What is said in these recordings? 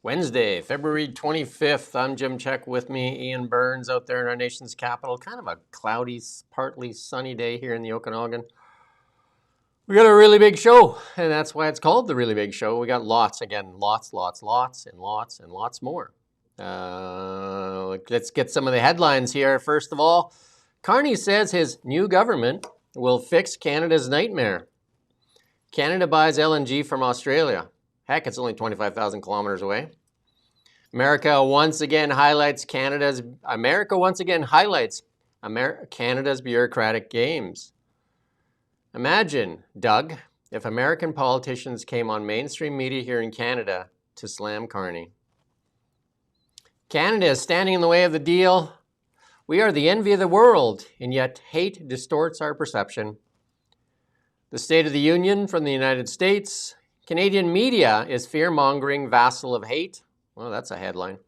Wednesday, February 25th. I'm Jim Check. With me, Ian Burns out there in our nation's capital. Kind of a cloudy, partly sunny day here in the Okanagan. We got a really big show, and that's why it's called the Really Big Show. We got lots more. Let's get some of the headlines here. First of all, Carney says his new government will fix Canada's nightmare. Canada buys LNG from Australia. Heck, it's only 25,000 kilometers away. America once again highlights Canada's bureaucratic games. Imagine, Doug, if American politicians came on mainstream media here in Canada to slam Carney. Canada is standing in the way of the deal. We are the envy of the world, and yet hate distorts our perception. The State of the Union from the United States. Canadian media is fear-mongering vassal of hate. Well, that's a headline.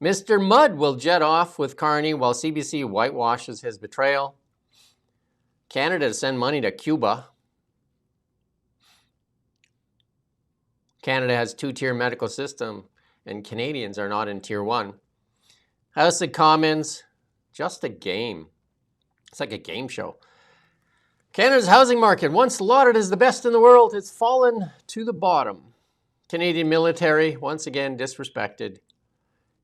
Mr. Mudd will jet off with Carney while CBC whitewashes his betrayal. Canada to send money to Cuba. Canada has two-tier medical system, and Canadians are not in tier one. House of Commons, just a game. It's like a game show. Canada's housing market, once lauded as the best in the world, has fallen to the bottom. Canadian military, once again disrespected.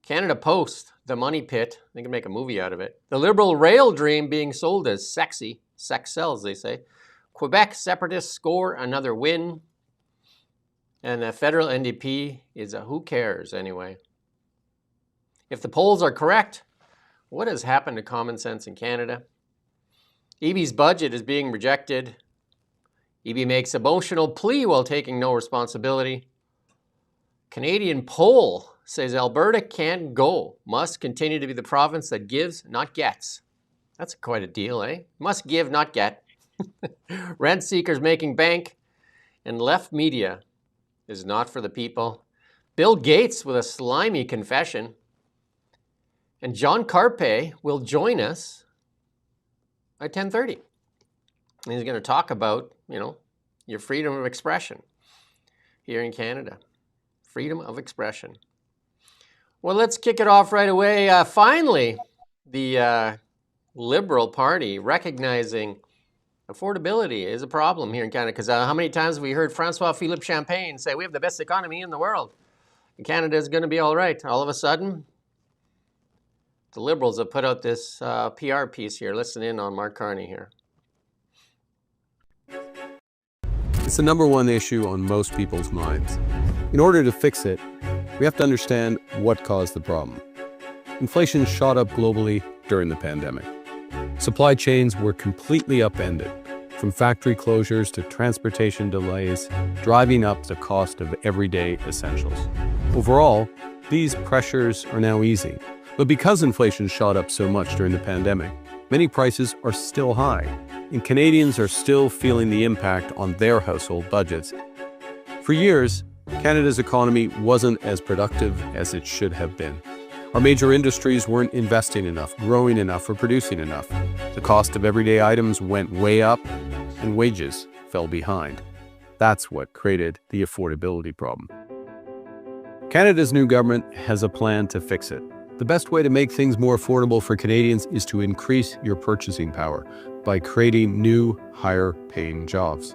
Canada Post, the money pit, they can make a movie out of it. The Liberal rail dream being sold as sexy. Sex sells, they say. Quebec separatists score another win. And the federal NDP is a who cares anyway. If the polls are correct, what has happened to common sense in Canada? EB's budget is being rejected. EB makes emotional plea while taking no responsibility. Canadian poll says Alberta can't go, must continue to be the province that gives, not gets. That's quite a deal, eh? Must give, not get. Rent seekers making bank, and left media is not for the people. Bill Gates with a slimy confession. And John Carpay will join us at 10:30. And he's going to talk about, your freedom of expression here in Canada. Freedom of expression. Well, let's kick it off right away. Finally, the Liberal Party recognizing affordability is a problem here in Canada. Because how many times have we heard Francois-Philippe Champagne say, we have the best economy in the world, and Canada is going to be all right. All of a sudden, the Liberals have put out this PR piece here. Listen in on Mark Carney here. It's the number one issue on most people's minds. In order to fix it, we have to understand what caused the problem. Inflation shot up globally during the pandemic. Supply chains were completely upended, from factory closures to transportation delays, driving up the cost of everyday essentials. Overall, these pressures are now easing. But because inflation shot up so much during the pandemic, many prices are still high, and Canadians are still feeling the impact on their household budgets. For years, Canada's economy wasn't as productive as it should have been. Our major industries weren't investing enough, growing enough, or producing enough. The cost of everyday items went way up, and wages fell behind. That's what created the affordability problem. Canada's new government has a plan to fix it. The best way to make things more affordable for Canadians is to increase your purchasing power by creating new, higher-paying jobs.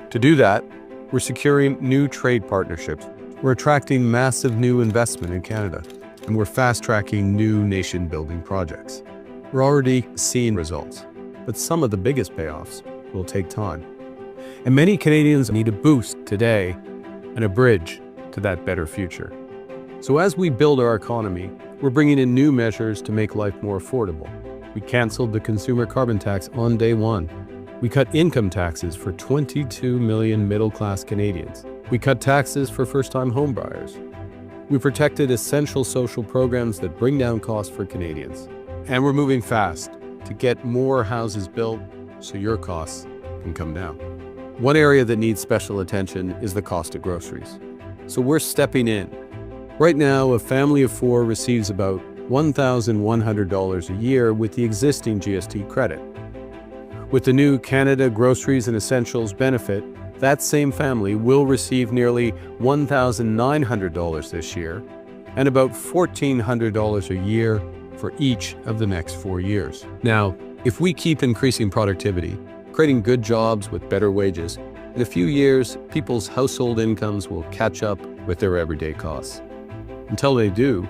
To do that, we're securing new trade partnerships. We're attracting massive new investment in Canada, and we're fast-tracking new nation-building projects. We're already seeing results, but some of the biggest payoffs will take time. And many Canadians need a boost today and a bridge to that better future. So as we build our economy, we're bringing in new measures to make life more affordable. We canceled the consumer carbon tax on day one. We cut income taxes for 22 million middle-class Canadians. We cut taxes for first-time homebuyers. We protected essential social programs that bring down costs for Canadians. And we're moving fast to get more houses built so your costs can come down. One area that needs special attention is the cost of groceries. So we're stepping in. Right now, a family of four receives about $1,100 a year with the existing GST credit. With the new Canada Groceries and Essentials benefit, that same family will receive nearly $1,900 this year and about $1,400 a year for each of the next 4 years. Now, if we keep increasing productivity, creating good jobs with better wages, in a few years, people's household incomes will catch up with their everyday costs. Until they do,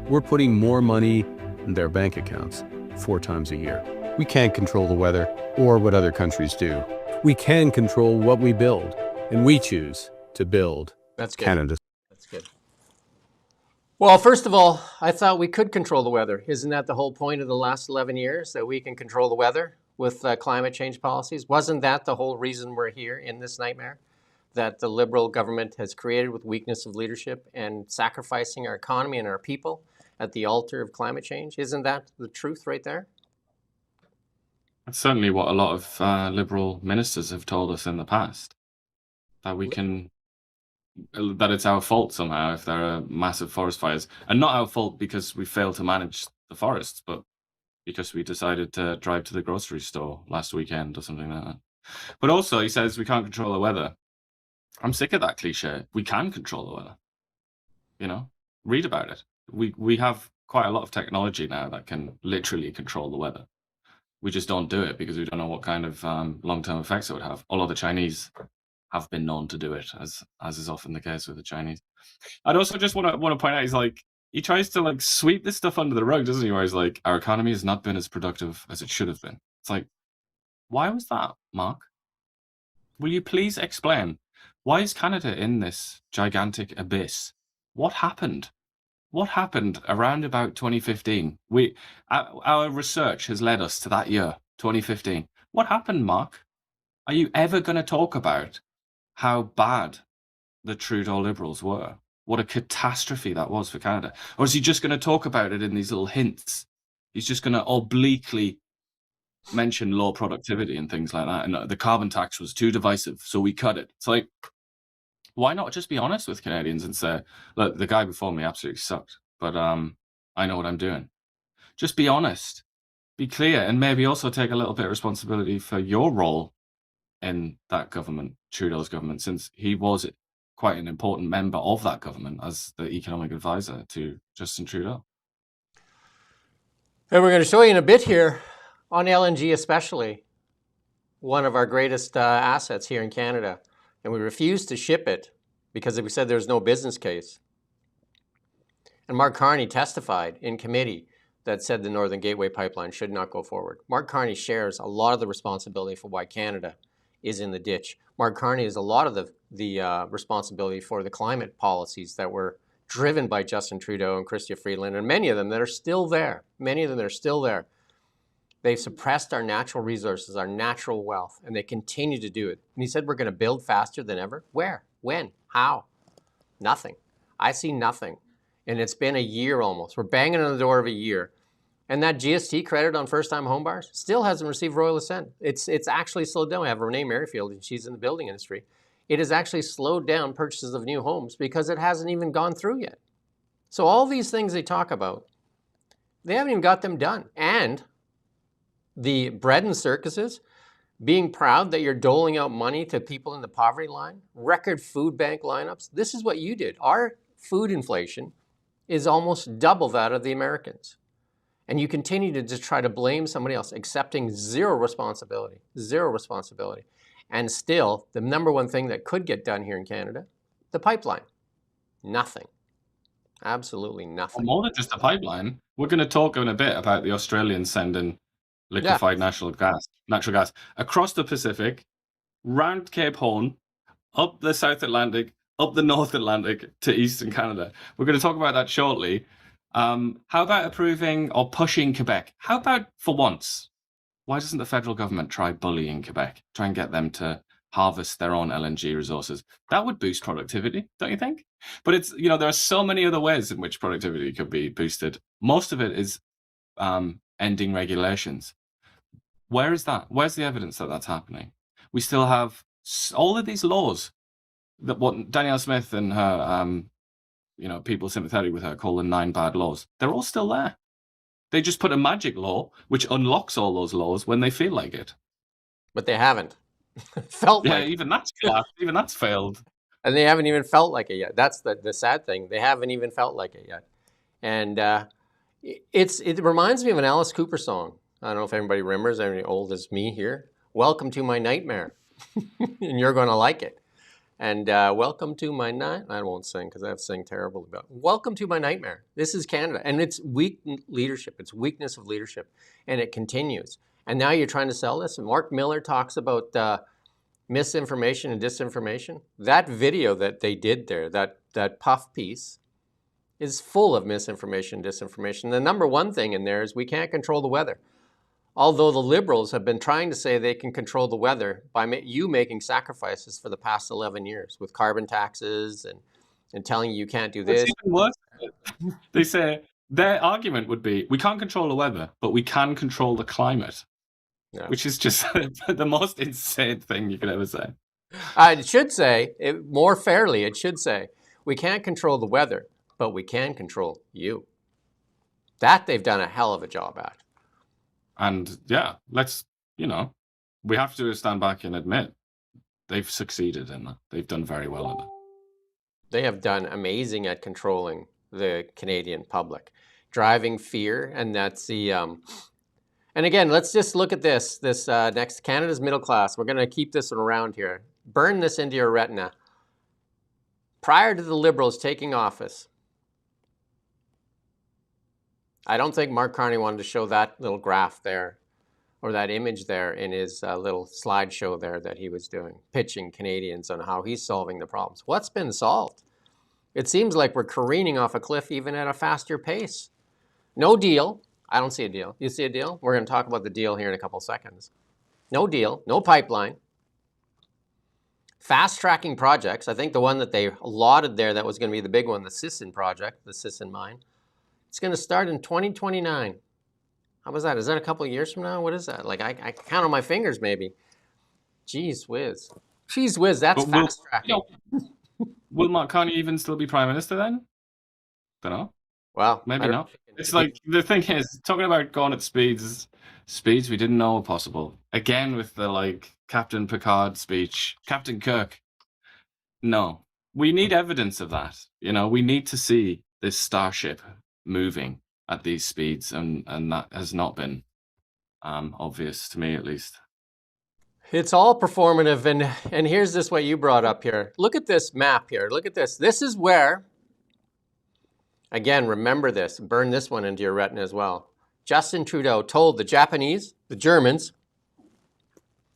we're putting more money in their bank accounts 4 times a year. We can't control the weather or what other countries do. We can control what we build, and we choose to build That's good. Canada. That's good. Well, first of all, I thought we could control the weather. Isn't that the whole point of the last 11 years, that we can control the weather with climate change policies? Wasn't that the whole reason we're here in this nightmare that the Liberal government has created with weakness of leadership and sacrificing our economy and our people at the altar of climate change? Isn't that the truth right there? That's certainly what a lot of Liberal ministers have told us in the past, that that it's our fault somehow if there are massive forest fires. And not our fault because we failed to manage the forests, but because we decided to drive to the grocery store last weekend or something like that. But also, he says we can't control the weather. I'm sick of that cliche. We can control the weather. You know, read about it. We have quite a lot of technology now that can literally control the weather. We just don't do it because we don't know what kind of long-term effects it would have. Although the Chinese have been known to do it, as is often the case with the Chinese. I'd also just want to point out, he's like, he tries to like sweep this stuff under the rug, doesn't he? Where he's like, our economy has not been as productive as it should have been. It's like, why was that, Mark? Will you please explain? Why is Canada in this gigantic abyss? What happened? What happened around about 2015? Our research has led us to that year, 2015. What happened, Mark? Are you ever going to talk about how bad the Trudeau Liberals were? What a catastrophe that was for Canada? Or is he just going to talk about it in these little hints? He's just going to obliquely mention low productivity and things like that. And the carbon tax was too divisive, so we cut it. It's like, why not just be honest with Canadians and say, look, the guy before me absolutely sucked, but I know what I'm doing. Just be honest, be clear, and maybe also take a little bit of responsibility for your role in that government, Trudeau's government, since he was quite an important member of that government as the economic advisor to Justin Trudeau. And we're going to show you in a bit here, on LNG especially, one of our greatest assets here in Canada. And we refused to ship it because we said there was no business case. And Mark Carney testified in committee that said the Northern Gateway pipeline should not go forward. Mark Carney shares a lot of the responsibility for why Canada is in the ditch. Mark Carney is a lot of the responsibility for the climate policies that were driven by Justin Trudeau and Chrystia Freeland, and many of them that are still there. Many of them that are still there. They've suppressed our natural resources, our natural wealth, and they continue to do it. And he said we're going to build faster than ever. Where? When? How? Nothing. I see nothing. And it's been a year almost. We're banging on the door of a year. And that GST credit on first-time home buyers still hasn't received royal assent. It's actually slowed down. I have Renee Merrifield, and she's in the building industry. It has actually slowed down purchases of new homes because it hasn't even gone through yet. So all these things they talk about, they haven't even got them done. And the bread and circuses, being proud that you're doling out money to people in the poverty line, record food bank lineups. This is what you did. Our food inflation is almost double that of the Americans. And you continue to just try to blame somebody else, accepting zero responsibility. And still, the number one thing that could get done here in Canada, the pipeline. Nothing. Absolutely nothing. More than just a pipeline. We're going to talk in a bit about the Australians sending liquefied natural gas across the Pacific, round Cape Horn, up the South Atlantic, up the North Atlantic to Eastern Canada. We're going to talk about that shortly. How about approving or pushing Quebec? How about, for once, why doesn't the federal government try bullying Quebec? Try and get them to harvest their own LNG resources. That would boost productivity, don't you think? But it's, there are so many other ways in which productivity could be boosted. Most of it is ending regulations. Where is that? Where's the evidence that that's happening? We still have all of these laws that what Danielle Smith and her, people sympathetic with her call the 9 bad laws. They're all still there. They just put a magic law which unlocks all those laws when they feel like it. But they haven't. Felt Yeah, like it. even that's collapsed. Even that's failed. And they haven't even felt like it yet. That's the sad thing. They haven't even felt like it yet. And it reminds me of an Alice Cooper song. I don't know if anybody remembers, any old as me here. Welcome to my nightmare. And you're going to like it. And welcome to my night. I won't sing because I sing terribly about. Welcome to my nightmare. This is Canada, and it's weak leadership. It's weakness of leadership, and it continues. And now you're trying to sell this. And Mark Miller talks about misinformation and disinformation. That video that they did there, that puff piece, is full of misinformation and disinformation. The number one thing in there is we can't control the weather. Although the Liberals have been trying to say they can control the weather by you making sacrifices for the past 11 years with carbon taxes and telling you can't do this. It's even worse. They say their argument would be, we can't control the weather, but we can control the climate, which is just the most insane thing you could ever say. It should say, more fairly, it should say, we can't control the weather, but we can control you. That they've done a hell of a job at. And yeah, we have to stand back and admit they've succeeded in that. They've done very well in it. They have done amazing at controlling the Canadian public, driving fear, and that's the. And again, let's just look at this next Canada's middle class. We're going to keep this one around here. Burn this into your retina. Prior to the Liberals taking office, I don't think Mark Carney wanted to show that little graph there or that image there in his little slideshow there that he was doing, pitching Canadians on how he's solving the problems. What's been solved? It seems like we're careening off a cliff even at a faster pace. No deal. I don't see a deal. You see a deal? We're going to talk about the deal here in a couple seconds. No deal. No pipeline. Fast-tracking projects. I think the one that they lauded there that was going to be the big one, the Sisson project, the Sisson mine. It's going to start in 2029. How was that? Is that a couple of years from now? What is that? Like, I count on my fingers, maybe. Jeez whiz. Jeez whiz, that's fast-tracking. Will Mark Carney even still be Prime Minister then? Don't know. Well, maybe not. It's like, the thing is, talking about going at speeds we didn't know were possible. Again, with the, Captain Picard speech, Captain Kirk. No. We need evidence of that. We need to see this starship moving at these speeds, and that has not been obvious to me, at least. It's all performative, and here's this what you brought up here. Look at this map here. Look at this. This is where, again, remember this, burn this one into your retina as well. Justin Trudeau told the Japanese, the Germans,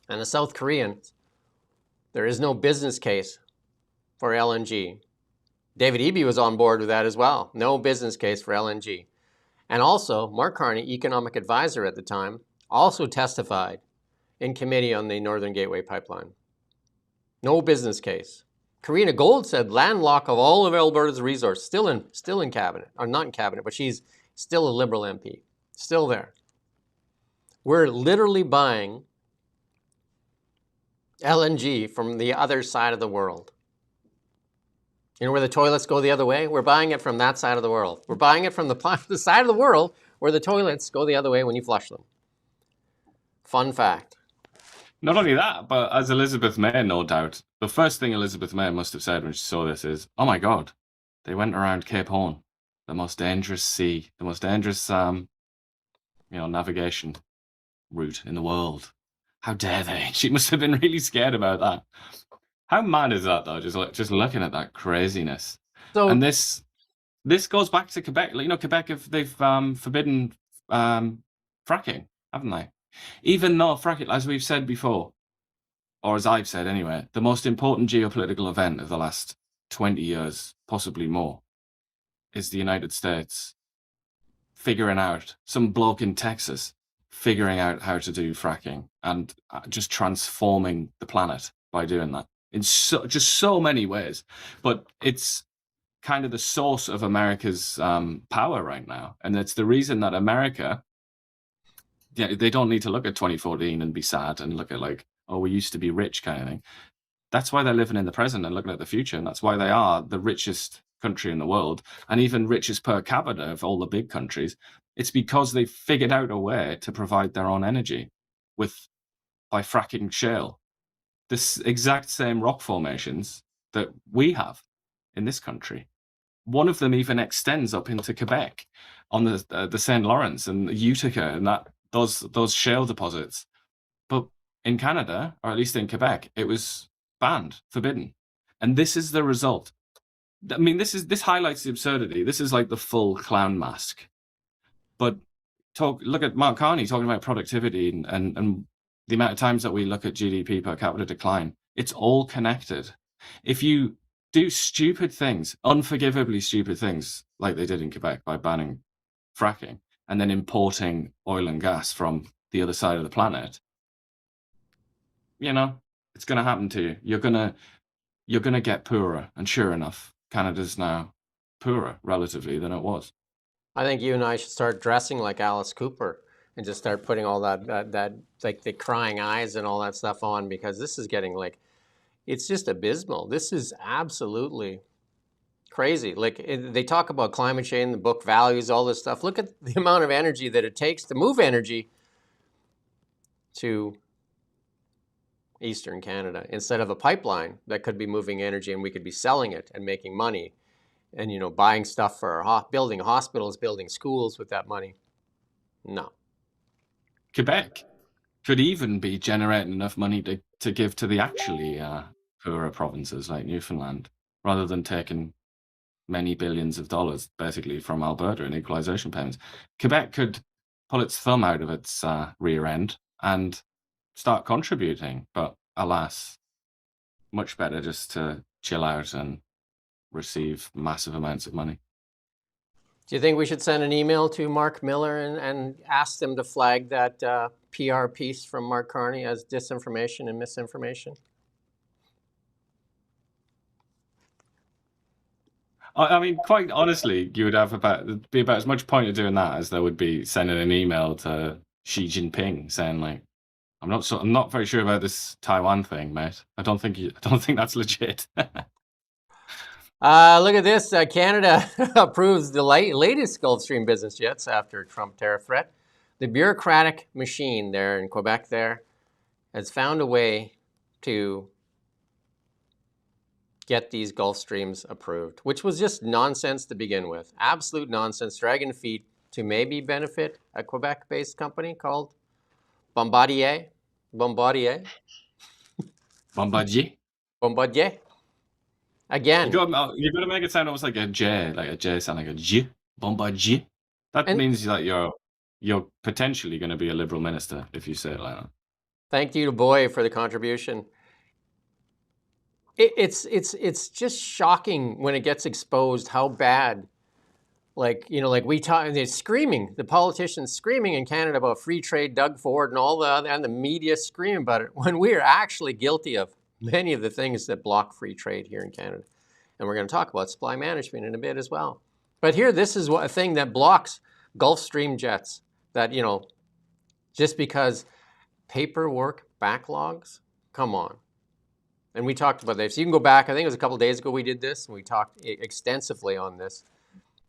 and the South Koreans there is no business case for LNG. David Eby was on board with that as well. No business case for LNG. And also, Mark Carney, economic advisor at the time, also testified in committee on the Northern Gateway pipeline. No business case. Karina Gold said landlock of all of Alberta's resource, still in cabinet, or not in cabinet, but she's still a Liberal MP, still there. We're literally buying LNG from the other side of the world. You know where the toilets go the other way? We're buying it from that side of the world. We're buying it from the side of the world where the toilets go the other way when you flush them. Fun fact. Not only that, but as Elizabeth May, no doubt, the first thing Elizabeth May must have said when she saw this is, oh my God, they went around Cape Horn, the most dangerous sea, the most dangerous navigation route in the world. How dare they? She must have been really scared about that. How mad is that, though? Just looking at that craziness. And this goes back to Quebec. Quebec, they've forbidden fracking, haven't they? Even though fracking, as we've said before, or as I've said anyway, the most important geopolitical event of the last 20 years, possibly more, is the United States figuring out, some bloke in Texas figuring out how to do fracking and just transforming the planet by doing that in just so many ways. But it's kind of the source of America's power right now. And it's the reason that America, they don't need to look at 2014 and be sad and look at we used to be rich kind of thing. That's why they're living in the present and looking at the future. And that's why they are the richest country in the world, and even richest per capita of all the big countries. It's because they've figured out a way to provide their own energy by fracking shale. this exact same rock formations that we have in this country. One of them even extends up into Quebec on the St. Lawrence and Utica and those shale deposits. But in Canada, or at least in Quebec, it was banned, forbidden. And this is the result. I mean, this highlights the absurdity. This is like the full clown mask. But look at Mark Carney talking about productivity and the amount of times that we look at GDP per capita decline. It's all connected. If you do stupid things, unforgivably stupid things, like they did in Quebec by banning fracking and then importing oil and gas from the other side of the planet, you know, it's going to happen to you. You're going to get poorer. And sure enough, Canada's now poorer relatively than it was. I think you and I should start dressing like Alice Cooper and just start putting all that like the crying eyes and all that stuff on, because this is getting like, it's just abysmal. This is absolutely crazy. Like they talk about climate change, the book values, all this stuff. Look at the amount of energy that it takes to move energy to Eastern Canada instead of a pipeline that could be moving energy and we could be selling it and making money and, you know, buying stuff for our building hospitals, building schools with that money. No. Quebec could even be generating enough money to give to the actually poorer provinces like Newfoundland, rather than taking many billions of dollars basically from Alberta in equalization payments. Quebec could pull its thumb out of its rear end and start contributing, but alas, much better just to chill out and receive massive amounts of money. Do you think we should send an email to Mark Miller and ask them to flag that PR piece from Mark Carney as disinformation and misinformation? I mean, quite honestly, you would have be about as much point of doing that as there would be sending an email to Xi Jinping saying like, I'm not very sure about this Taiwan thing, mate. I don't think that's legit. Look at this. Canada approves the latest Gulfstream business jets after Trump tariff threat. The bureaucratic machine there in Quebec there has found a way to get these Gulfstreams approved, which was just nonsense to begin with. Absolute nonsense, dragging feet to maybe benefit a Quebec-based company called Bombardier. Bombardier. Again. You've got to make it sound almost like a J sound like a J. Bombardier. That means that you're potentially going to be a Liberal minister if you say it like that. Thank you to Boy for the contribution. It's just shocking when it gets exposed how bad, like, you know, like they're screaming, the politicians screaming in Canada about free trade, Doug Ford and the media screaming about it, when we are actually guilty of many of the things that block free trade here in Canada. And we're going to talk about supply management in a bit as well. But here, this is a thing that blocks Gulfstream jets that, you know, just because paperwork backlogs, come on. And we talked about this. So you can go back, I think it was a couple of days ago we did this, and we talked extensively on this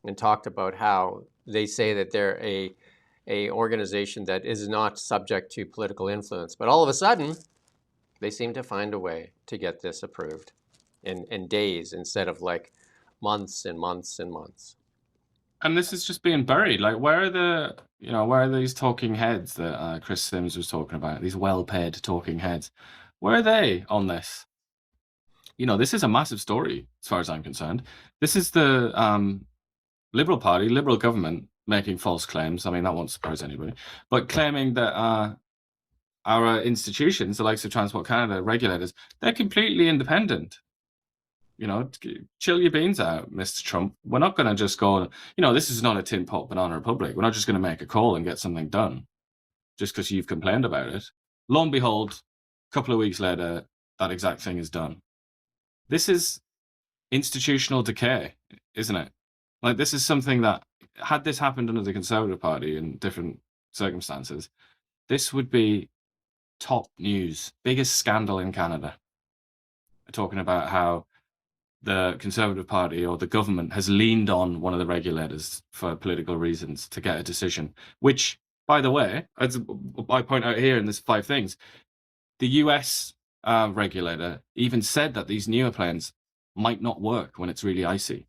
and talked about how they say that they're a organization that is not subject to political influence. But all of a sudden, they seem to find a way to get this approved in days instead of like months and months and months. And this is just being buried. Like, where are these talking heads that Chris Sims was talking about? These well-paid talking heads. Where are they on this? You know, this is a massive story as far as I'm concerned. This is the Liberal Party, Liberal government making false claims. I mean, that won't surprise anybody. But claiming that our institutions, the likes of Transport Canada, regulators, they're completely independent. You know, chill your beans out, Mr. Trump. We're not going to just go, you know, this is not a tin pot banana republic. We're not just going to make a call and get something done just because you've complained about it. Lo and behold, a couple of weeks later, that exact thing is done. This is institutional decay, isn't it? Like, this is something that, had this happened under the Conservative Party in different circumstances, this would be top news, biggest scandal in Canada. We're talking about how the Conservative Party or the government has leaned on one of the regulators for political reasons to get a decision, which, by the way, as I point out here in this 5 things, the US regulator even said that these newer planes might not work when it's really icy.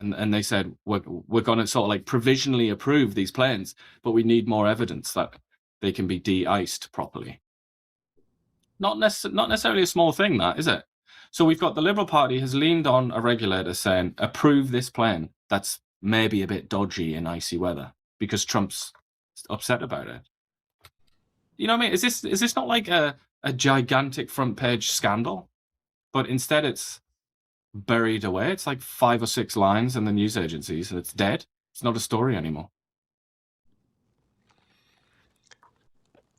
And they said, we're going to sort of like provisionally approve these planes, but we need more evidence that they can be de-iced properly. Not necessarily a small thing, that, is it? So we've got the Liberal Party has leaned on a regulator saying, approve this plane that's maybe a bit dodgy in icy weather because Trump's upset about it. You know what I mean? Is this not like a gigantic front page scandal? But instead it's buried away. It's like 5 or 6 lines in the news agencies and it's dead. It's not a story anymore.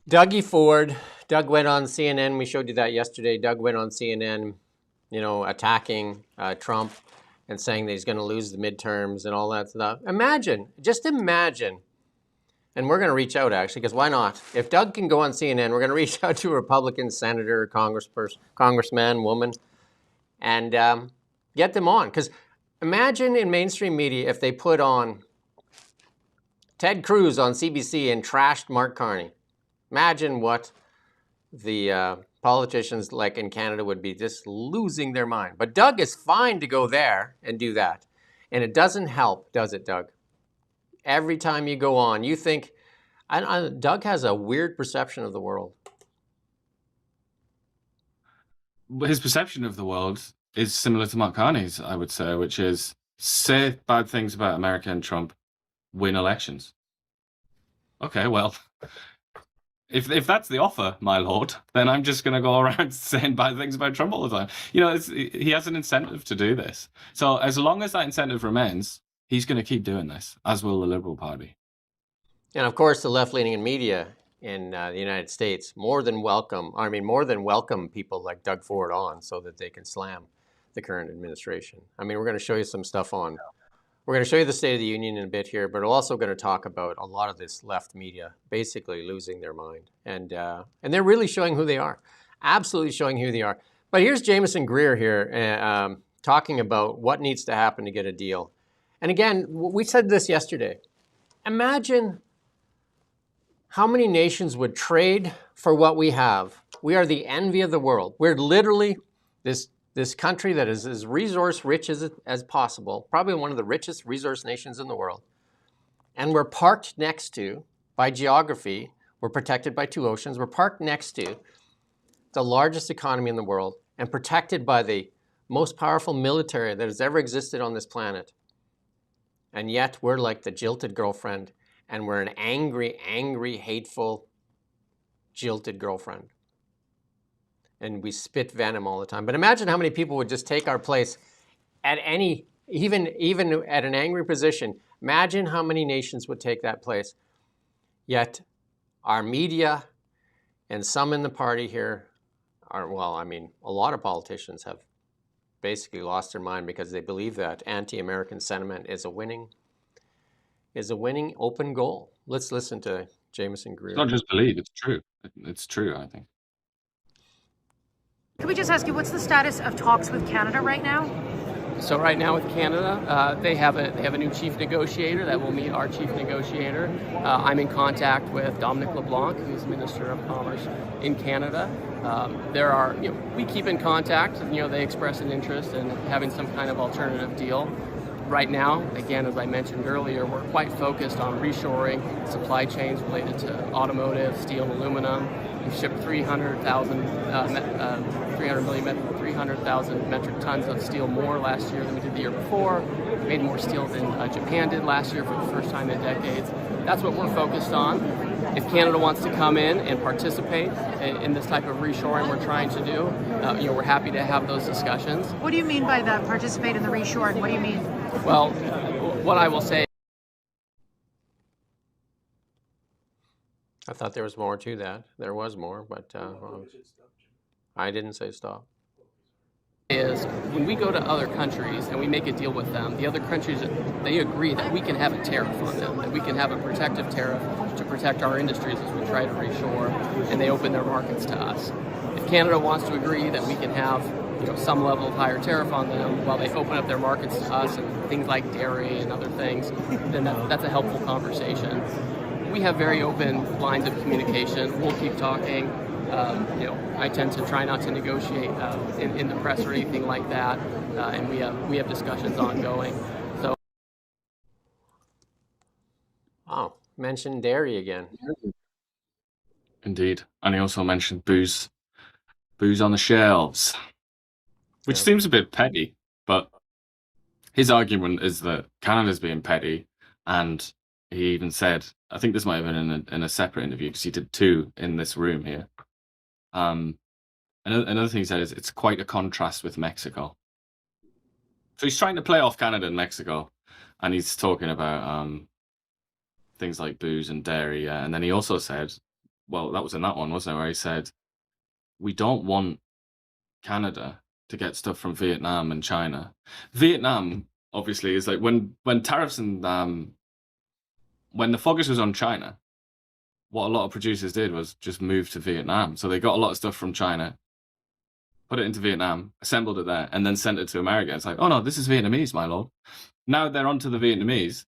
Dougie Ford. Doug went on CNN. We showed you that yesterday. Doug went on CNN, attacking Trump and saying that he's going to lose the midterms and all that stuff. Just imagine. And we're going to reach out, actually, because why not? If Doug can go on CNN, we're going to reach out to a Republican senator, congressman, woman, and get them on. Because imagine in mainstream media if they put on Ted Cruz on CBC and trashed Mark Carney. Imagine what the politicians like in Canada would be just losing their mind. But Doug is fine to go there and do that. And it doesn't help, does it, Doug? Every time you go on, you think, Doug has a weird perception of the world. His perception of the world is similar to Mark Carney's, I would say, which is say bad things about America and Trump, win elections. Okay, well, if that's the offer, my lord, then I'm just going to go around saying bad things about Trump all the time. He has an incentive to do this. So as long as that incentive remains, he's going to keep doing this, as will the Liberal Party. And of course, the left-leaning media in the United States more than welcome people like Doug Ford on so that they can slam the current administration. We're going to show you some stuff on. We're going to show you the State of the Union in a bit here, but we're also going to talk about a lot of this left media basically losing their mind. And they're really showing who they are, absolutely showing who they are. But here's Jameson Greer here talking about what needs to happen to get a deal. And again, we said this yesterday. Imagine how many nations would trade for what we have. We are the envy of the world. We're literally this country that is as resource rich as possible, probably one of the richest resource nations in the world. And we're parked next to, by geography, we're protected by 2 oceans, we're parked next to the largest economy in the world and protected by the most powerful military that has ever existed on this planet. And yet we're like the jilted girlfriend, and we're an angry, hateful, jilted girlfriend. And we spit venom all the time. But imagine how many people would just take our place at even at an angry position. Imagine how many nations would take that place. Yet our media and some in the party here a lot of politicians have basically lost their mind because they believe that anti-American sentiment is a winning open goal. Let's listen to Jameson Greer. It's not just believe, it's true. It's true, I think. Can we just ask you, what's the status of talks with Canada right now? So right now with Canada, they have a new chief negotiator that will meet our chief negotiator. I'm in contact with Dominic LeBlanc, who's Minister of Commerce in Canada. We keep in contact. They express an interest in having some kind of alternative deal. Right now, again, as I mentioned earlier, we're quite focused on reshoring supply chains related to automotive, steel, and aluminum. We've shipped 300,000 metric tons of steel more last year than we did the year before. We made more steel than Japan did last year for the first time in decades. That's what we're focused on. If Canada wants to come in and participate in this type of reshoring we're trying to do, we're happy to have those discussions. What do you mean by that, participate in the reshoring? What do you mean? Well, what I will say, I thought there was more to that. There was more, but I didn't say stop. Is when we go to other countries and we make a deal with them, the other countries, they agree that we can have a tariff on them, that we can have a protective tariff to protect our industries as we try to reshore, and they open their markets to us. If Canada wants to agree that we can have some level of higher tariff on them while they open up their markets to us and things like dairy and other things, then that's a helpful conversation. We have very open lines of communication. We'll keep talking. I tend to try not to negotiate in the press or anything like that, and we have discussions ongoing. So, Oh, mentioned dairy again. Indeed. And he also mentioned booze on the shelves, which Yep. seems a bit petty, but his argument is that Canada's being petty, and he even said, I think this might have been in a separate interview because he did two in this room here. Another thing he said is it's quite a contrast with Mexico. So he's trying to play off Canada and Mexico, and he's talking about things like booze and dairy. And then he also said, well, that was in that one, wasn't it, where he said, we don't want Canada to get stuff from Vietnam and China. Vietnam, obviously, is like when tariffs and when the focus was on China, what a lot of producers did was just move to Vietnam. So they got a lot of stuff from China, put it into Vietnam, assembled it there, and then sent it to America. It's like, oh no, this is Vietnamese, my lord. Now they're onto the Vietnamese.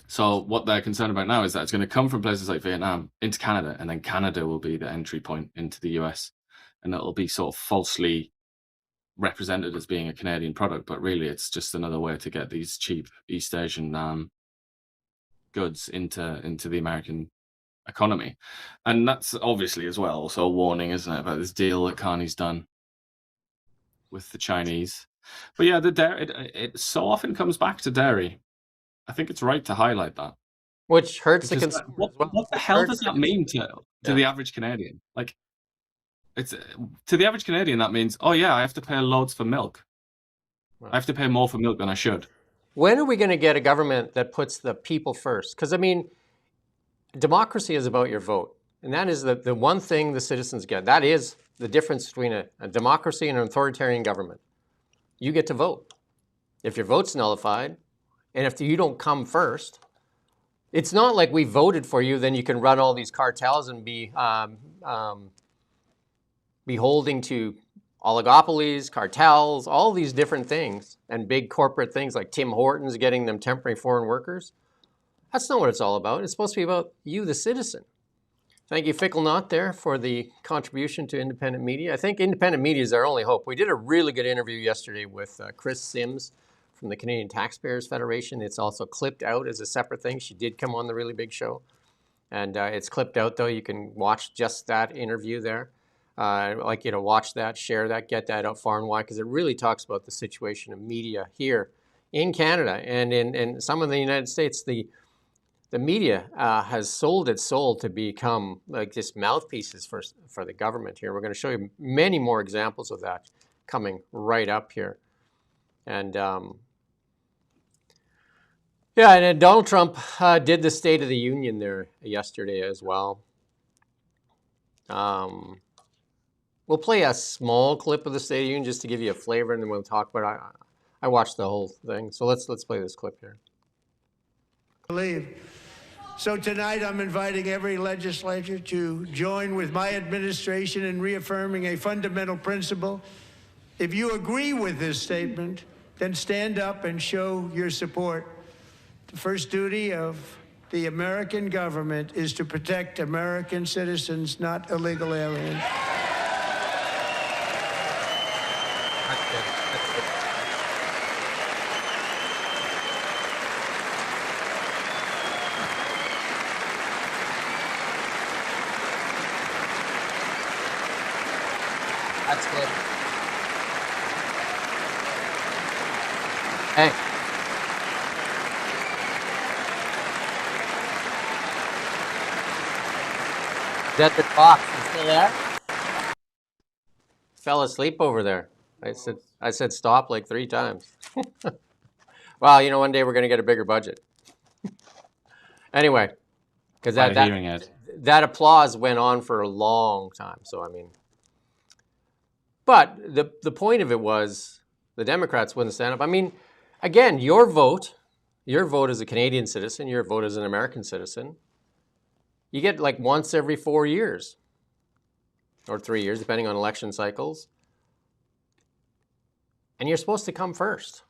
So what they're concerned about now is that it's going to come from places like Vietnam into Canada, and then Canada will be the entry point into the US. And it'll be sort of falsely represented as being a Canadian product, but really it's just another way to get these cheap East Asian goods into the American economy. And that's obviously as well also a warning, isn't it, about this deal that Carney's done with the Chinese. But yeah, the dairy, it so often comes back to dairy. I think it's right to highlight that. Which hurts the Because consumer what as well. the hell does that mean to the average Canadian? Like, it's to the average Canadian, that means, oh yeah, I have to pay loads for milk. I have to pay more for milk than I should. When are we going to get a government that puts the people first? Because, I mean, democracy is about your vote. And that is the one thing the citizens get. That is the difference between a democracy and an authoritarian government. You get to vote. If your vote's nullified, and if you don't come first, it's not like we voted for you, then you can run all these cartels and be beholding to oligopolies, cartels, all these different things, and big corporate things like Tim Hortons getting them temporary foreign workers. That's not what it's all about. It's supposed to be about you, the citizen. Thank you, Fickle Knot, there for the contribution to independent media. I think independent media is our only hope. We did a really good interview yesterday with Chris Sims from the Canadian Taxpayers Federation. It's also clipped out as a separate thing. She did come on the Really Big Show. And it's clipped out, though. You can watch just that interview there. I'd like you to watch that, share that, get that out far and wide, because it really talks about the situation of media here in Canada and in some of the United States. The media has sold its soul to become like just mouthpieces for the government here. We're going to show you many more examples of that coming right up here. And yeah, and Donald Trump did the State of the Union there yesterday as well. We'll play a small clip of the State of the Union just to give you a flavor, and then we'll talk about it. I watched the whole thing, so let's play this clip here. So tonight I'm inviting every legislature to join with my administration in reaffirming a fundamental principle. If you agree with this statement, then stand up and show your support. The first duty of the American government is to protect American citizens, not illegal aliens. That's good. That's good. That's good. Hey. Is that the clock? You still there? Fell asleep over there. I said stop like 3 times. Well, you know, one day we're going to get a bigger budget. Anyway, because that applause went on for a long time. So, I mean, but the point of it was the Democrats wouldn't stand up. I mean, again, your vote as a Canadian citizen, your vote as an American citizen, you get like once every 4 years or 3 years, depending on election cycles. And you're supposed to come first.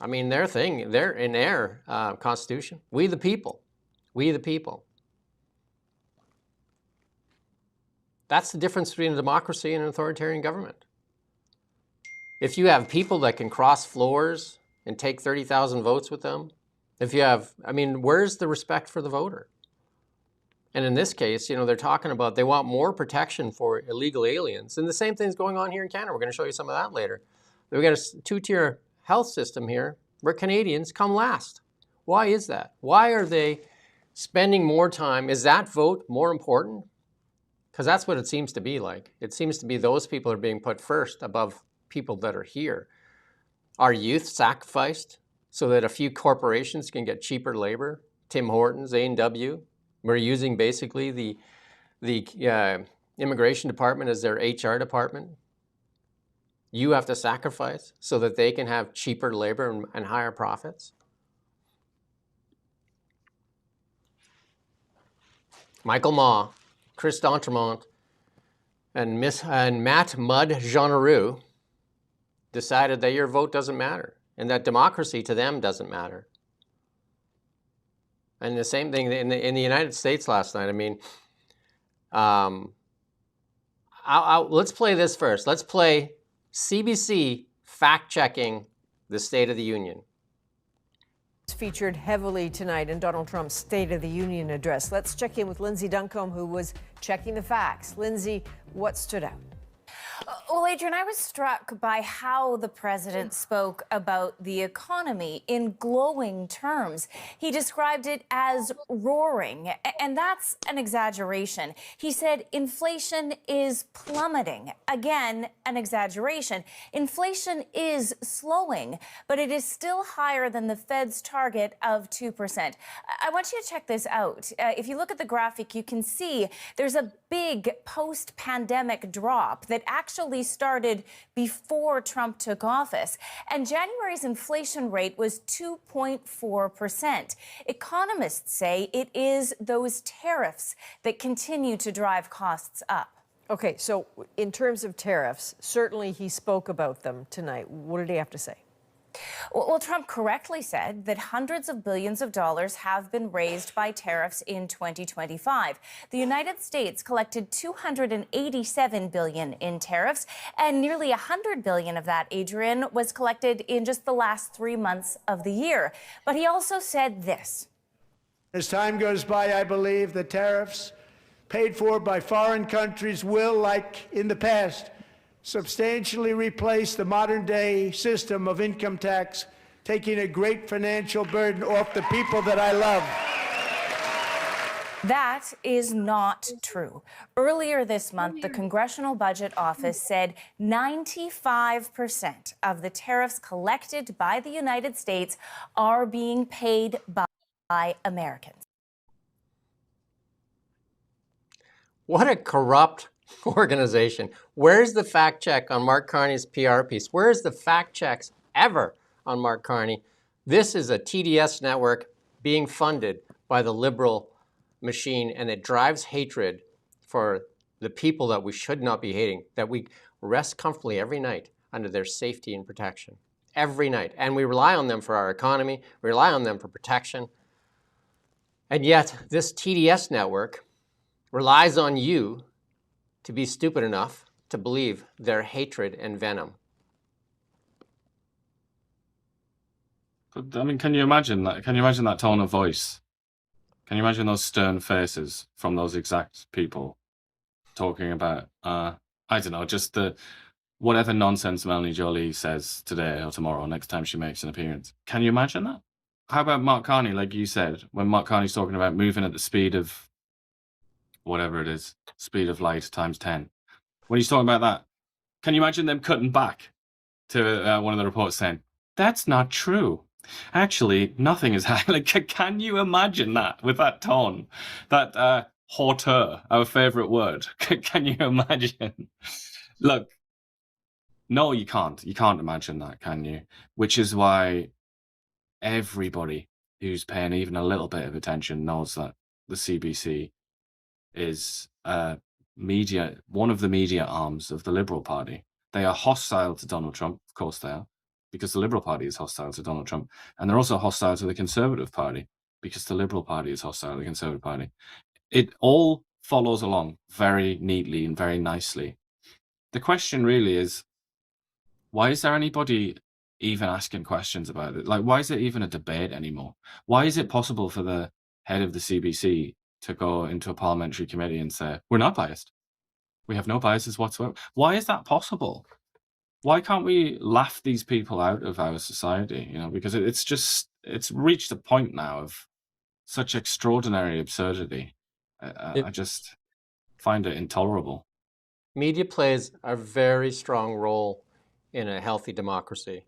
I mean, they're in their Constitution. We the people. That's the difference between a democracy and an authoritarian government. If you have people that can cross floors and take 30,000 votes with them, if you have, I mean, where's the respect for the voter? And in this case, they're talking about they want more protection for illegal aliens. And the same thing's going on here in Canada. We're going to show you some of that later. We've got a two-tier health system here where Canadians come last. Why is that? Why are they spending more time? Is that vote more important? Because that's what it seems to be like. It seems to be those people are being put first above people that are here. Are youth sacrificed so that a few corporations can get cheaper labor? Tim Hortons, A&W. We're using basically the immigration department as their HR department. You have to sacrifice so that they can have cheaper labor and higher profits. Michael Ma, Chris D'Entremont, and Matt Mudd Jeaneroux decided that your vote doesn't matter and that democracy to them doesn't matter. And the same thing in the United States last night. I mean, let's play this first. Let's play CBC fact-checking the State of the Union. It's featured heavily tonight in Donald Trump's State of the Union address. Let's check in with Lindsay Duncombe, who was checking the facts. Lindsay, what stood out? Well, Adrian, I was struck by how the president spoke about the economy in glowing terms. He described it as roaring, and that's an exaggeration. He said inflation is plummeting. Again, an exaggeration. Inflation is slowing, but it is still higher than the Fed's target of 2%. I want you to check this out. If you look at the graphic, you can see there's a big post-pandemic drop that actually started before Trump took office. And January's inflation rate was 2.4%. Economists say it is those tariffs that continue to drive costs up. Okay, so in terms of tariffs, certainly he spoke about them tonight. What did he have to say? Well, Trump correctly said that hundreds of billions of dollars have been raised by tariffs in 2025. The United States collected $287 billion in tariffs, and nearly $100 billion of that, Adrian, was collected in just the last 3 months of the year. But he also said this. As time goes by, I believe the tariffs paid for by foreign countries will, like in the past, substantially replace the modern-day system of income tax, taking a great financial burden off the people that I love. That is not true. Earlier this month, the Congressional Budget Office said 95% of the tariffs collected by the United States are being paid by Americans. What a corrupt organization. Where's the fact check on Mark Carney's PR piece? Where's the fact checks ever on Mark Carney? This is a TDS network being funded by the liberal machine, and it drives hatred for the people that we should not be hating, that we rest comfortably every night under their safety and protection. Every night. And we rely on them for our economy. We rely on them for protection. And yet, this TDS network relies on you to be stupid enough to believe their hatred and venom. But, I mean, can you imagine that? Can you imagine that tone of voice? Can you imagine those stern faces from those exact people talking about, I don't know, just the whatever nonsense Melanie Jolie says today or tomorrow, next time she makes an appearance? Can you imagine that? How about Mark Carney, like you said, when Mark Carney's talking about moving at the speed of whatever it is, speed of light times 10. When he's talking about that, can you imagine them cutting back to one of the reports saying, that's not true. Actually, nothing is happening. Can you imagine that with that tone? That hauteur, our favorite word. Can you imagine? Look, no, you can't. You can't imagine that, can you? Which is why everybody who's paying even a little bit of attention knows that the CBC is one of the media arms of the Liberal Party. They are hostile to Donald Trump, of course they are, because the Liberal Party is hostile to Donald Trump, and they're also hostile to the Conservative Party because the Liberal Party is hostile to the Conservative Party. It all follows along very neatly and very nicely. The question really is, why is there anybody even asking questions about it? Like, why is it even a debate anymore? Why is it possible for the head of the CBC to go into a parliamentary committee and say, we're not biased. We have no biases whatsoever. Why is that possible? Why can't we laugh these people out of our society? You know, because it's reached a point now of such extraordinary absurdity. I just find it intolerable. Media plays a very strong role in a healthy democracy,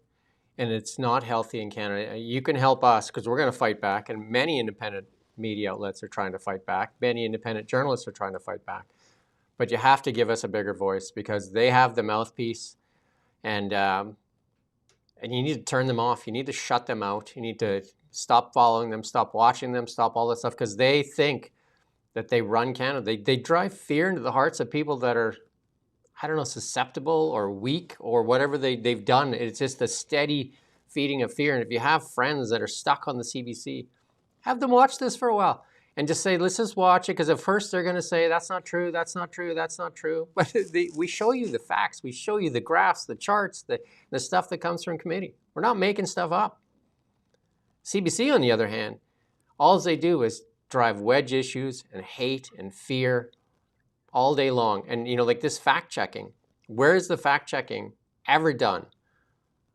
and it's not healthy in Canada. You can help us because we're going to fight back, and many independent media outlets are trying to fight back. Many independent journalists are trying to fight back. But you have to give us a bigger voice because they have the mouthpiece, and you need to turn them off. You need to shut them out. You need to stop following them, stop watching them, stop all that stuff because they think that they run Canada. They drive fear into the hearts of people that are, I don't know, susceptible or weak or whatever they've done. It's just a steady feeding of fear. And if you have friends that are stuck on the CBC, have them watch this for a while and just say, let's just watch it. Because at first they're going to say, that's not true, that's not true, that's not true. But we show you the facts. We show you the graphs, the charts, the stuff that comes from committee. We're not making stuff up. CBC, on the other hand, all they do is drive wedge issues and hate and fear all day long. And, you know, like this fact checking, where is the fact checking ever done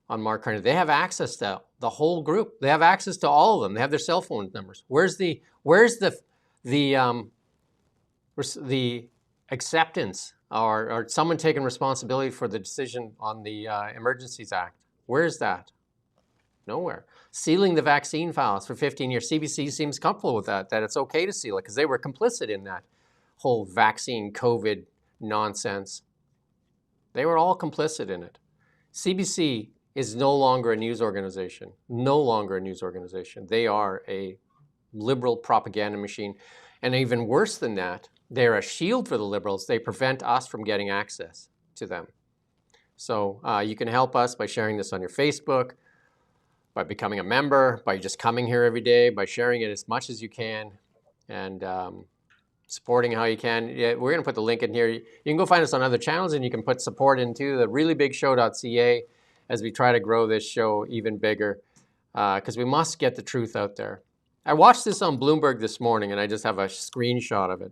on Mark Carney? They have access to the whole group. They have access to all of them. They have their cell phone numbers. Where's the acceptance or someone taking responsibility for the decision on the Emergencies Act? Where's that? Nowhere. Sealing the vaccine files for 15 years. CBC seems comfortable with that it's okay to seal it because they were complicit in that whole vaccine COVID nonsense. They were all complicit in it. CBC is no longer a news organization. No longer a news organization. They are a liberal propaganda machine. And even worse than that, they're a shield for the Liberals. They prevent us from getting access to them. So you can help us by sharing this on your Facebook, by becoming a member, by just coming here every day, by sharing it as much as you can, and supporting how you can. Yeah, we're going to put the link in here. You can go find us on other channels, and you can put support into the reallybigshow.ca as we try to grow this show even bigger, because we must get the truth out there. I watched this on Bloomberg this morning, and I just have a screenshot of it.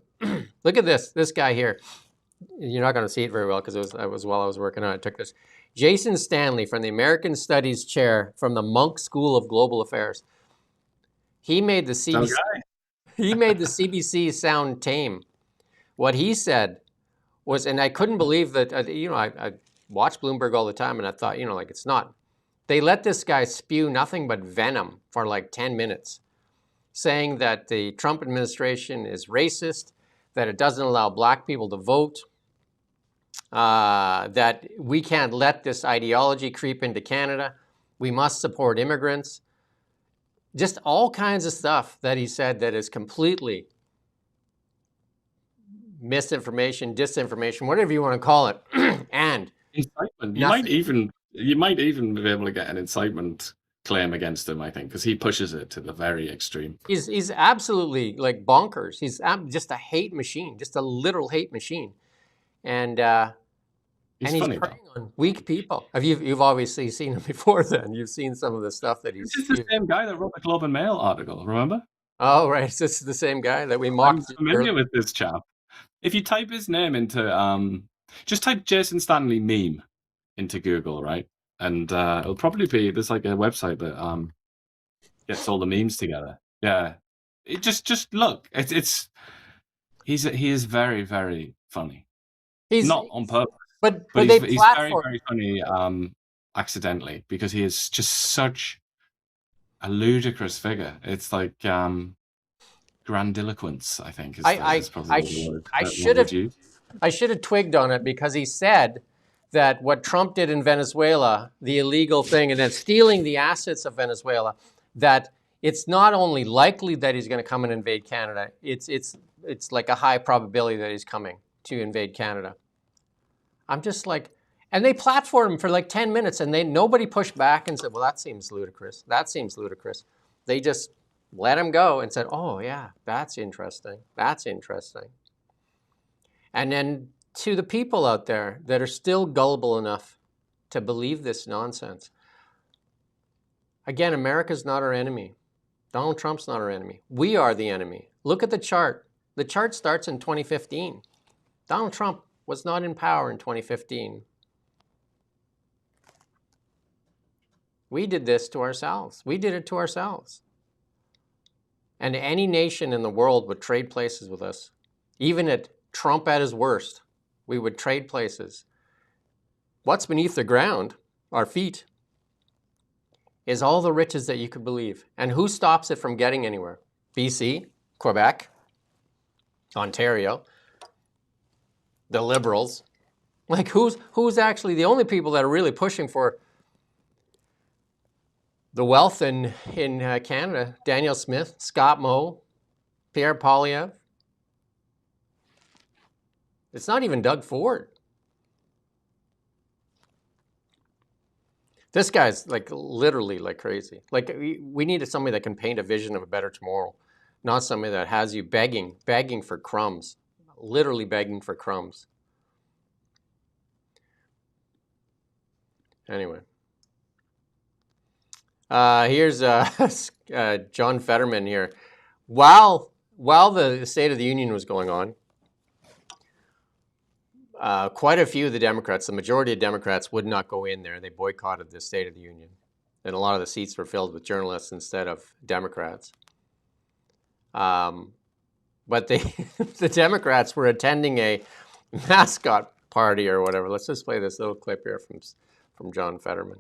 Look at this guy here. You're not going to see it very well because it was while I was working on it. I took this. Jason Stanley from the American Studies Chair from the Munk School of Global Affairs. He made the CBC. He made the CBC sound tame. What he said was, and I couldn't believe that. I watch Bloomberg all the time, and I thought, like it's not. They let this guy spew nothing but venom for like 10 minutes, saying that the Trump administration is racist, that it doesn't allow black people to vote, that we can't let this ideology creep into Canada. We must support immigrants. Just all kinds of stuff that he said that is completely misinformation, disinformation, whatever you want to call it. And incitement. You might even be able to get an incitement claim against him, I think, because he pushes it to the very extreme. He's absolutely like bonkers. He's just a hate machine, just a literal hate machine. And he's preying on weak people. You've obviously seen him before then. You've seen some of the stuff that he's... This is the same guy that wrote the Globe and Mail article, remember? Oh, right. This is the same guy that we mocked. I'm familiar with this chap. If you type his name into... just type Jason Stanley meme into Google, right? And it'll probably be... There's like a website that gets all the memes together. Yeah. It just look. He is very, very funny. He's not on purpose. But he's very, very funny accidentally because he is just such a ludicrous figure. It's like grandiloquence, I think. Is probably the word I should have twigged on it because he said that what Trump did in Venezuela, the illegal thing, and then stealing the assets of Venezuela, that it's not only likely that he's going to come and invade Canada, it's like a high probability that he's coming to invade Canada. I'm just like, and they platformed him for like 10 minutes and nobody pushed back and said, well, that seems ludicrous. That seems ludicrous. They just let him go and said, oh yeah, that's interesting. That's interesting. And then to the people out there that are still gullible enough to believe this nonsense. Again, America's not our enemy. Donald Trump's not our enemy. We are the enemy. Look at the chart. The chart starts in 2015. Donald Trump was not in power in 2015. We did this to ourselves. We did it to ourselves. And any nation in the world would trade places with us. Even at Trump at his worst, we would trade places. What's beneath the ground, our feet, is all the riches that you could believe. And who stops it from getting anywhere? BC, Quebec, Ontario, the Liberals. Like who's actually the only people that are really pushing for the wealth in Canada? Danielle Smith, Scott Moe, Pierre Poilievre. It's not even Doug Ford. This guy's like literally like crazy. Like we needed somebody that can paint a vision of a better tomorrow, not somebody that has you begging for crumbs, literally begging for crumbs. Anyway, here's John Fetterman here. While the State of the Union was going on, quite a few of the Democrats, the majority of Democrats, would not go in there. They boycotted the State of the Union. And a lot of the seats were filled with journalists instead of Democrats. But the Democrats were attending a mascot party or whatever. Let's just play this little clip here from John Fetterman.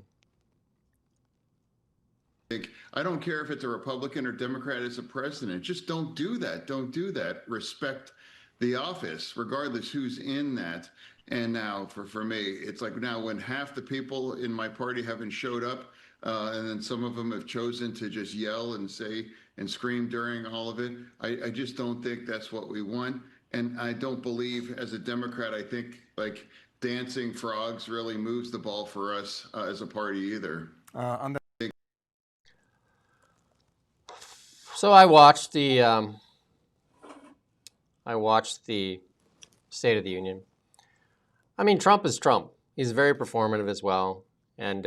I don't care if it's a Republican or Democrat as a president. Just don't do that. Don't do that. Respect the office, regardless who's in that. And now for me, it's like now when half the people in my party haven't showed up, and then some of them have chosen to just yell and say and scream during all of it, I just don't think that's what we want. And I don't believe, as a Democrat, I think like dancing frogs really moves the ball for us as a party either. So I watched the State of the Union. I mean, Trump is Trump. He's very performative as well. And,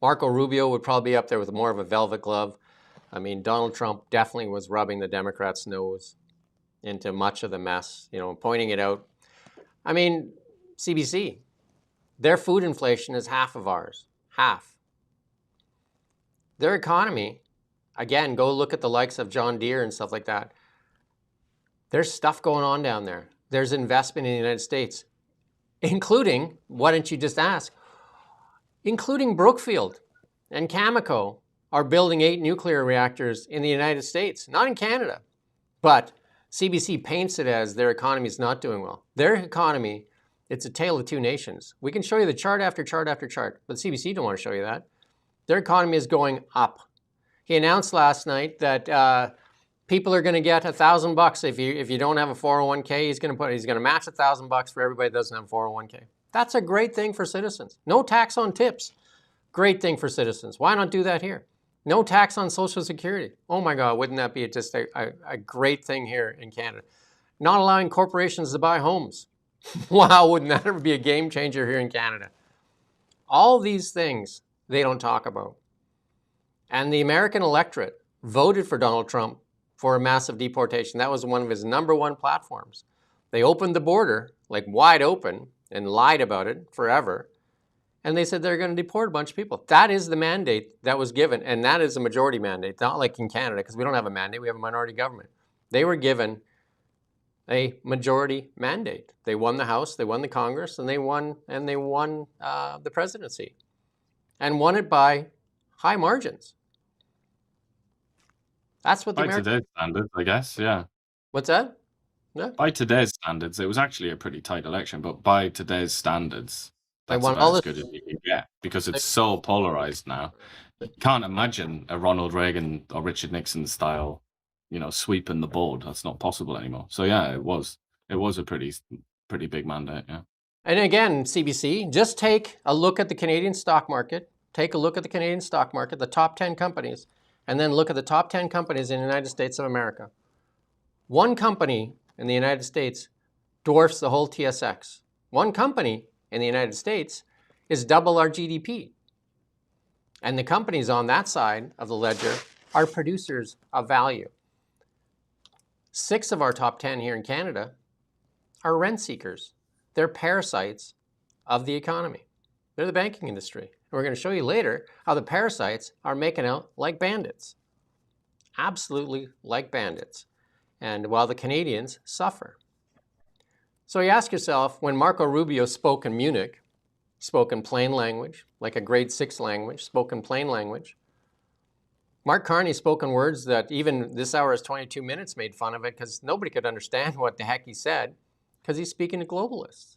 Marco Rubio would probably be up there with more of a velvet glove. I mean, Donald Trump definitely was rubbing the Democrats' nose into much of the mess, pointing it out. I mean, CBC, their food inflation is half of ours. Half. Their economy, again, go look at the likes of John Deere and stuff like that. There's stuff going on down there. There's investment in the United States, including, why don't you just ask, including Brookfield and Cameco are building 8 nuclear reactors in the United States, not in Canada. But CBC paints it as their economy is not doing well. Their economy, it's a tale of two nations. We can show you the chart after chart after chart, but CBC don't want to show you that. Their economy is going up. He announced last night that people are going to get $1,000 if you don't have a 401k. He's going to match $1,000 for everybody that doesn't have a 401k. That's a great thing for citizens. No tax on tips. Great thing for citizens. Why not do that here? No tax on Social Security. Oh my God, wouldn't that be just a great thing here in Canada? Not allowing corporations to buy homes. Wow, wouldn't that ever be a game changer here in Canada? All these things they don't talk about. And the American electorate voted for Donald Trump for a massive deportation. That was one of his #1 platforms. They opened the border, like wide open, and lied about it forever. And they said they're going to deport a bunch of people. That is the mandate that was given, and that is a majority mandate, not like in Canada, because we don't have a mandate, we have a minority government. They were given a majority mandate. They won the House, they won the Congress, and they won the presidency. And won it by high margins. That's what the By today's standards, I guess, yeah. What's that? Yeah. By today's standards, it was actually a pretty tight election, but by today's standards, that's won about all as the- good as you can get because it's so polarized now. You can't imagine a Ronald Reagan or Richard Nixon style, sweeping the board. That's not possible anymore. So yeah, it was a pretty big mandate, yeah. And again, CBC, just take a look at the Canadian stock market. Take a look at the Canadian stock market, the top 10 companies, and then look at the top 10 companies in the United States of America. One company in the United States dwarfs the whole TSX. One company in the United States is double our GDP. And the companies on that side of the ledger are producers of value. 6 of our top 10 here in Canada are rent seekers. They're parasites of the economy. They're the banking industry. And we're going to show you later how the parasites are making out like bandits. Absolutely like bandits. And while the Canadians suffer. So you ask yourself, when Marco Rubio spoke in Munich, spoke in plain language, like a grade 6 language, spoke in plain language. Mark Carney spoke in words that even This Hour is 22 Minutes made fun of it because nobody could understand what the heck he said because he's speaking to globalists.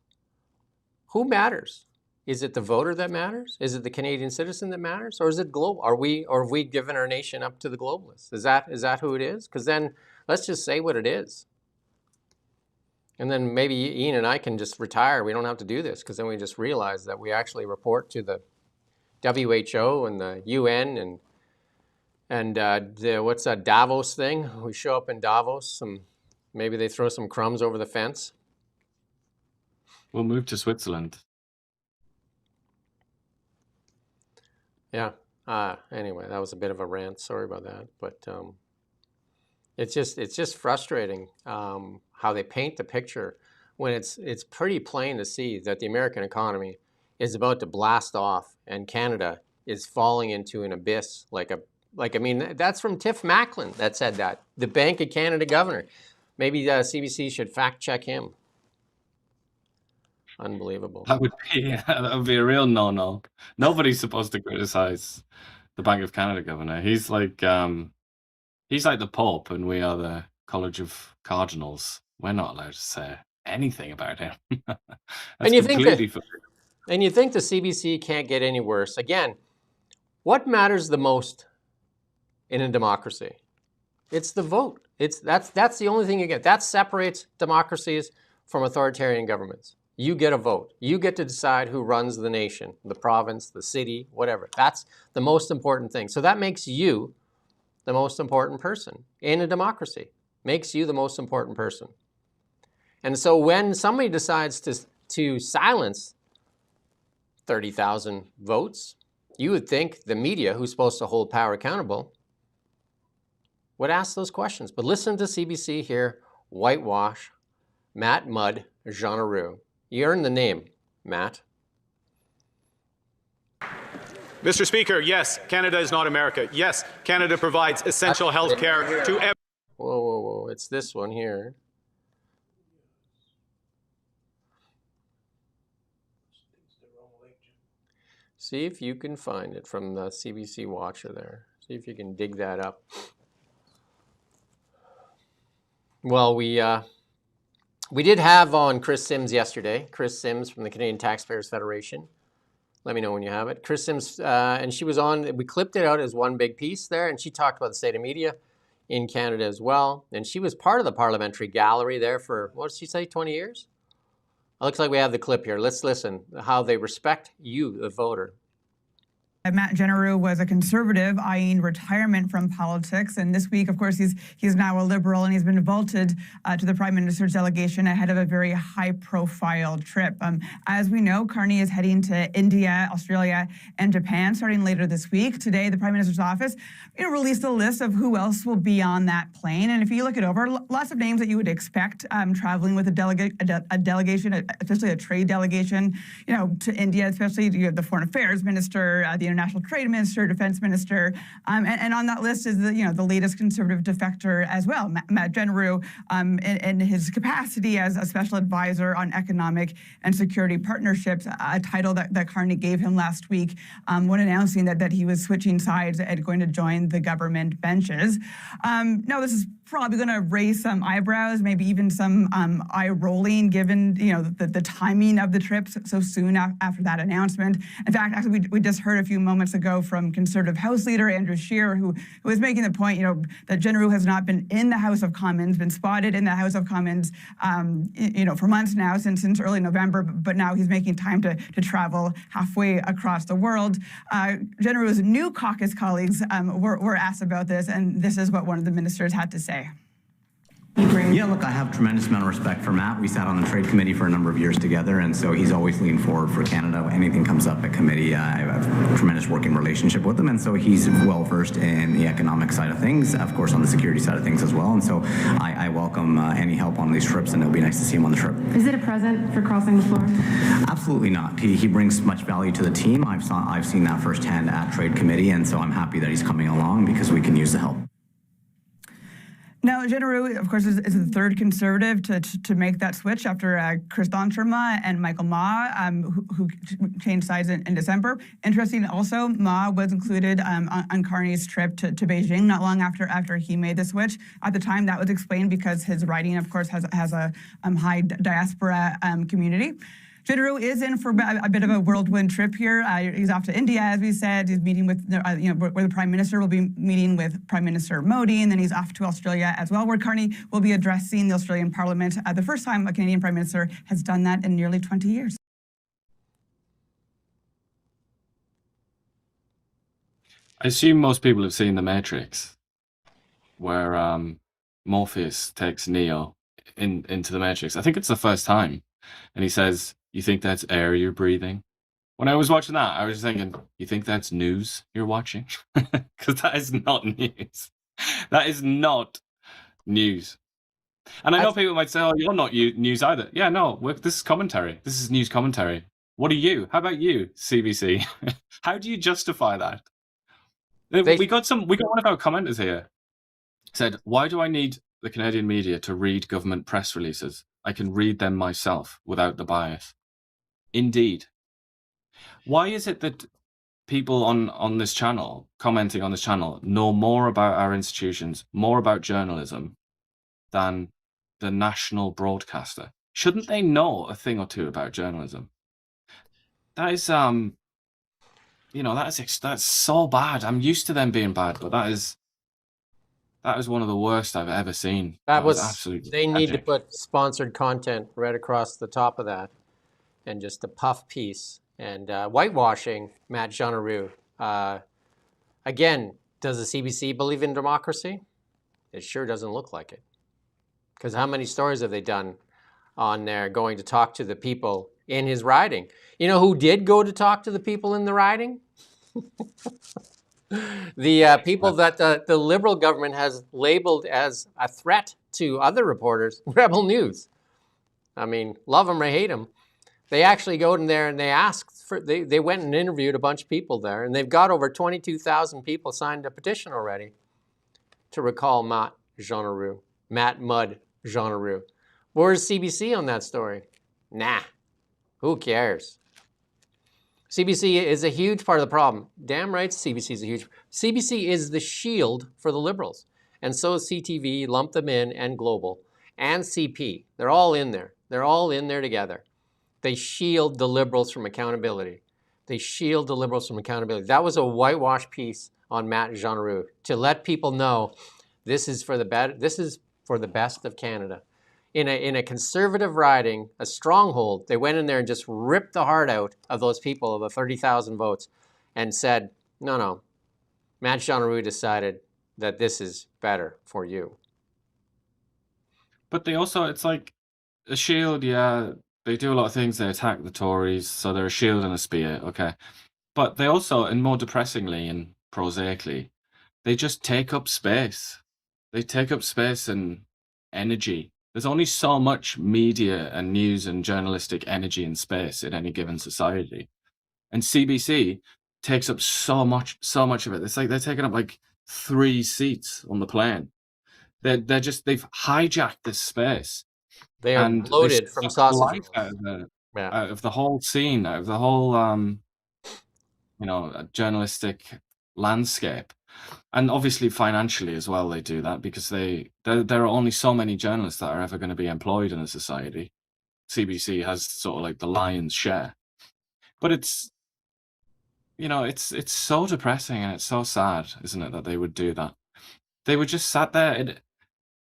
Who matters? Is it the voter that matters? Is it the Canadian citizen that matters? Or is it global? Or have we given our nation up to the globalists? Is that who it is? Because then let's just say what it is. And then maybe Ian and I can just retire. We don't have to do this because then we just realize that we actually report to the WHO and the UN and what's that Davos thing? We show up in Davos. Maybe they throw some crumbs over the fence. We'll move to Switzerland. Yeah. Anyway, that was a bit of a rant. Sorry about that. But it's just frustrating how they paint the picture when it's pretty plain to see that the American economy is about to blast off and Canada is falling into an abyss I mean, that's from Tiff Macklin that said that, the Bank of Canada governor. Maybe CBC should fact check him. Unbelievable. That would be a real no-no. Nobody's supposed to criticize the Bank of Canada governor. He's like the Pope, and we are the College of Cardinals. We're not allowed to say anything about him. And you think the CBC can't get any worse? Again, what matters the most in a democracy? It's the vote. That's the only thing you get. That separates democracies from authoritarian governments. You get a vote. You get to decide who runs the nation, the province, the city, whatever. That's the most important thing. So that makes you the most important person in a democracy. Makes you the most important person. And so when somebody decides to silence 30,000 votes, you would think the media, who's supposed to hold power accountable, would ask those questions. But listen to CBC here, whitewash, Matt Mudd Jeaneroux. You earned the name, Matt. Mr. Speaker, yes, Canada is not America. Yes, Canada provides essential health care to everyone. Whoa. It's this one here. See if you can find it from the CBC Watcher there. See if you can dig that up. Well, we did have on Chris Sims yesterday. Chris Sims from the Canadian Taxpayers Federation. Let me know when you have it. Chris Sims, and she was on, we clipped it out as one big piece there, and she talked about the state of media in Canada as well. And she was part of the parliamentary gallery there for, what did she say, 20 years? It looks like we have the clip here. Let's listen how they respect you, the voter. Matt Jeaneroux was a conservative eyeing retirement from politics, and this week, of course, he's now a Liberal, and he's been vaulted to the Prime Minister's delegation ahead of a very high-profile trip. As we know, Carney is heading to India, Australia, and Japan starting later this week. Today, the Prime Minister's office released a list of who else will be on that plane, and if you look it over, lots of names that you would expect traveling with a delegation, especially a trade delegation, to India, especially you have the Foreign Affairs Minister, the International Trade Minister, Defense Minister, and on that list is the latest conservative defector as well, Matt Jeaneroux, in his capacity as a special advisor on economic and security partnerships, a title that Carney gave him last week when announcing that he was switching sides and going to join the government benches. Now, this is probably going to raise some eyebrows, maybe even some eye rolling, given the timing of the trip so soon after that announcement. In fact, actually, we just heard a few moments ago from Conservative House Leader Andrew Scheer, who was making the point, that Jeaneroux has not been in the House of Commons, been spotted in the House of Commons, for months now, since early November, but now he's making time to travel halfway across the world. Jeaneroux's new caucus colleagues were asked about this, and this is what one of the ministers had to say. Yeah, look, I have a tremendous amount of respect for Matt. We sat on the trade committee for a number of years together, and so he's always leaned forward for Canada. Anything comes up at committee, I have a tremendous working relationship with him, and so he's well versed in the economic side of things, of course on the security side of things as well, and so I welcome any help on these trips, and it'll be nice to see him on the trip. Is it a present for crossing the floor? Absolutely not. He brings much value to the team. I've seen that firsthand at trade committee, and so I'm happy that he's coming along because we can use the help. Now, John Carpay, of course, is the third Conservative to make that switch after Chris Doncherma and Michael Ma, who changed sides in December. Interesting also, Ma was included on Carney's trip to Beijing not long after he made the switch. At the time, that was explained because his riding, of course, has a high diaspora community. John Carpay is in for a bit of a whirlwind trip here. He's off to India, as we said. He's meeting with, where the Prime Minister will be meeting with Prime Minister Modi, and then he's off to Australia as well, where Carney will be addressing the Australian Parliament. The first time a Canadian Prime Minister has done that in nearly 20 years. I assume most people have seen The Matrix, where Morpheus takes Neo into the Matrix. I think it's the first time. And he says, "You think that's air you're breathing?" When I was watching that, I was thinking, you think that's news you're watching? Because that is not news. That is not news. And I know people might say, oh, you're not news either. Yeah, no, this is commentary. This is news commentary. What are you? How about you, CBC? How do you justify that? We got one of our commenters here said, why do I need the Canadian media to read government press releases? I can read them myself without the bias. Indeed. Why is it that people on this channel, commenting on this channel, know more about our institutions, more about journalism than the national broadcaster? Shouldn't they know a thing or two about journalism? That is, that's so bad. I'm used to them being bad, but that is one of the worst I've ever seen. That was absolutely They tragic. need to put sponsored content right across the top of that, and just a puff piece. And whitewashing Matt Jean. Again, does the CBC believe in democracy? It sure doesn't look like it. Because how many stories have they done on there going to talk to the people in his riding? You know who did go to talk to the people in the riding? The people that the Liberal government has labeled as a threat to other reporters, Rebel News. I mean, love them or hate them. They actually go in there and they asked for, they went and interviewed a bunch of people there, and they've got over 22,000 people signed a petition already to recall Matt Mud Jean. Where's CBC on that story? Nah, who cares? CBC is a huge part of the problem. Damn right CBC is CBC is the shield for the Liberals. And so is CTV, lump them in, and Global, and CP. They're all in there. They're all in there together. They shield the Liberals from accountability. They shield the Liberals from accountability. That was a whitewash piece on Matt Jean to let people know this is for the best of Canada. In a conservative riding, a stronghold, they went in there and just ripped the heart out of those people of the 30,000 votes and said, no, Matt Jean decided that this is better for you. But they also, it's like a shield, yeah, they do a lot of things. They attack the Tories, so they're a shield and a spear, okay. But they also, and more depressingly and prosaically, they just take up space. They take up space and energy. There's only so much media and news and journalistic energy and space in any given society. And CBC takes up so much of it. It's like they're taking up like 3 seats on the plane. They've hijacked this space. They are bloated from sausage out of the whole scene, out of the whole journalistic landscape. And obviously financially as well, they do that because there are only so many journalists that are ever going to be employed in a society. CBC has sort of like the lion's share. But it's so depressing and it's so sad, isn't it, that they would do that? They were just sat there.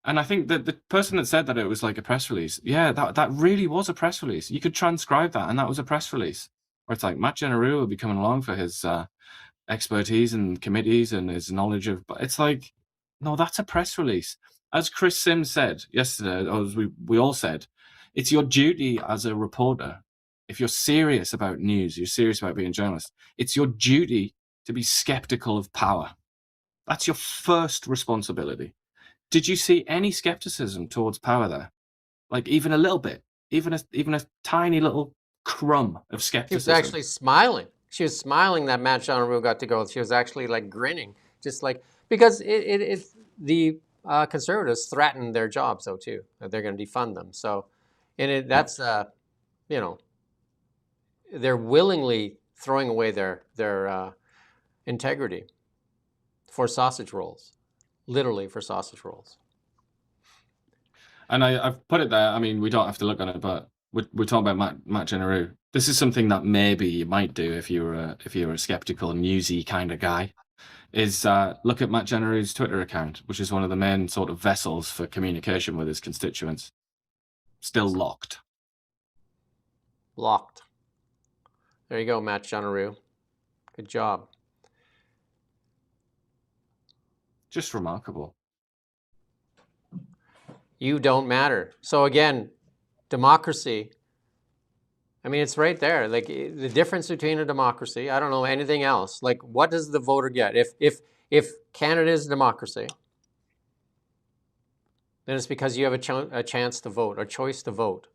And I think that the person that said that it was like a press release, yeah, that really was a press release. You could transcribe that, and that was a press release. Or it's like Matt Jean will be coming along for his expertise and committees and his knowledge of. But it's like, no, that's a press release. As Chris Sims said yesterday, or as we all said, it's your duty as a reporter. If you're serious about news, you're serious about being a journalist, it's your duty to be skeptical of power. That's your first responsibility. Did you see any skepticism towards power there? Like even a little bit, even a tiny little crumb of She was skepticism. actually smiling. She was smiling that Matt Jean-Roux got to go. She was actually like grinning, just like, because the conservatives threatened their jobs though too, that they're going to defund them. So, that's you know, they're willingly throwing away their integrity for sausage rolls, literally for sausage rolls. And I've put it there. I mean, we don't have to look at it, but we're talking about Matt Jean-Roux. This is something that maybe you might do if you were a skeptical, newsy kind of guy. Is look at Matt Jean-Roux's Twitter account, which is one of the main sort of vessels for communication with his constituents. Still locked. Locked. There you go, Matt Jean-Roux. Good job. Just remarkable. You don't matter. So again, democracy, I mean, it's right there. Like the difference between a democracy, I don't know anything else. Like what does the voter get? If Canada is a democracy, then it's because you have a chance to vote, a choice to vote.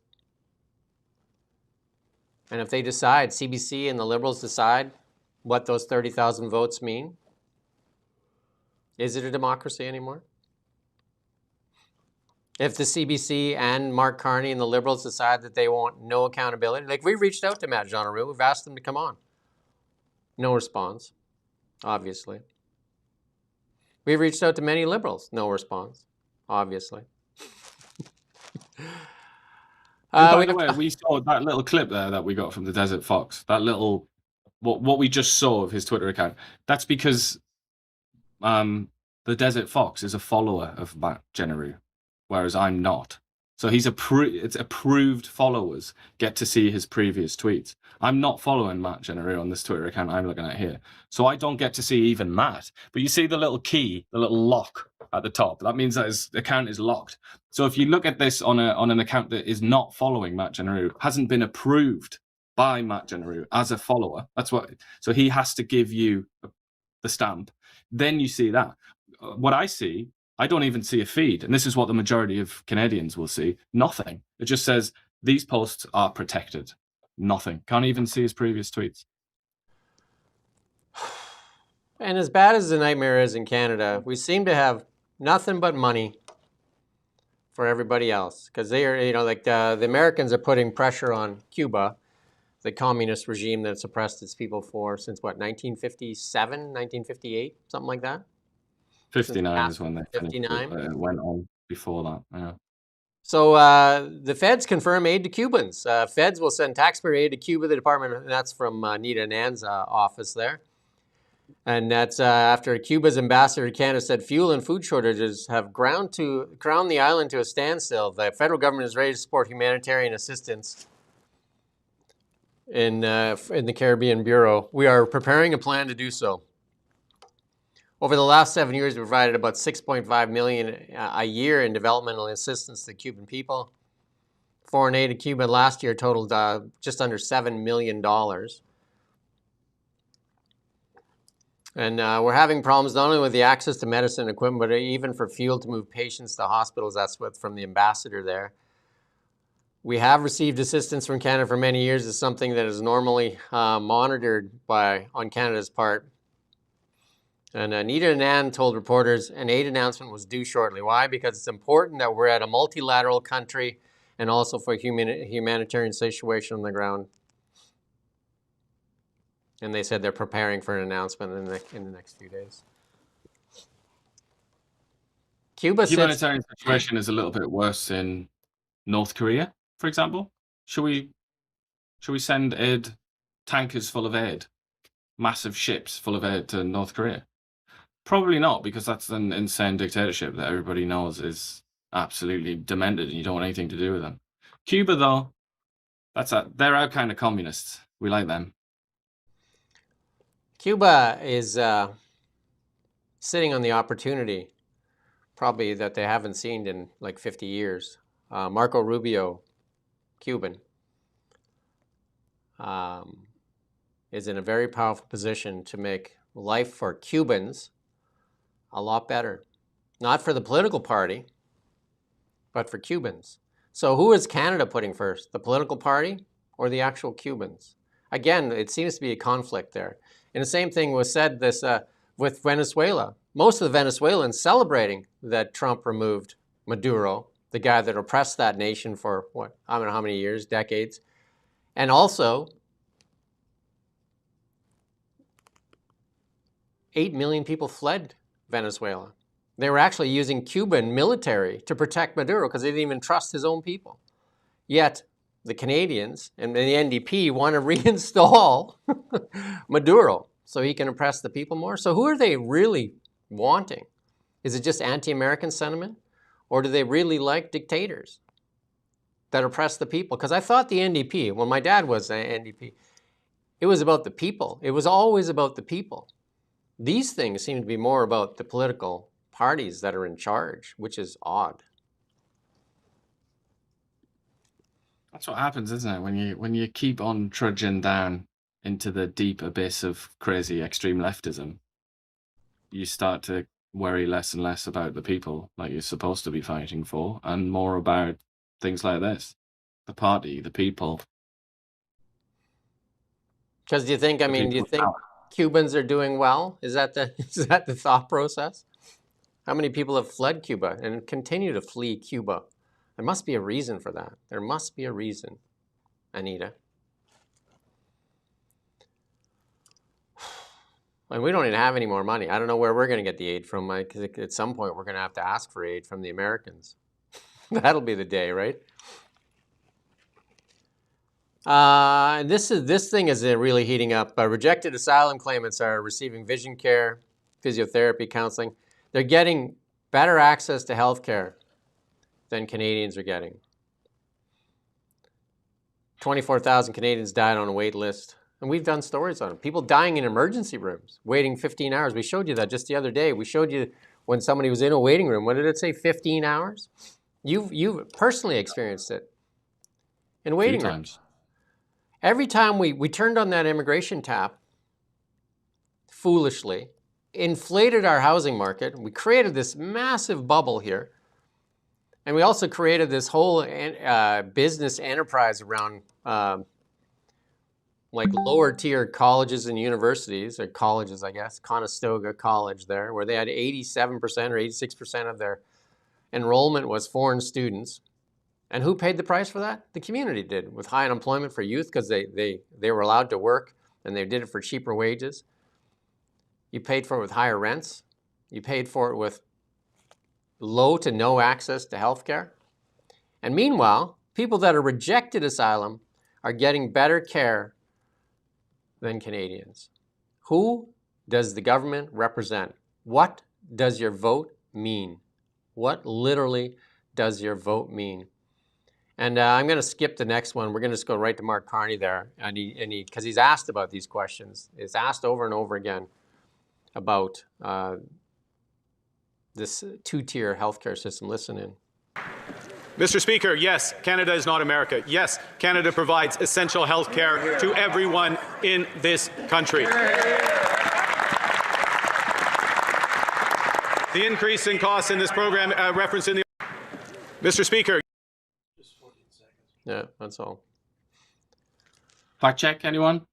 And if they decide, CBC and the Liberals decide what those 30,000 votes mean, is it a democracy anymore? If the CBC and Mark Carney and the Liberals decide that they want no accountability, like we reached out to Matt Jean-Roux, we've asked them to come on. No response, obviously. We've reached out to many Liberals, no response, obviously. By the way, we saw that little clip there that we got from the Desert Fox. That little, what we just saw of his Twitter account. That's because the Desert Fox is a follower of Matt Jean-Roux, whereas I'm not. So he's it's approved followers get to see his previous tweets. I'm not following Matt Jean-Roux on this Twitter account I'm looking at here. So I don't get to see even that. But you see the little key, the little lock at the top. That means that his account is locked. So if you look at this on an account that is not following Matt Jean-Roux, hasn't been approved by Matt Jean-Roux as a follower, so he has to give you the stamp. Then you see that. What I see, I don't even see a feed. And this is what the majority of Canadians will see. Nothing. It just says, these posts are protected. Nothing. Can't even see his previous tweets. And as bad as the nightmare is in Canada, we seem to have nothing but money for everybody else. Because they are, like the Americans are putting pressure on Cuba, the communist regime that suppressed its people since what, 1957, 1958, something like that? 59 is when they 59 went on before that. Yeah. So the feds confirm aid to Cubans. Feds will send taxpayer aid to Cuba. The department, and that's from Nita Nan's office there. And that's after Cuba's ambassador to Canada said fuel and food shortages have ground the island to a standstill. The federal government is ready to support humanitarian assistance in the Caribbean Bureau. We are preparing a plan to do so. Over the last 7 years, we provided about $6.5 million a year in developmental assistance to the Cuban people. Foreign aid to Cuba last year totaled just under $7 million. And we're having problems not only with the access to medicine equipment, but even for fuel to move patients to hospitals. That's from the ambassador there. We have received assistance from Canada for many years. It's something that is normally monitored on Canada's part. And Nita Nan told reporters an aid announcement was due shortly. Why? Because it's important that we're at a multilateral country and also for humanitarian situation on the ground. And they said they're preparing for an announcement in the next few days. The humanitarian situation is a little bit worse in North Korea, for example. Should we send aid, tankers full of aid, massive ships full of aid to North Korea? Probably not, because that's an insane dictatorship that everybody knows is absolutely demented and you don't want anything to do with them. Cuba, though, they're our kind of communists. We like them. Cuba is sitting on the opportunity probably that they haven't seen in like 50 years. Marco Rubio, Cuban, is in a very powerful position to make life for Cubans a lot better. Not for the political party, but for Cubans. So who is Canada putting first, the political party or the actual Cubans? Again, it seems to be a conflict there. And the same thing was said this with Venezuela. Most of the Venezuelans celebrating that Trump removed Maduro, the guy that oppressed that nation for what, I don't know how many years, decades. And also 8 million people fled Venezuela. They were actually using Cuban military to protect Maduro because they didn't even trust his own people. Yet the Canadians and the NDP want to reinstall Maduro so he can oppress the people more. So who are they really wanting? Is it just anti-American sentiment? Or do they really like dictators that oppress the people? Because I thought the NDP, when my dad was an NDP, it was about the people. It was always about the people. These things seem to be more about the political parties that are in charge, which is odd. That's what happens, isn't it? When you keep on trudging down into the deep abyss of crazy extreme leftism, you start to worry less and less about the people like you're supposed to be fighting for, and more about things like this, the party, the people. Because do you think Cubans are doing well? Is that the thought process? How many people have fled Cuba and continue to flee Cuba? There must be a reason for that. There must be a reason, Anita. And we don't even have any more money. I don't know where we're going to get the aid from. Because at some point, we're going to have to ask for aid from the Americans. That'll be the day, right? This thing is really heating up. Rejected asylum claimants are receiving vision care, physiotherapy, counseling. They're getting better access to health care than Canadians are getting. 24,000 Canadians died on a wait list. And we've done stories on it. People dying in emergency rooms, waiting 15 hours. We showed you that just the other day. We showed you when somebody was in a waiting room. What did it say, 15 hours? You've personally experienced it in waiting rooms. Every time we turned on that immigration tap, foolishly, inflated our housing market. We created this massive bubble here. And we also created this whole business enterprise around like lower tier colleges and universities, or colleges, I guess, Conestoga College there, where they had 87% or 86% of their enrollment was foreign students. And who paid the price for that? The community did, with high unemployment for youth because they were allowed to work and they did it for cheaper wages. You paid for it with higher rents. You paid for it with low to no access to health care. And meanwhile, people that are rejected asylum are getting better care than Canadians. Who does the government represent? What does your vote mean? What literally does your vote mean? And I'm going to skip the next one. We're going to just go right to Mark Carney there, and because he's asked about these questions. It's asked over and over again about this two-tier healthcare system. Listen in. Mr. Speaker, yes, Canada is not America. Yes, Canada provides essential health care to everyone in this country. The increase in costs in this program referenced in the... Mr. Speaker. Yeah, that's all. Fact check, anyone?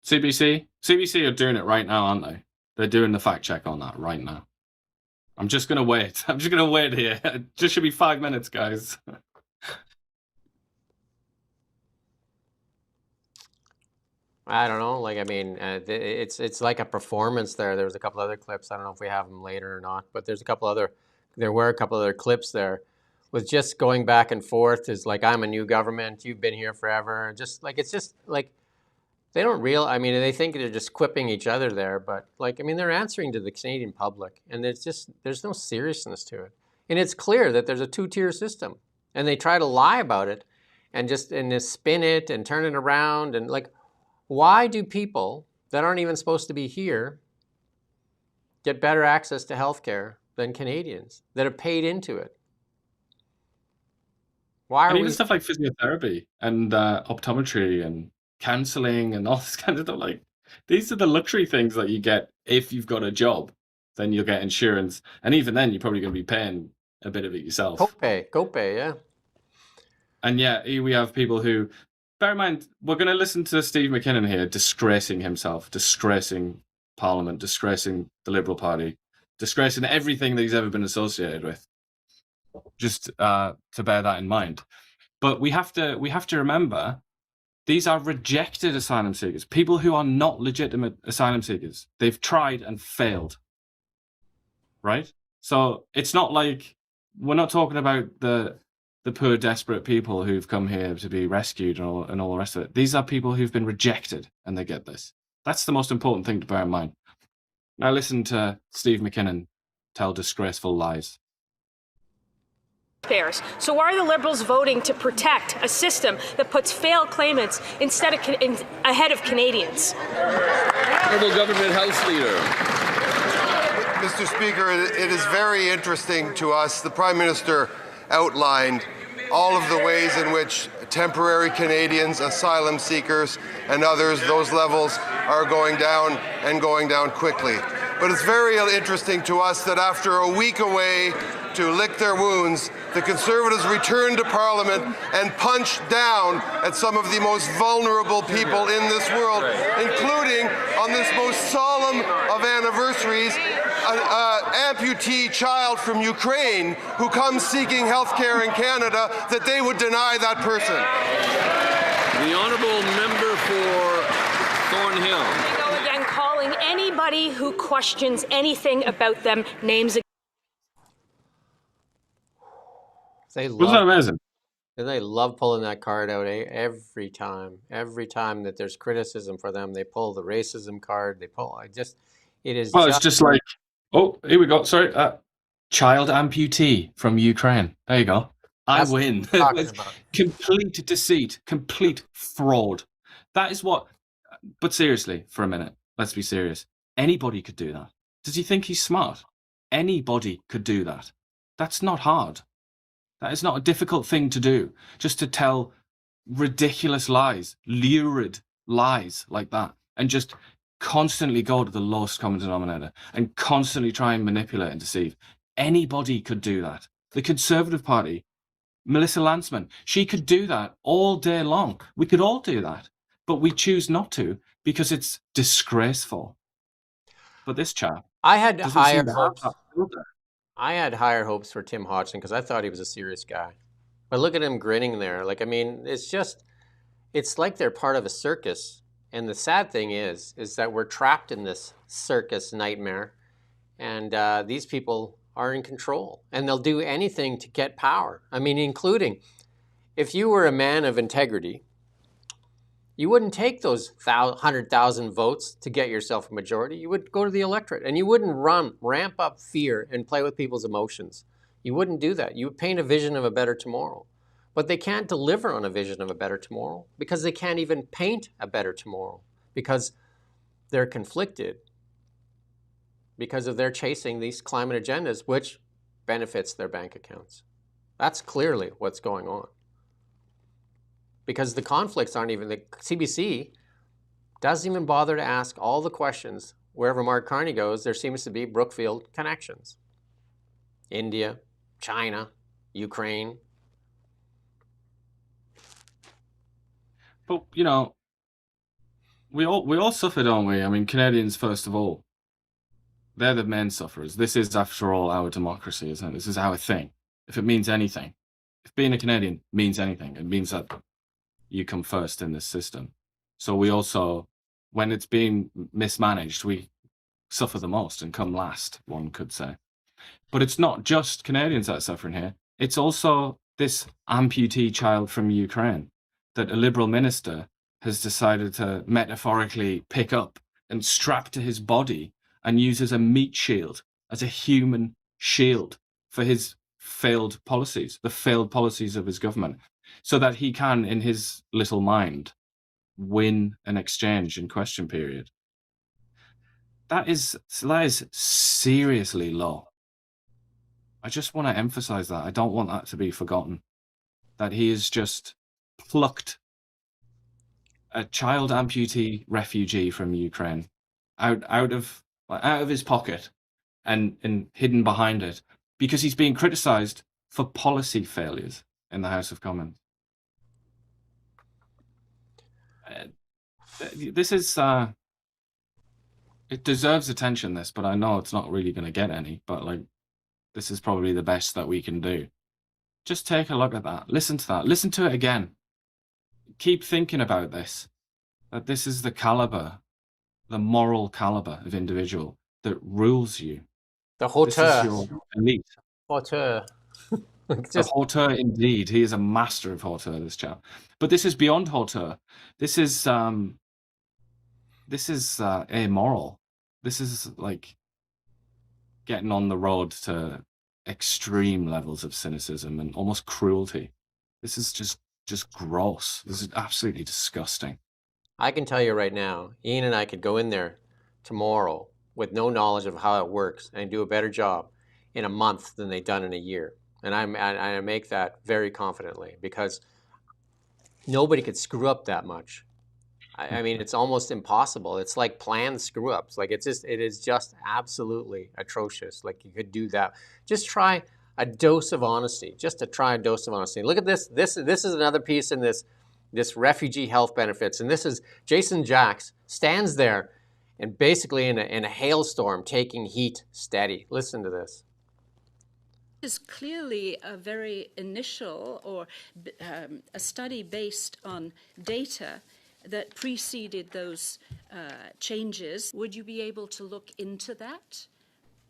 CBC? CBC are doing it right now, aren't they? They're doing the fact check on that right now. I'm just going to wait. I'm just going to wait here. It just should be 5 minutes, guys. I don't know. Like, I mean, it's like a performance there. There was a couple other clips. I don't know if we have them later or not, but there were a couple other clips there with just going back and forth. Is like, I'm a new government. You've been here forever. Just like, it's just like, they don't they think they're just quipping each other there, but like, I mean, they're answering to the Canadian public, and there's no seriousness to it. And it's clear that there's a two-tier system, and they try to lie about it and just spin it and turn it around. And like, why do people that aren't even supposed to be here get better access to health care than Canadians that are paid into it. Why are And even we? stuff like physiotherapy and optometry and counseling and all this kind of stuff. Like, these are the luxury things that you get if you've got a job. Then you'll get insurance, and even then, you're probably going to be paying a bit of it yourself. Copay, yeah. And yeah, here we have people who, bear in mind, we're going to listen to Steve McKinnon here disgracing himself, disgracing Parliament, disgracing the Liberal Party, disgracing everything that he's ever been associated with. Just to bear that in mind. But we have to remember, these are rejected asylum seekers, people who are not legitimate asylum seekers. They've tried and failed. Right? So it's not like, we're not talking about the poor, desperate people who've come here to be rescued and all the rest of it. These are people who've been rejected, and they get this. That's the most important thing to bear in mind. Now listen to Steve McKinnon tell disgraceful lies. So why are the Liberals voting to protect a system that puts failed claimants ahead of Canadians? Honourable Government House Leader. Mr. Speaker, it is very interesting to us. The Prime Minister outlined all of the ways in which temporary Canadians, asylum seekers, and others, those levels are going down and going down quickly. But it's very interesting to us that after a week away to lick their wounds, the Conservatives returned to Parliament and punched down at some of the most vulnerable people in this world, including, on this most solemn of anniversaries, an amputee child from Ukraine who comes seeking health care in Canada, that they would deny that person. The honourable member for Thornhill. They go again, calling anybody who questions anything about them names. Wasn't that amazing? They love pulling that card out every time. Every time that there's criticism for them, they pull the racism card. They pull. It is. Well, it's just like, oh, here we go. Sorry, child amputee from Ukraine. There you go. I win. Complete deceit, complete fraud. That is what. But seriously, for a minute, let's be serious. Anybody could do that. Does he think he's smart? Anybody could do that. That's not hard. That is not a difficult thing to do. Just to tell ridiculous lies, lurid lies like that, and just constantly go to the lowest common denominator and constantly try and manipulate and deceive. Anybody could do that. The Conservative Party, Melissa Lantsman, she could do that all day long. We could all do that, but we choose not to because it's disgraceful. But this chap, I had higher hopes. hopes. I had higher hopes for Tim Hodgson because I thought he was a serious guy. But look at him grinning there. Like, I mean, it's like they're part of a circus. And the sad thing is that we're trapped in this circus nightmare. And these people are in control. And they'll do anything to get power. I mean, including, if you were a man of integrity, you wouldn't take those 100,000 votes to get yourself a majority. You would go to the electorate, and you wouldn't ramp up fear and play with people's emotions. You wouldn't do that. You would paint a vision of a better tomorrow. But they can't deliver on a vision of a better tomorrow because they can't even paint a better tomorrow because they're conflicted because of their chasing these climate agendas, which benefits their bank accounts. That's clearly what's going on. Because the conflicts aren't even, the CBC doesn't even bother to ask all the questions. Wherever Mark Carney goes, there seems to be Brookfield connections. India, China, Ukraine. But, you know, we all suffer, don't we? I mean, Canadians, first of all, they're the main sufferers. This is, after all, our democracy, isn't it? This is our thing. If it means anything, if being a Canadian means anything, it means that you come first in this system. So we also, when it's being mismanaged, we suffer the most and come last, one could say. But it's not just Canadians that are suffering here. It's also this amputee child from Ukraine that a Liberal minister has decided to metaphorically pick up and strap to his body and use as a meat shield, as a human shield for his failed policies, the failed policies of his government, so that he can, in his little mind, win an exchange in question period. That is seriously low. I just want to emphasize that. I don't want that to be forgotten. That he has just plucked a child amputee refugee from Ukraine out of his pocket and hidden behind it because he's being criticized for policy failures in the House of Commons. This is it deserves attention, this, but I know it's not really going to get any. But like, this is probably the best that we can do. Just take a look at that. Listen to that. Listen to it again. Keep thinking about this. That this is the caliber, the moral caliber of individual that rules you. The hauteur. This is your elite. Hauteur. The hauteur, indeed. He is a master of hauteur, this chap. But this is beyond hauteur. This is amoral. This is like getting on the road to extreme levels of cynicism and almost cruelty. This is just gross. This is absolutely disgusting. I can tell you right now, Ian and I could go in there tomorrow with no knowledge of how it works and do a better job in a month than they've done in a year. And I make that very confidently because nobody could screw up that much. I mean, it's almost impossible. It's like planned screw ups. Like it is just absolutely atrocious. Like you could do that. Just try a dose of honesty. Just to try a dose of honesty. Look at this. This is another piece in this refugee health benefits. And this is Jason Jacks stands there and basically in a hailstorm taking heat steady. Listen to this. Is clearly a very initial or a study based on data that preceded those changes. Would you be able to look into that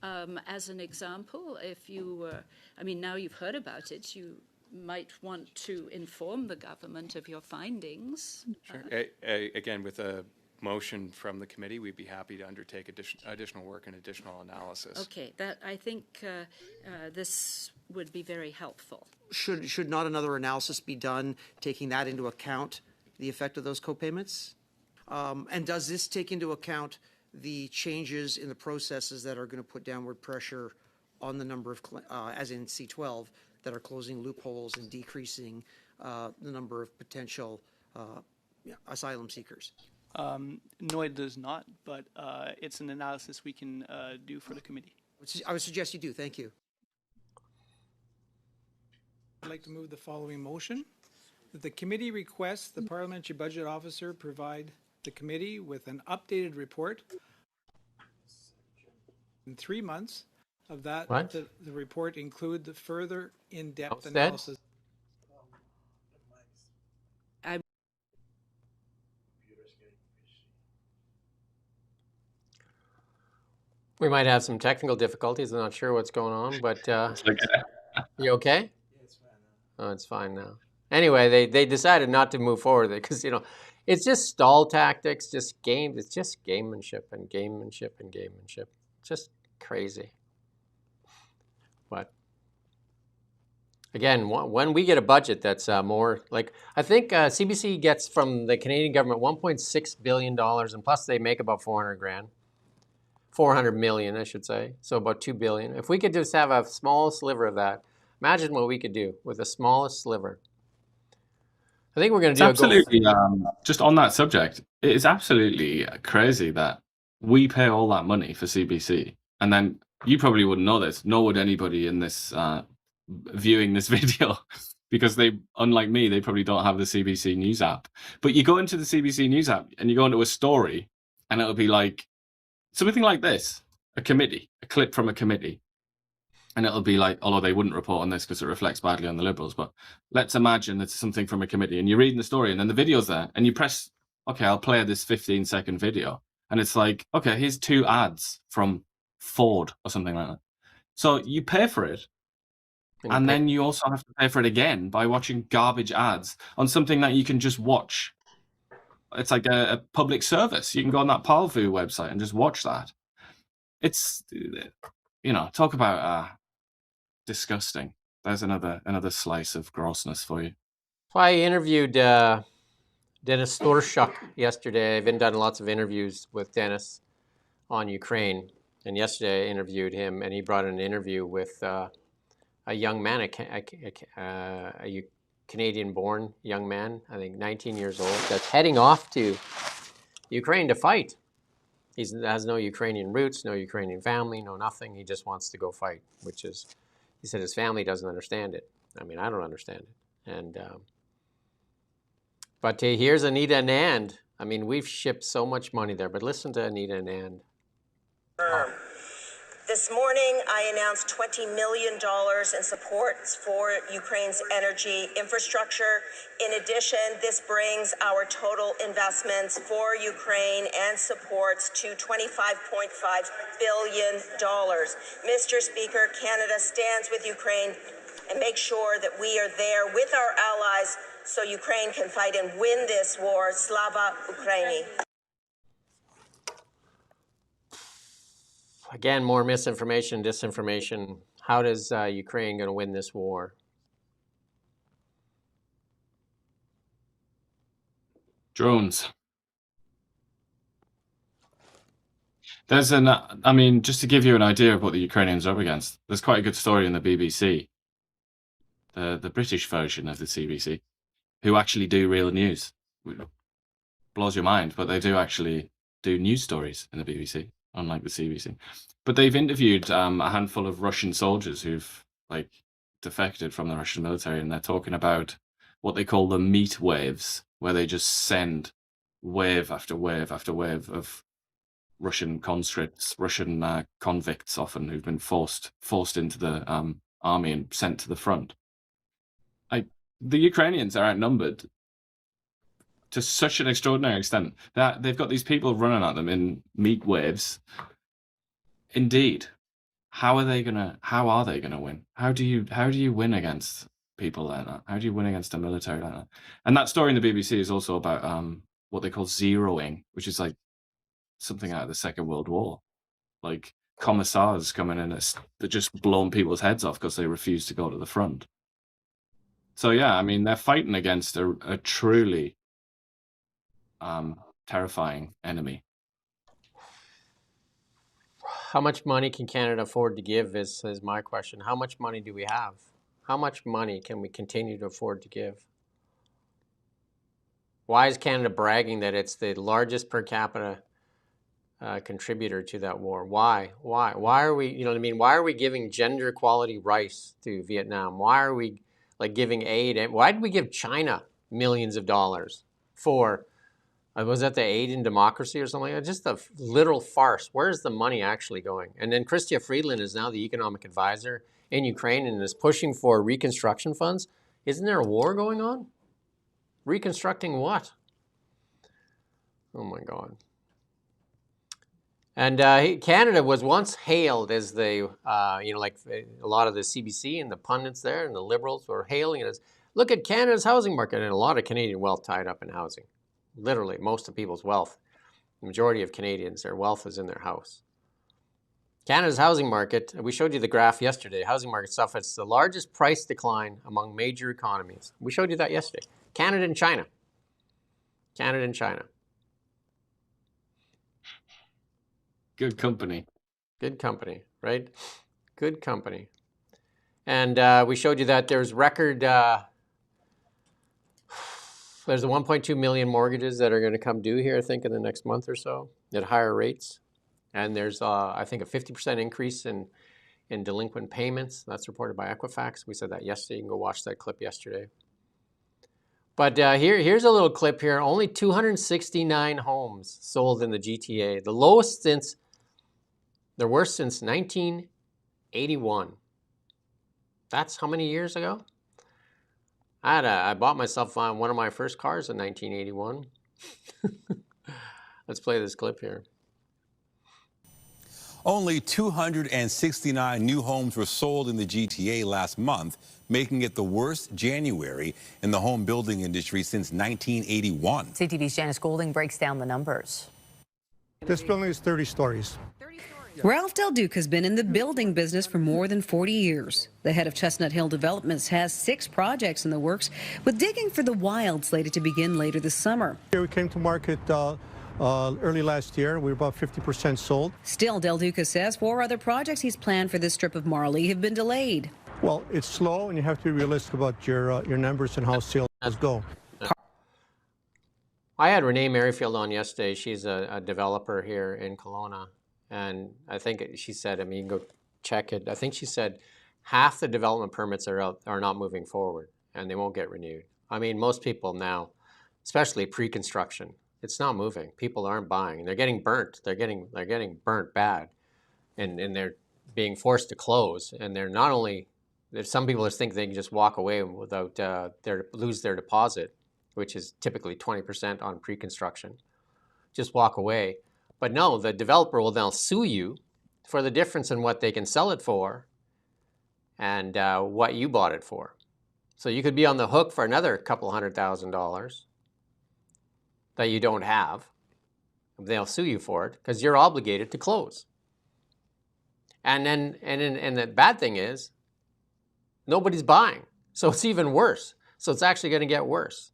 as an example? If you were, I mean, now you've heard about it, you might want to inform the government of your findings. Sure. Again, with a motion from the committee, we'd be happy to undertake additional work and additional analysis. Okay, that I think this would be very helpful. Should not another analysis be done, taking that into account, the effect of those co-payments? And does this take into account the changes in the processes that are going to put downward pressure on the number of, as in C12, that are closing loopholes and decreasing the number of potential asylum seekers? No, it does not, but it's an analysis we can do for the committee. I would suggest you do. Thank you. I'd like to move the following motion, that the committee requests the Parliamentary Budget Officer provide the committee with an updated report in 3 months. Of that, the report include the further in-depth analysis. We might have some technical difficulties. I'm not sure what's going on, but you okay? Yeah, it's fine now. Oh, it's fine now. Anyway, they decided not to move forward because, you know, it's just stall tactics, just game. It's just gamemanship and gamemanship and gamemanship. Just crazy. But again, when we get a budget that's more like, I think CBC gets from the Canadian government $1.6 billion, and plus they make about 400 million, I should say. So about 2 billion. If we could just have a small sliver of that, imagine what we could do with the smallest sliver. I think we're going to do absolutely. Just on that subject, it is absolutely crazy that we pay all that money for CBC, and then you probably wouldn't know this, nor would anybody in this viewing this video, because they, unlike me, they probably don't have the CBC News app. But you go into the CBC News app and you go into a story, and it'll be like something like this: a clip from a committee. And it'll be like, although they wouldn't report on this because it reflects badly on the Liberals, but let's imagine it's something from a committee and you're reading the story and then the video's there and you press, okay, I'll play this 15-second video. And it's like, okay, here's 2 ads from Ford or something like that. So you pay for it. And then you also have to pay for it again by watching garbage ads on something that you can just watch. It's like a public service. You can go on that Parlvu website and just watch that. It's, you know, talk about disgusting. There's another slice of grossness for you. I interviewed Dennis Storshuk yesterday. I've been done lots of interviews with Dennis on Ukraine, and yesterday I interviewed him, and he brought an interview with a young man, a Canadian-born young man, I think 19 years old, that's heading off to Ukraine to fight. He has no Ukrainian roots, no Ukrainian family, no nothing. He just wants to go fight, which is, he said his family doesn't understand it. I mean, I don't understand it. And but here's Anita Anand. I mean, we've shipped so much money there, but listen to Anita Anand. This morning, I announced $20 million in support for Ukraine's energy infrastructure. In addition, this brings our total investments for Ukraine and supports to $25.5 billion. Mr. Speaker, Canada stands with Ukraine and makes sure that we are there with our allies so Ukraine can fight and win this war. Slava Ukraini. Again, more misinformation, disinformation. How does Ukraine going to win this war? Drones. There's I mean, just to give you an idea of what the Ukrainians are up against, there's quite a good story in the BBC, the British version of the CBC, who actually do real news. Blows your mind, but they do actually do news stories in the BBC, unlike the CBC. But they've interviewed a handful of Russian soldiers who've like defected from the Russian military, and they're talking about what they call the meat waves, where they just send wave after wave after wave of Russian conscripts, Russian convicts, often who've been forced into the army and sent to the front. The Ukrainians are outnumbered to such an extraordinary extent that they've got these people running at them in meat waves. Indeed, how are they gonna win? How do you win against people like that? How do you win against a military like that? And that story in the BBC is also about what they call zeroing, which is like something out of the Second World War, like commissars coming in that just blowing people's heads off because they refuse to go to the front. So yeah, I mean, they're fighting against a truly terrifying enemy. How much money can Canada afford to give is my question. How much money do we have? How much money can we continue to afford to give? Why is Canada bragging that it's the largest per capita contributor to that war? Why are we, you know what I mean? Why are we giving gender equality rice to Vietnam? Why are we like giving aid? And why did we give China millions of dollars for, was that the aid in democracy or something? Like that? Just a literal farce. Where's the money actually going? And then Chrystia Freeland is now the economic advisor in Ukraine and is pushing for reconstruction funds. Isn't there a war going on? Reconstructing what? Oh my God. And Canada was once hailed as the, like a lot of the CBC and the pundits there and the Liberals were hailing it as, look at Canada's housing market, and a lot of Canadian wealth tied up in housing. Literally, most of people's wealth, the majority of Canadians, their wealth is in their house. Canada's housing market, we showed you the graph yesterday, housing market stuff, it's the largest price decline among major economies. We showed you that yesterday. Canada and China. Canada and China. Good company. Good company, right? Good company. And we showed you that there's record, there's the 1.2 million mortgages that are going to come due here, I think, in the next month or so at higher rates. And there's, I think, a 50% increase in delinquent payments. That's reported by Equifax. We said that yesterday. You can go watch that clip yesterday. But here's a little clip here. Only 269 homes sold in the GTA. The lowest since, the worst since 1981. That's how many years ago? I bought myself one of my first cars in 1981. Let's play this clip here. Only 269 new homes were sold in the GTA last month, making it the worst January in the home building industry since 1981. CTV's Janice Golding breaks down the numbers. This building is 30 stories. Ralph Del Duke has been in the building business for more than 40 years. The head of Chestnut Hill Developments has 6 projects in the works, with Digging for the Wild slated to begin later this summer. Here we came to market early last year. We were about 50% sold. Still, Del Duca says 4 other projects he's planned for this strip of Marley have been delayed. Well, it's slow, and you have to be realistic about your numbers and how sales go. I had Renee Merrifield on yesterday. She's a developer here in Kelowna. And I think she said, I mean, you can go check it. I think she said half the development permits are not moving forward and they won't get renewed. I mean, most people now, especially pre-construction, it's not moving. People aren't buying. They're getting burnt. They're getting burnt bad. And they're being forced to close. And they're not only, there's some people just think they can just walk away without lose their deposit, which is typically 20% on pre-construction. Just walk away. But no, the developer will now sue you for the difference in what they can sell it for and what you bought it for. So you could be on the hook for another couple $100,000 that you don't have. They'll sue you for it because you're obligated to close. And the bad thing is nobody's buying. So it's even worse. So it's actually going to get worse.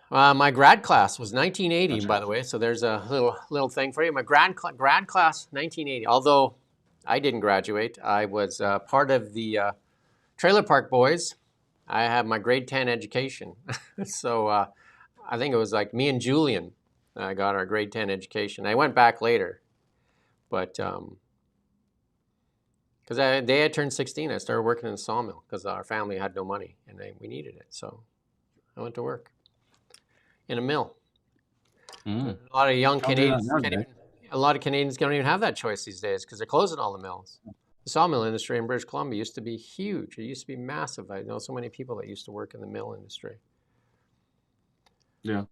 My grad class was 1980, by the way. So there's a little thing for you. My grad class, 1980. Although I didn't graduate, I was part of the Trailer Park Boys. I had my grade 10 education. So I think it was like me and Julian got our grade 10 education. I went back later, but because they had turned 16, I started working in a sawmill because our family had no money and we needed it. So I went to work in a mill. A lot of young Canadians, a lot of Canadians don't even have that choice these days because they're closing all the mills. The sawmill industry in British Columbia used to be huge. It used to be massive. I know so many people that used to work in the mill industry. Yeah.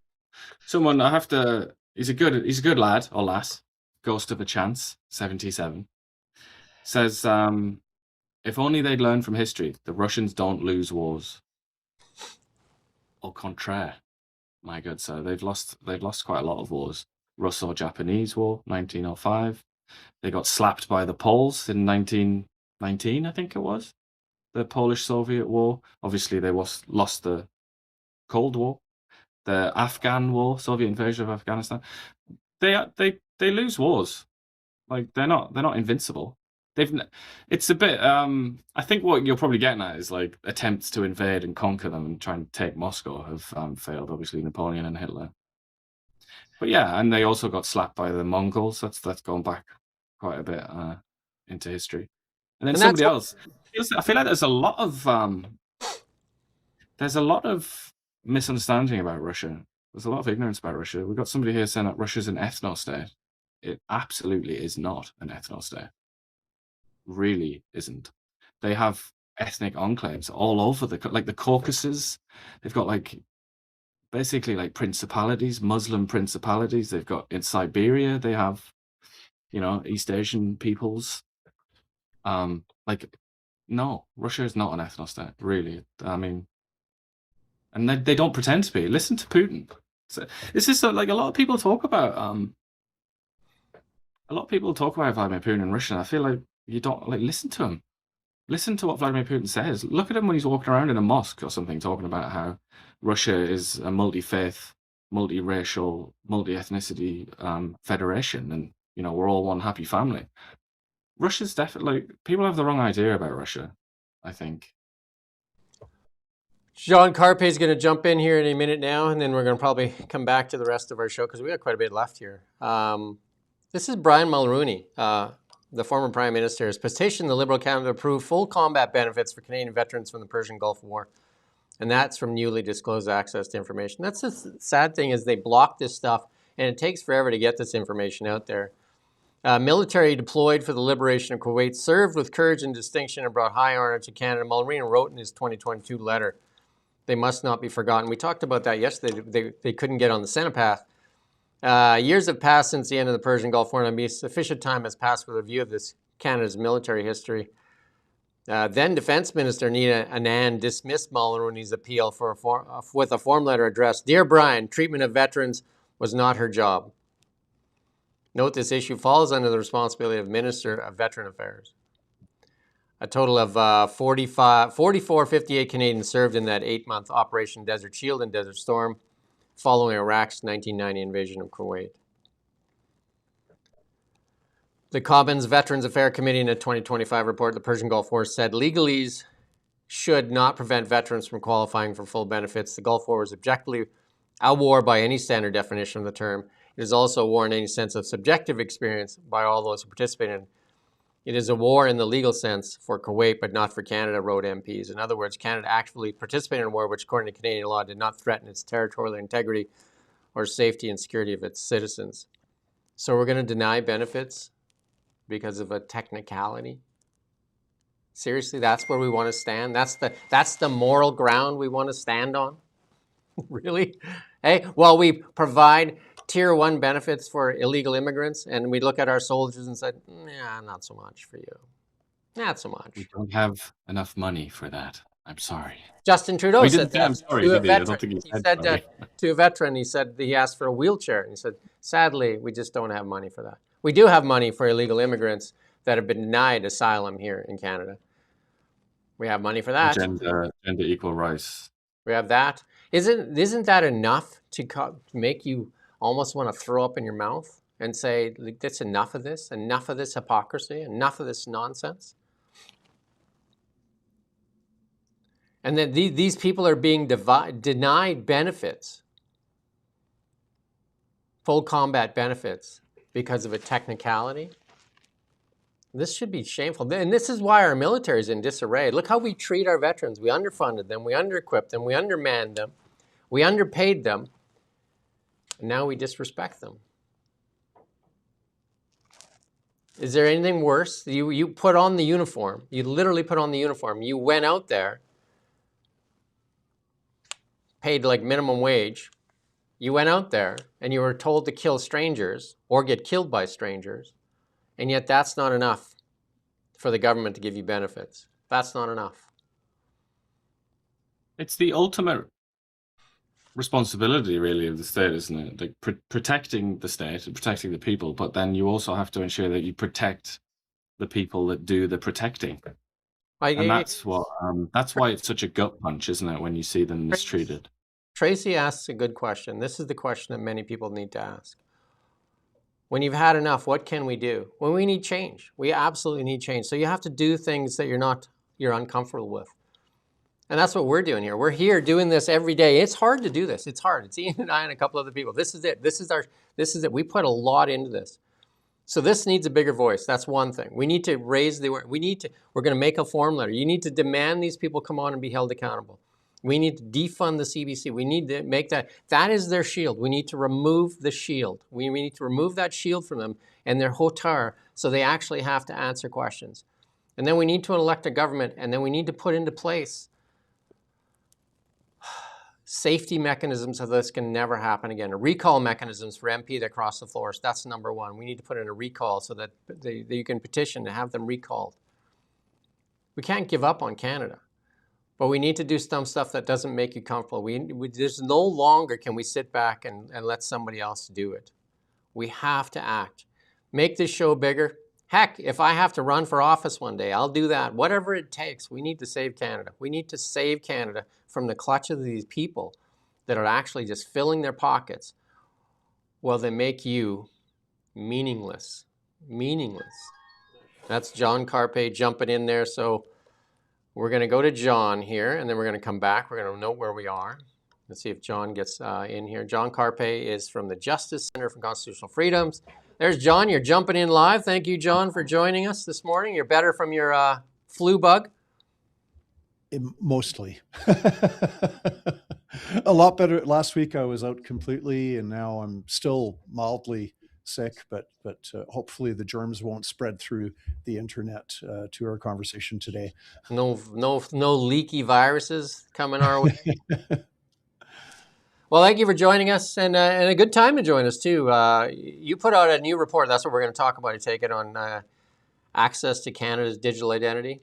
Someone I have to. He's a good lad or lass. Ghost of a Chance, 77. Says, if only they'd learned from history, the Russians don't lose wars. Au contraire. My good sir, they've lost quite a lot of wars. Russo-Japanese War, 1905. They got slapped by the Poles in 1919, I think it was. The Polish-Soviet War. Obviously, they lost the Cold War. The Afghan War, Soviet invasion of Afghanistan. They lose wars. Like they're not invincible. It's a bit. I think what you're probably getting at is like attempts to invade and conquer them and try and take Moscow have failed. Obviously, Napoleon and Hitler. But yeah, and they also got slapped by the Mongols. That's gone back quite a bit into history. And then somebody else. I feel like there's a lot of misunderstanding about Russia. There's a lot of ignorance about Russia. We've got somebody here saying that Russia's an ethno-state. It absolutely is not an ethno-state. Really isn't. They have ethnic enclaves all over the Caucasus. They've got basically principalities, Muslim principalities. They've got in Siberia. They have, East Asian peoples. No, Russia is not an ethno-state. Really, I mean, and they don't pretend to be. Listen to Putin. So, this is a lot of people talk about. A lot of people talk about Vladimir Putin and Russia. And I feel like you don't listen to him. Listen to what Vladimir Putin says. Look at him when he's walking around in a mosque or something, talking about how Russia is a multi-faith, multi-racial, multi-ethnicity federation, and we're all one happy family. Russia's definitely people have the wrong idea about Russia, I think. John Carpay is going to jump in here in a minute now, and then we're going to probably come back to the rest of our show because we got quite a bit left here. This is Brian Mulroney, the former Prime Minister, has petitioned the Liberal Cabinet to approve full combat benefits for Canadian veterans from the Persian Gulf War. And that's from newly disclosed access to information. That's the sad thing is they block this stuff, and it takes forever to get this information out there. Military deployed for the liberation of Kuwait served with courage and distinction and brought high honor to Canada. Mulroney wrote in his 2022 letter, they must not be forgotten. We talked about that yesterday. They couldn't get on the Centipath. Years have passed since the end of the Persian Gulf War, and sufficient time has passed for the review of this Canada's military history. Then Defense Minister Nina Anand dismissed Mulroney's appeal with a form letter addressed, Dear Brian, treatment of veterans was not her job. Note this issue falls under the responsibility of Minister of Veteran Affairs. A total of 4458 Canadians served in that 8-month Operation Desert Shield and Desert Storm following Iraq's 1990 invasion of Kuwait. The Commons Veterans Affairs Committee in a 2025 report, the Persian Gulf War, said legalese should not prevent veterans from qualifying for full benefits. The Gulf War is objectively a war by any standard definition of the term. It is also a war in any sense of subjective experience by all those who participate in it. It is a war in the legal sense for Kuwait, but not for Canada, wrote MPs. In other words, Canada actively participated in a war which, according to Canadian law, did not threaten its territorial integrity or safety and security of its citizens. So we're going to deny benefits because of a technicality? Seriously, that's where we want to stand? That's the moral ground we want to stand on? Really? Hey, well, we provide tier 1 benefits for illegal immigrants, and we look at our soldiers and said, nah, not so much for you. Not so much. We don't have enough money for that. I'm sorry. Justin Trudeau We said didn't say that I'm sorry, to a did he? I don't veteran. think he He said said sorry. to a veteran, he said he asked for a wheelchair, and he said, sadly, we just don't have money for that. We do have money for illegal immigrants that have been denied asylum here in Canada. We have money for that. Gender equal rights. We have that. Isn't that enough to make you almost want to throw up in your mouth and say, that's enough of this hypocrisy, enough of this nonsense? And then these people are being denied benefits, full combat benefits, because of a technicality. This should be shameful. And this is why our military is in disarray. Look how we treat our veterans. We underfunded them, we underequipped them, we undermanned them, we underpaid them, and now we disrespect them. Is there anything worse? You put on the uniform. You literally put on the uniform. You went out there, paid like minimum wage. You went out there and you were told to kill strangers or get killed by strangers. And yet that's not enough for the government to give you benefits. That's not enough. It's the ultimate responsibility, really, of the state, isn't it? Like protecting the state and protecting the people, but then you also have to ensure that you protect the people that do the protecting. And that's why it's such a gut punch, isn't it, when you see them mistreated? Tracy asks a good question. This is the question that many people need to ask. When you've had enough, what can we do? Well, we need change. We absolutely need change. So you have to do things that you're uncomfortable with. And that's what we're doing here. We're here doing this every day. It's hard to do this. It's hard. It's Ian and I and a couple other people. This is it. This is it. We put a lot into this. So this needs a bigger voice. That's one thing. We need to raise we're going to make a form letter. You need to demand these people come on and be held accountable. We need to defund the CBC. We need to make that is their shield. We need to remove the shield. We need to remove that shield from them and their hauteur so they actually have to answer questions. And then we need to elect a government, and then we need to put into place safety mechanisms so this can never happen again. Recall mechanisms for MP that cross the floors. That's number one. We need to put in a recall so that you can petition to have them recalled. We can't give up on Canada. But we need to do some stuff that doesn't make you comfortable. There's no longer can we sit back and let somebody else do it. We have to act. Make this show bigger. Heck, if I have to run for office one day, I'll do that. Whatever it takes, we need to save Canada. We need to save Canada from the clutch of these people that are actually just filling their pockets while they make you meaningless. Meaningless. That's John Carpay jumping in there. So we're going to go to John here, and then we're going to come back. We're going to note where we are. Let's see if John gets in here. John Carpay is from the Justice Center for Constitutional Freedoms. There's John. You're jumping in live. Thank you, John, for joining us this morning. You're better from your flu bug? Mostly. A lot better. Last week I was out completely, and now I'm still mildly sick, but hopefully the germs won't spread through the internet to our conversation today. No leaky viruses coming our way. Well, thank you for joining us, and a good time to join us too. You put out a new report. That's what we're going to talk about. I take it on access to Canada's digital identity.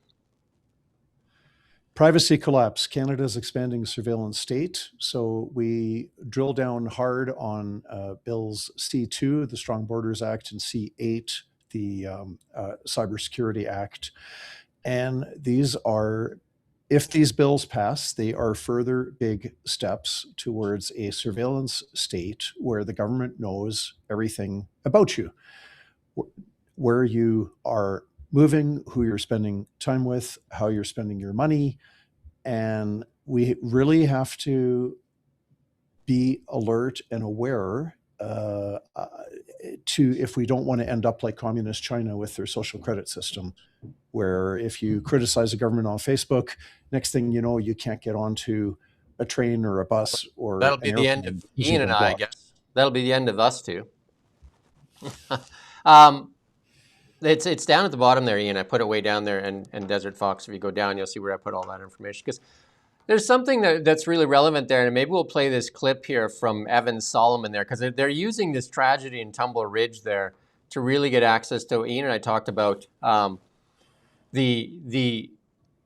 Privacy collapse. Canada's expanding surveillance state. So we drill down hard on bills C2, the Strong Borders Act, and C8, the Cybersecurity Act. And these are, if these bills pass, they are further big steps towards a surveillance state where the government knows everything about you. where you are moving, who you're spending time with, how you're spending your money. And we really have to be alert and aware to, if we don't want to end up like communist China with their social credit system, where if you criticize a government on Facebook, next thing you know, you can't get onto a train or a bus or That'll be an the end airplane of 'cause Ian you've and been I blocked. guess. That'll be the end of us two. It's down at the bottom there, Ian. I put it way down there, and Desert Fox, if you go down, you'll see where I put all that information. Because there's something that's really relevant there, and maybe we'll play this clip here from Evan Solomon there, because they're using this tragedy in Tumble Ridge there to really get access to. Ian and I talked about the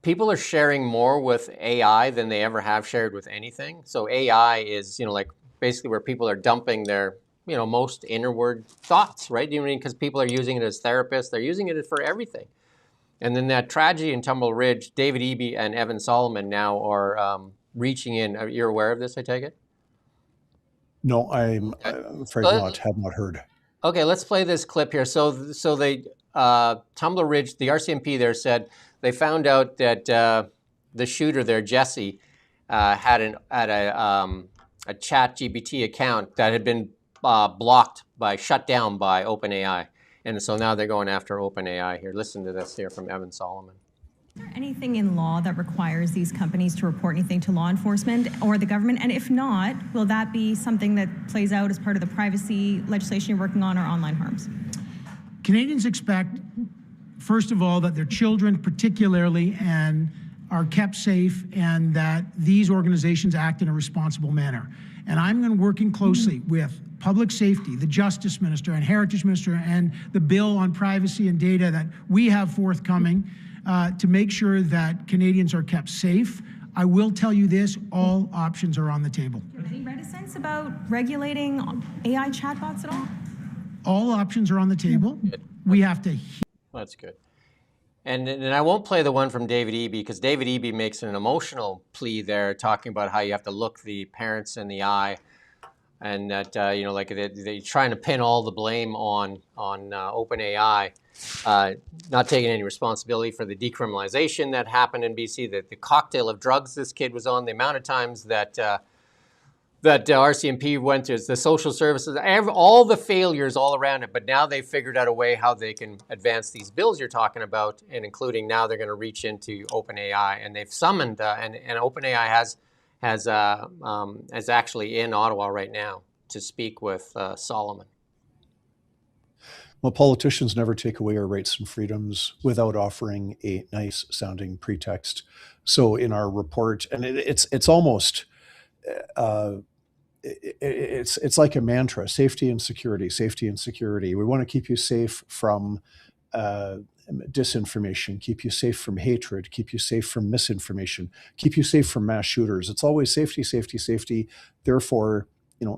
people are sharing more with AI than they ever have shared with anything. So AI is, like basically where people are dumping their, most inward thoughts, right? You know what I mean? Because people are using it as therapists. They're using it for everything. And then that tragedy in Tumble Ridge, David Eby and Evan Solomon now are reaching in. You're aware of this, I take it? No, I'm afraid not. Have not heard. Okay, let's play this clip here. So they Tumble Ridge, the RCMP there said they found out that the shooter there, Jesse, had a Chat GPT account that had been shut down by OpenAI. And so now they're going after OpenAI here. Listen to this here from Evan Solomon. Is there anything in law that requires these companies to report anything to law enforcement or the government? And if not, will that be something that plays out as part of the privacy legislation you're working on or online harms? Canadians expect, first of all, that their children particularly are kept safe and that these organizations act in a responsible manner. And I'm going to working closely with Public Safety, the Justice Minister and Heritage Minister, and the bill on privacy and data that we have forthcoming to make sure that Canadians are kept safe. I will tell you this, all options are on the table. Any reticence about regulating AI chatbots at all? All options are on the table. We have to... That's good. And I won't play the one from David Eby, because David Eby makes an emotional plea there, talking about how you have to look the parents in the eye, and that like they're trying to pin all the blame on OpenAI, not taking any responsibility for the decriminalization that happened in BC, the cocktail of drugs this kid was on, the amount of times that RCMP went to, the social services, all the failures all around it. But now they've figured out a way how they can advance these bills you're talking about, and including now they're going to reach into OpenAI, and they've summoned and OpenAI is actually in Ottawa right now to speak with Solomon. Well, politicians never take away our rights and freedoms without offering a nice sounding pretext. So in our report, and it's almost it's like a mantra: safety and security, safety and security. We want to keep you safe from disinformation, keep you safe from hatred, keep you safe from misinformation, keep you safe from mass shooters. It's always safety, safety, safety. Therefore,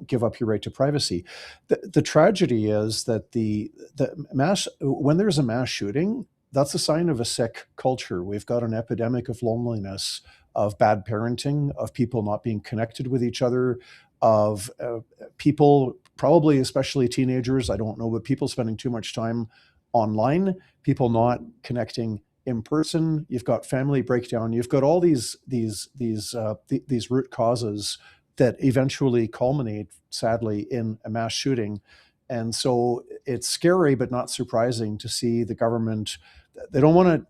give up your right to privacy. The tragedy is that when there's a mass shooting, that's a sign of a sick culture. We've got an epidemic of loneliness, of bad parenting, of people not being connected with each other, of people, probably especially teenagers, I don't know, but people spending too much time online, people not connecting in person. You've got family breakdown. You've got all these root causes that eventually culminate, sadly, in a mass shooting. And so it's scary, but not surprising to see the government. They don't want to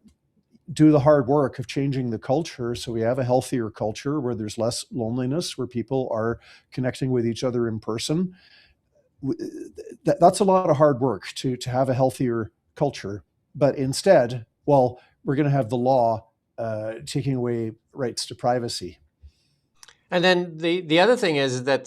do the hard work of changing the culture, so we have a healthier culture where there's less loneliness, where people are connecting with each other in person. That's a lot of hard work to have a healthier culture. But instead, we're going to have the law taking away rights to privacy. And then the other thing is that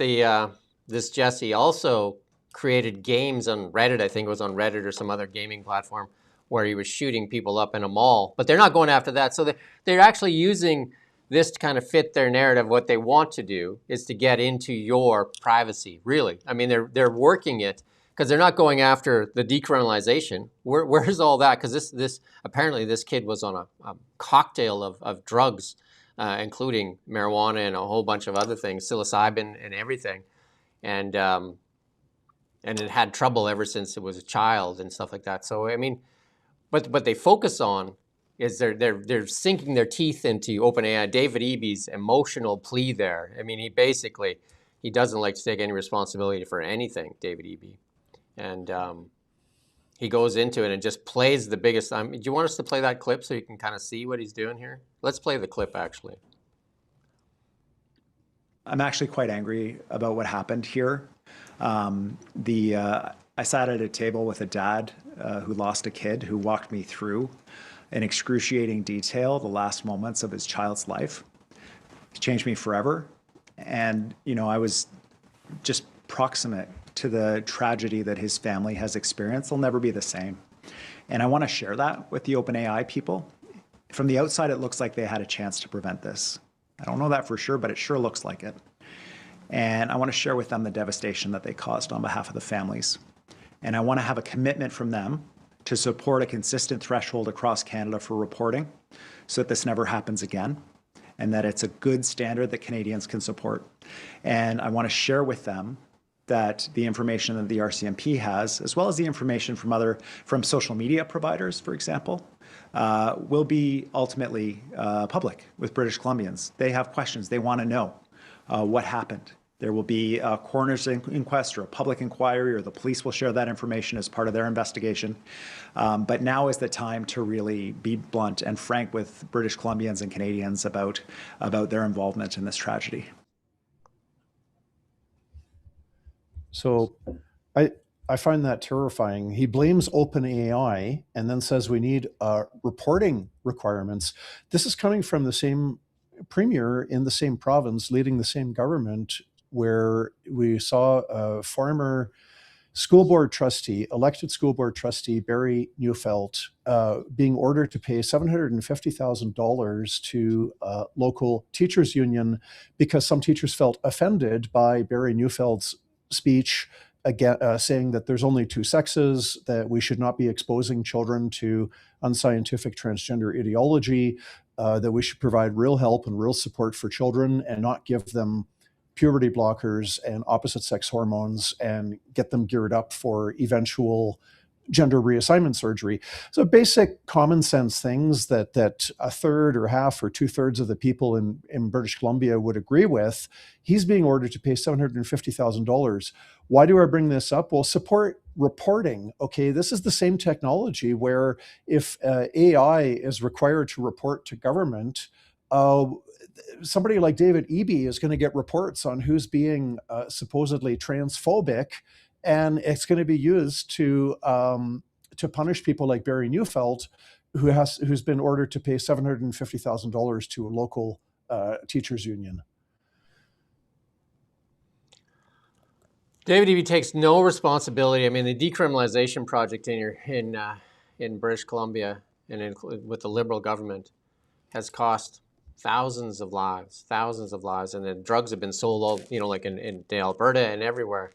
this Jesse also created games on Reddit. I think it was on Reddit or some other gaming platform, where he was shooting people up in a mall. But they're not going after that. So they're actually using this to kind of fit their narrative. What they want to do is to get into your privacy, really. I mean, they're working it, because they're not going after the decriminalization. Where's all that? Because apparently this kid was on a cocktail of drugs, including marijuana and a whole bunch of other things, psilocybin and everything. And and it had trouble ever since it was a child and stuff like that. So I mean, but what they focus on is they're sinking their teeth into OpenAI. David Eby's emotional plea there. I mean, he doesn't like to take any responsibility for anything, David Eby, and he goes into it and just plays the biggest. Do you want us to play that clip so you can kind of see what he's doing here? Let's play the clip, actually. I'm actually quite angry about what happened here. I sat at a table with a dad who lost a kid, who walked me through in excruciating detail the last moments of his child's life. It changed me forever. And, you know, I was just proximate to the tragedy that his family has experienced. They'll never be the same. And I want to share that with the OpenAI people. From the outside, it looks like they had a chance to prevent this. I don't know that for sure, but it sure looks like it. And I want to share with them the devastation that they caused on behalf of the families. And I want to have a commitment from them to support a consistent threshold across Canada for reporting so that this never happens again, and that it's a good standard that Canadians can support. And I want to share with them that the information that the RCMP has, as well as the information from social media providers, for example, will be ultimately public with British Columbians. They have questions. They want to know what happened. There will be a coroner's inquest or a public inquiry, or the police will share that information as part of their investigation. But now is the time to really be blunt and frank with British Columbians and Canadians about their involvement in this tragedy. So I find that terrifying. He blames OpenAI and then says we need reporting requirements. This is coming from the same premier in the same province, leading the same government, where we saw a former school board trustee, elected school board trustee, Barry Neufeld, being ordered to pay $750,000 to a local teachers union because some teachers felt offended by Barry Neufeld's speech, again, saying that there's only two sexes, that we should not be exposing children to unscientific transgender ideology, that we should provide real help and real support for children and not give them puberty blockers and opposite sex hormones and get them geared up for eventual gender reassignment surgery. So basic common sense things that a third or half or 2/3 of the people in British Columbia would agree with. He's being ordered to pay $750,000. Why do I bring this up? Well, support reporting. Okay, this is the same technology where if AI is required to report to government, somebody like David Eby is going to get reports on who's being supposedly transphobic, and it's going to be used to punish people like Barry Neufeld, who's been ordered to pay $750,000 to a local teachers union. David Eby takes no responsibility. I mean, the decriminalization project in British Columbia and with the Liberal government has cost thousands of lives, and then drugs have been sold all, like in Alberta and everywhere.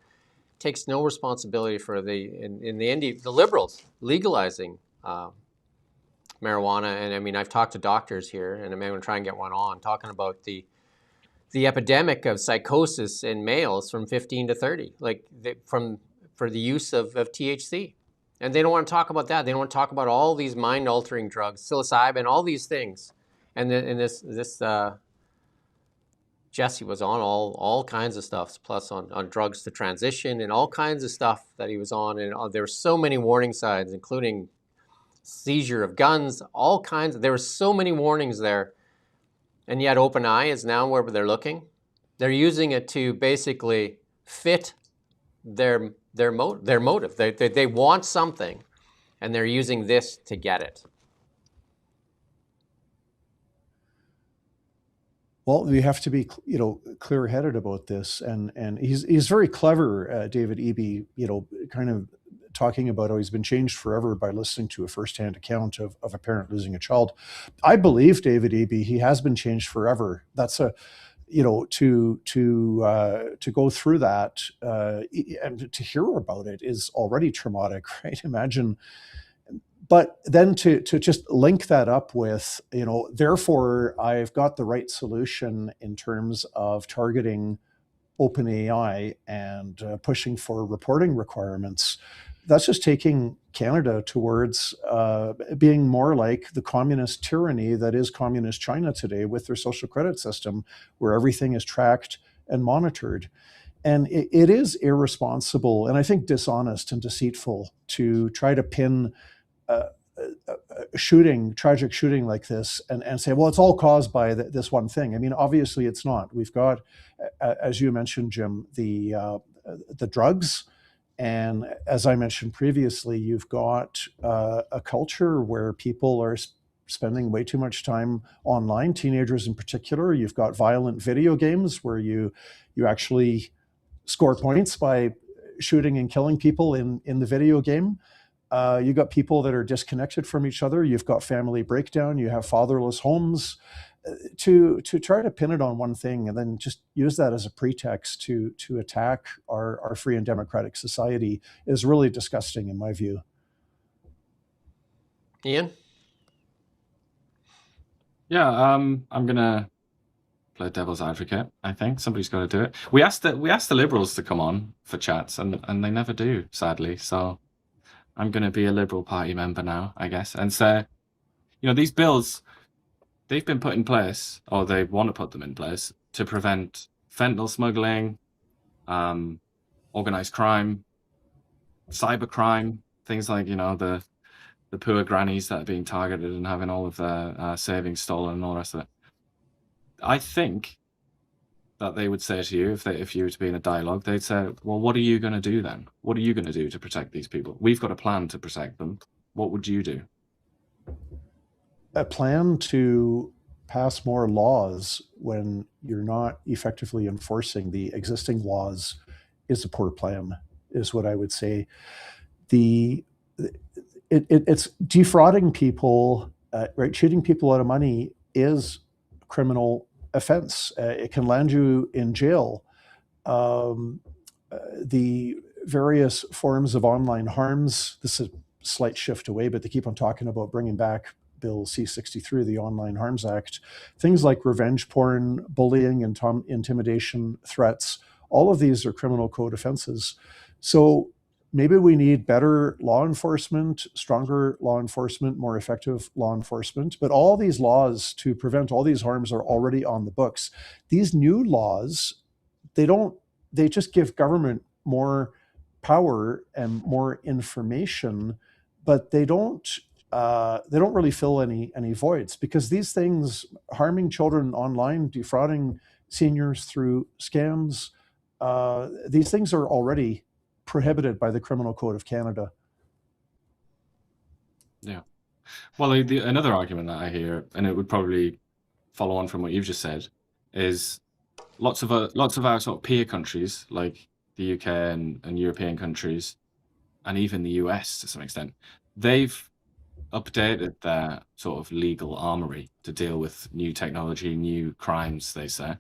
Takes no responsibility for the Liberals legalizing marijuana. And I mean, I've talked to doctors here, and I'm going to try and get one on, talking about the epidemic of psychosis in males from 15 to 30, for the use of THC. And they don't want to talk about that. They don't want to talk about all these mind-altering drugs, psilocybin, all these things. And this Jesse was on all kinds of stuff, plus on drugs to transition and all kinds of stuff that he was on. And there were so many warning signs, including seizure of guns, all kinds. There were so many warnings there. And yet OpenAI is now where they're looking. They're using it to basically fit their motive. They want something, and they're using this to get it. Well, we have to be, clear-headed about this, and he's very clever, David Eby, kind of talking about how he's been changed forever by listening to a firsthand account of a parent losing a child. I believe David Eby, he has been changed forever. That's to go through that and to hear about it is already traumatic, right? Imagine. But then to just link that up with, therefore I've got the right solution in terms of targeting OpenAI and pushing for reporting requirements, that's just taking Canada towards being more like the communist tyranny that is communist China today with their social credit system, where everything is tracked and monitored. And it is irresponsible and I think dishonest and deceitful to try to pin a tragic shooting like this and say, well, it's all caused by this one thing. I mean, obviously it's not. We've got, as you mentioned, Jim, the drugs. And as I mentioned previously, you've got a culture where people are spending way too much time online, teenagers in particular. You've got violent video games where you actually score points by shooting and killing people in the video game. You got people that are disconnected from each other. You've got family breakdown. You have fatherless homes. To try to pin it on one thing and then just use that as a pretext to attack our free and democratic society is really disgusting in my view. Ian? Yeah, I'm gonna play devil's advocate. I think somebody's got to do it. We asked the Liberals to come on for chats, and they never do, sadly. So I'm gonna be a Liberal Party member now, I guess, and say, these bills, they've been put in place, or they want to put them in place, to prevent fentanyl smuggling, organized crime, cybercrime, things like, the poor grannies that are being targeted and having all of their savings stolen and all the rest of it. I think that they would say to you, if you were to be in a dialogue, they'd say, well, what are you going to do then? What are you going to do to protect these people? We've got a plan to protect them. What would you do? A plan to pass more laws when you're not effectively enforcing the existing laws is a poor plan, is what I would say. It's defrauding people, right? Cheating people out of money is a criminal offense. It can land you in jail. The various forms of online harms, this is a slight shift away, but they keep on talking about bringing back Bill C-63, the Online Harms Act. Things like revenge porn, bullying, and intimidation, threats, all of these are criminal code offenses. So maybe we need better law enforcement, stronger law enforcement, more effective law enforcement. But all these laws to prevent all these harms are already on the books. These new laws, they just give government more power and more information, but they don't really fill any voids, because these things, harming children online, defrauding seniors through scams, these things are already prohibited by the Criminal Code of Canada. Yeah. Well, another argument that I hear, and it would probably follow on from what you've just said, is lots of our sort of peer countries, like the UK and European countries, and even the US to some extent, they've updated their sort of legal armory to deal with new technology, new crimes, they say.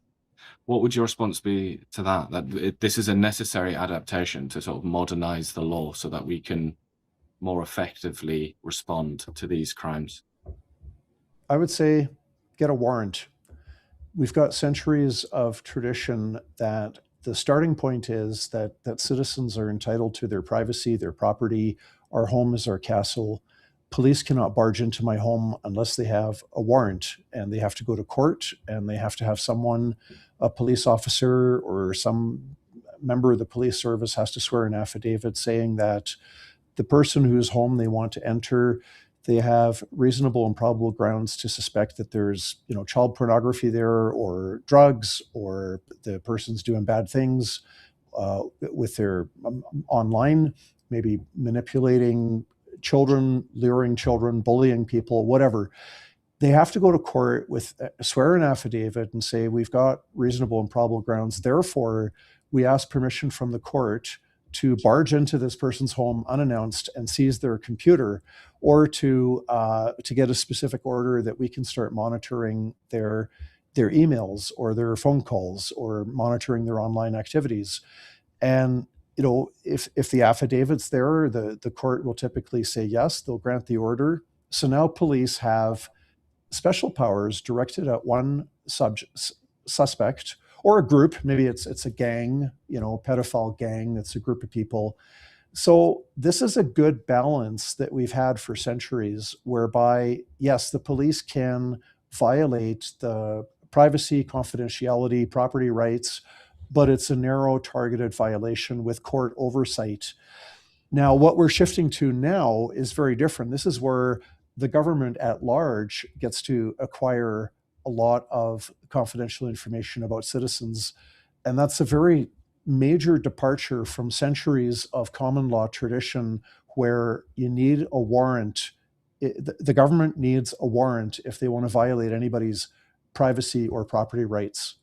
What would your response be to that? This is a necessary adaptation to sort of modernize the law so that we can more effectively respond to these crimes? I would say get a warrant. We've got centuries of tradition that the starting point is that citizens are entitled to their privacy, their property. Our home is our castle. Police cannot barge into my home unless they have a warrant, and they have to go to court, and they have to have someone, a police officer or some member of the police service, has to swear an affidavit saying that the person whose home they want to enter, they have reasonable and probable grounds to suspect that there's, child pornography there, or drugs, or the person's doing bad things with their online, maybe manipulating children, luring children, bullying people, whatever. They have to go to court with swear an affidavit and say, we've got reasonable and probable grounds. Therefore, we ask permission from the court to barge into this person's home unannounced and seize their computer, or to get a specific order that we can start monitoring their emails or their phone calls, or monitoring their online activities. And if the affidavit's there, the court will typically say yes, they'll grant the order. So now police have special powers directed at one suspect, or a group. Maybe it's a gang, pedophile gang. That's a group of people. So this is a good balance that we've had for centuries, whereby, yes, the police can violate the privacy, confidentiality, property rights, but it's a narrow, targeted violation with court oversight. Now, what we're shifting to now is very different. This is where the government at large gets to acquire a lot of confidential information about citizens. And that's a very major departure from centuries of common law tradition where you need a warrant. The government needs a warrant if they want to violate anybody's privacy or property rights.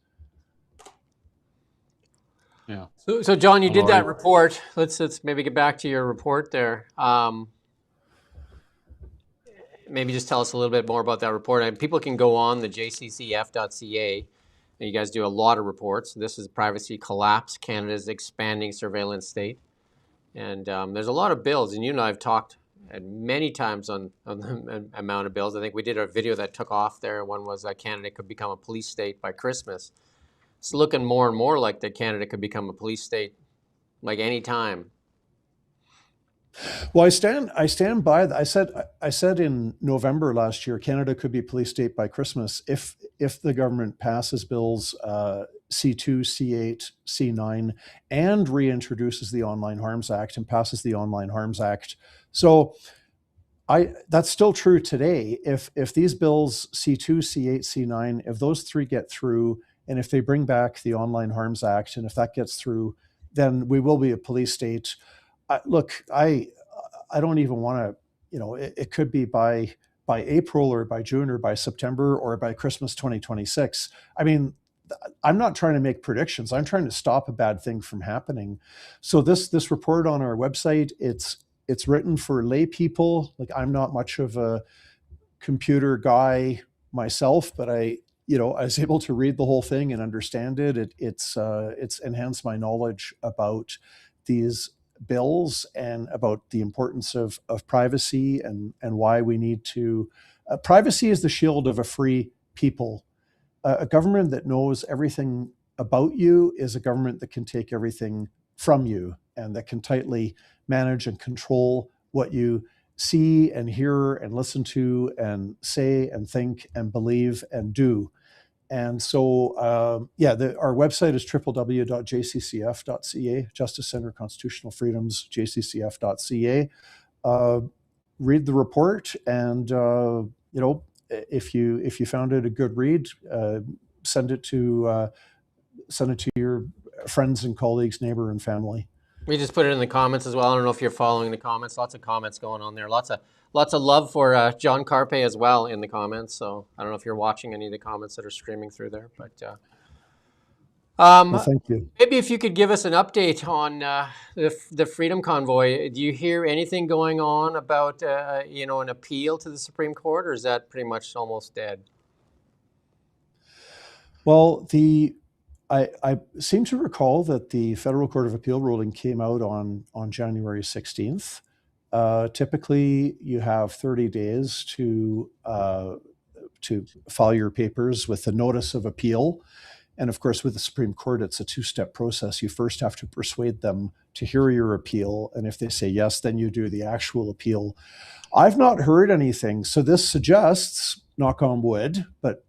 Yeah. So John, you did that report. Let's maybe get back to your report there. Maybe just tell us a little bit more about that report. And people can go on the jccf.ca. And you guys do a lot of reports. This is Privacy Collapse, Canada's expanding surveillance state. And there's a lot of bills. And you and I have talked many times on the amount of bills. I think we did a video that took off there. One was that Canada could become a police state by Christmas. It's looking more and more like that Canada could become a police state like any time. Well, I stand by that. I said in November last year, Canada could be a police state by Christmas if the government passes bills C2, C8, C9, and reintroduces the Online Harms Act and passes the Online Harms Act. So that's still true today. If these bills C2, C8, C9, if those three get through, and if they bring back the Online Harms Act, and if that gets through, then we will be a police state. Look, I don't even want to, it could be by April or by June or by September or by Christmas 2026. I mean, I'm not trying to make predictions. I'm trying to stop a bad thing from happening. So this report on our website, it's written for lay people. Like, I'm not much of a computer guy myself, but I was able to read the whole thing and understand it. It's enhanced my knowledge about these bills and about the importance of privacy and why we need to. Privacy is the shield of a free people. A government that knows everything about you is a government that can take everything from you and that can tightly manage and control what you see and hear and listen to and say and think and believe and do. And so, our website is www.jccf.ca, Justice Center Constitutional Freedoms, jccf.ca. Read the report, and if you found it a good read, send it to your friends and colleagues, neighbor, and family. We just put it in the comments as well. I don't know if you're following the comments. Lots of comments going on there. Lots of love for John Carpay as well in the comments. So I don't know if you're watching any of the comments that are streaming through there. But well, thank you. Maybe if you could give us an update on the Freedom Convoy. Do you hear anything going on about an appeal to the Supreme Court, or is that pretty much almost dead? Well, I seem to recall that the Federal Court of Appeal ruling came out on January 16th. Typically, you have 30 days to file your papers with a notice of appeal. And of course, with the Supreme Court, it's a two-step process. You first have to persuade them to hear your appeal. And if they say yes, then you do the actual appeal. I've not heard anything. So this suggests, knock on wood, but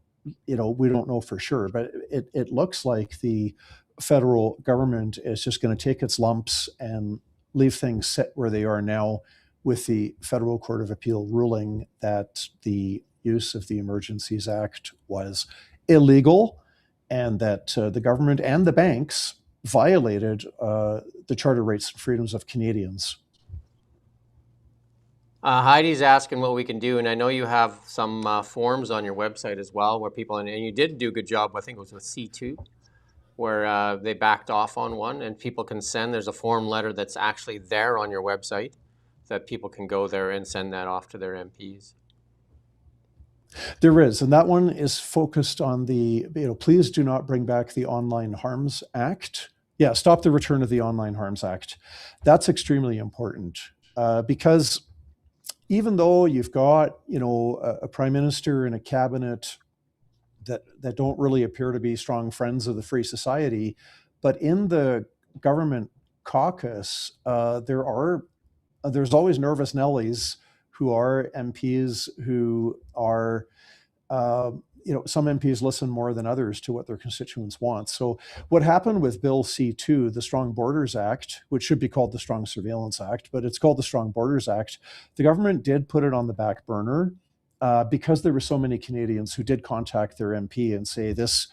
we don't know for sure, but it looks like the federal government is just going to take its lumps and leave things sit where they are now, with the Federal Court of Appeal ruling that the use of the Emergencies Act was illegal and that the government and the banks violated the charter rights and freedoms of Canadians. Heidi's asking what we can do, and I know you have some forms on your website as well where people, and you did do a good job, I think it was with C2, where they backed off on one, and people can send, there's a form letter that's actually there on your website that people can go there and send that off to their MPs. There is, and that one is focused on the, please do not bring back the Online Harms Act. Yeah, stop the return of the Online Harms Act. That's extremely important because even though you've got, a prime minister and a cabinet that don't really appear to be strong friends of the free society. But in the government caucus, there's always nervous Nellies who are MPs who are, some MPs listen more than others to what their constituents want. So what happened with Bill C2, the Strong Borders Act, which should be called the Strong Surveillance Act, but it's called the Strong Borders Act, the government did put it on the back burner because there were so many Canadians who did contact their MP and say, this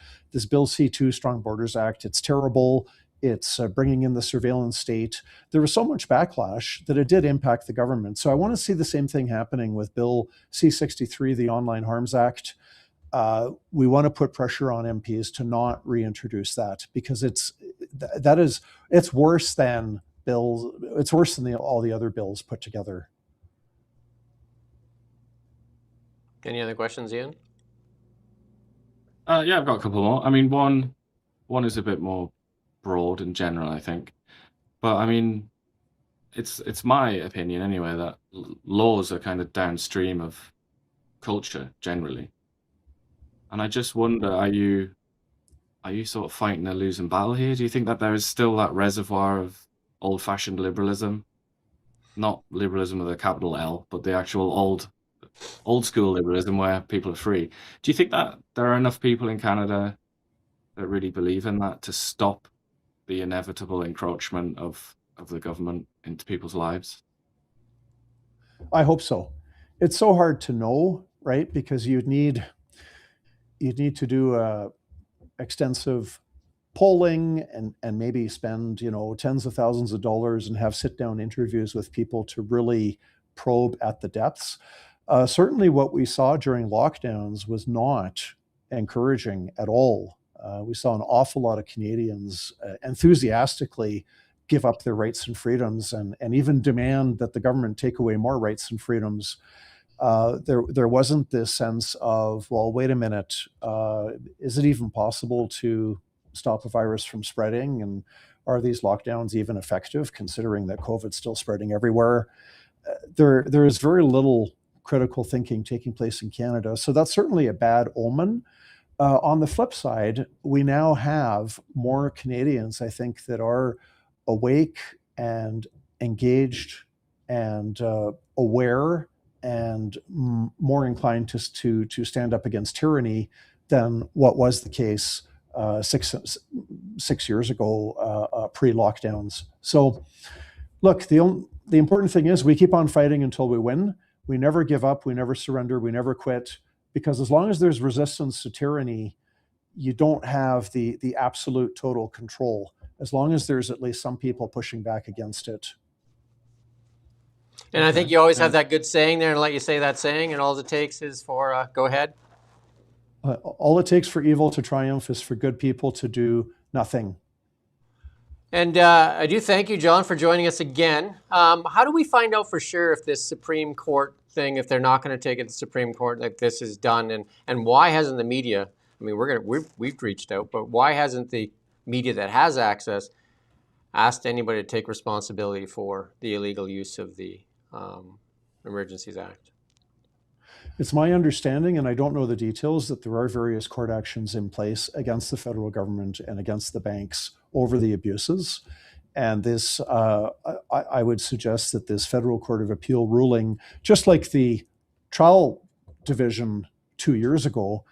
Bill C2 Strong Borders Act, it's terrible. It's bringing in the surveillance state. There was so much backlash that it did impact the government. So I want to see the same thing happening with Bill C63, the Online Harms Act. We want to put pressure on MPs to not reintroduce that, because it's worse than bills. It's worse than all the other bills put together. Any other questions, Ian? Yeah, I've got a couple more. I mean, one is a bit more broad and general, I think. But I mean, it's my opinion anyway that laws are kind of downstream of culture generally. And I just wonder, are you sort of fighting a losing battle here? Do you think that there is still that reservoir of old-fashioned liberalism? Not liberalism with a capital L, but the actual old school liberalism where people are free. Do you think that there are enough people in Canada that really believe in that to stop the inevitable encroachment of the government into people's lives? I hope so. It's so hard to know, right? Because you'd need to do extensive polling and maybe spend tens of thousands of dollars and have sit-down interviews with people to really probe at the depths. Certainly what we saw during lockdowns was not encouraging at all. We saw an awful lot of Canadians enthusiastically give up their rights and freedoms and even demand that the government take away more rights and freedoms. There wasn't this sense of, well, wait a minute, is it even possible to stop a virus from spreading? And are these lockdowns even effective, considering that COVID's still spreading everywhere? There is very little critical thinking taking place in Canada. So that's certainly a bad omen. On the flip side, we now have more Canadians, I think, that are awake and engaged and aware and more inclined to stand up against tyranny than what was the case 6 years ago, pre-lockdowns. So look, the important thing is we keep on fighting until we win. We never give up, we never surrender, we never quit, because as long as there's resistance to tyranny, you don't have the absolute total control, as long as there's at least some people pushing back against it. And I think you always have that good saying there, and let you say that saying, and all it takes is for, go ahead. All it takes for evil to triumph is for good people to do nothing. And I do thank you, John, for joining us again. How do we find out for sure if this Supreme Court thing, if they're not going to take it to the Supreme Court, like this is done, and why hasn't the media? I mean, we've reached out, but why hasn't the media that has access asked anybody to take responsibility for the illegal use of the Emergencies Act? It's my understanding, and I don't know the details, that there are various court actions in place against the federal government and against the banks over the abuses. And this, I would suggest that this Federal Court of Appeal ruling, just like the trial division 2 years ago,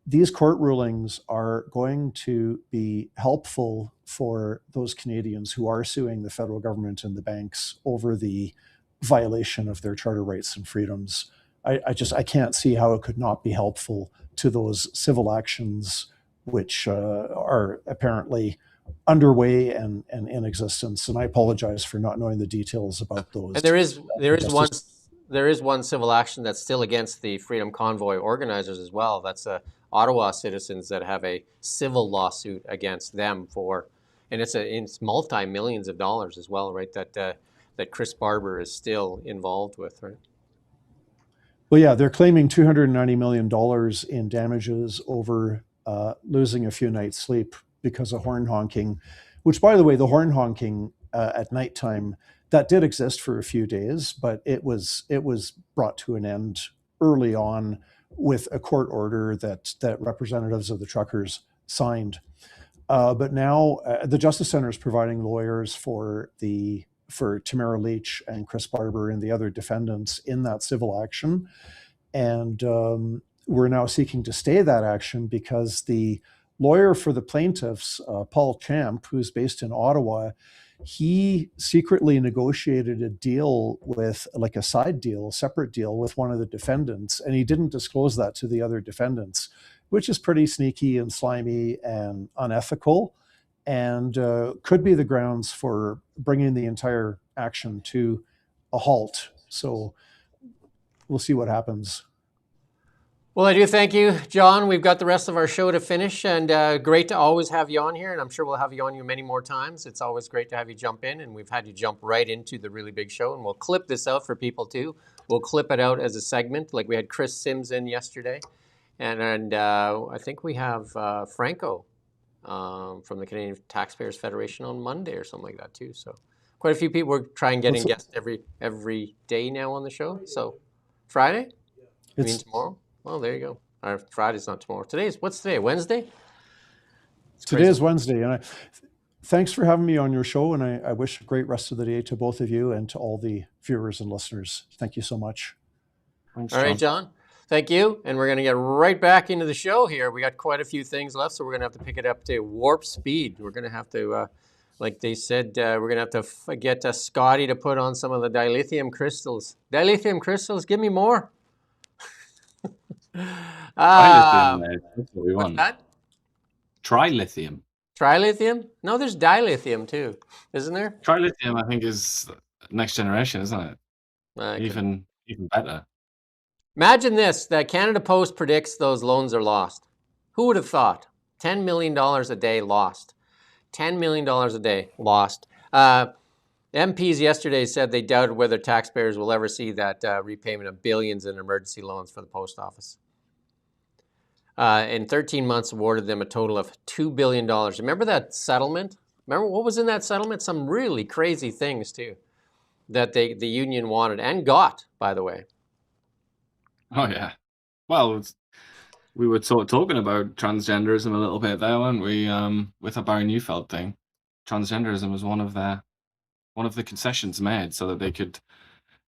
these court rulings are going to be helpful for those Canadians who are suing the federal government and the banks over the violation of their charter rights and freedoms. I can't see how it could not be helpful to those civil actions which are apparently underway and in existence. And I apologize for not knowing the details about those. And there is one civil action that's still against the Freedom Convoy organizers as well. That's Ottawa citizens that have a civil lawsuit against them and it's multi-millions of dollars as well, right? That Chris Barber is still involved with, right? Well, yeah, they're claiming $290 million in damages over losing a few nights' sleep because of horn honking, which, by the way, the horn honking at nighttime, that did exist for a few days, but it was brought to an end early on with a court order that representatives of the truckers signed. But now the Justice Center is providing lawyers for Tamara Leach and Chris Barber and the other defendants in that civil action. And we're now seeking to stay that action because the lawyer for the plaintiffs, Paul Champ, who's based in Ottawa, he secretly negotiated a deal with, like a side deal, a separate deal with one of the defendants, and he didn't disclose that to the other defendants, which is pretty sneaky and slimy and unethical, and could be the grounds for bringing the entire action to a halt. So we'll see what happens. Well, I do thank you, John. We've got the rest of our show to finish, and great to always have you on here, and I'm sure we'll have you on many more times. It's always great to have you jump in, and we've had you jump right into the really big show, and we'll clip this out for people too. We'll clip it out as a segment, like we had Chris Sims in yesterday, and I think we have Franco from the Canadian Taxpayers Federation on Monday or something like that too. So quite a few people. We're trying getting guests every day now on the show. So Friday? You mean tomorrow? Well, there you go. Friday's not tomorrow. What's today? Wednesday? Today is Wednesday, and thanks for having me on your show, and I wish a great rest of the day to both of you and to all the viewers and listeners. Thank you so much. Thanks, all right, John. Thank you. And we're going to get right back into the show here. We got quite a few things left, so we're going to have to pick it up to warp speed. We're going to have to, like they said, we're going to have to get Scotty to put on some of the dilithium crystals. Dilithium crystals, give me more. Trilithium, that's what we want. What's that? Trilithium. Trilithium? No, there's dilithium too, isn't there? Trilithium, I think, is next generation, isn't it? Even better. Imagine this, that Canada Post predicts those loans are lost. Who would have thought? $10 million a day lost. $10 million a day lost. MPs yesterday said they doubted whether taxpayers will ever see that repayment of billions in emergency loans for the post office. In 13 months, awarded them a total of $2 billion. Remember that settlement? Remember what was in that settlement? Some really crazy things, too, that the union wanted and got, by the way. Oh, yeah. Well, we were sort of talking about transgenderism a little bit there, weren't we, with the Barry Neufeld thing. Transgenderism was one of the concessions made so that they could,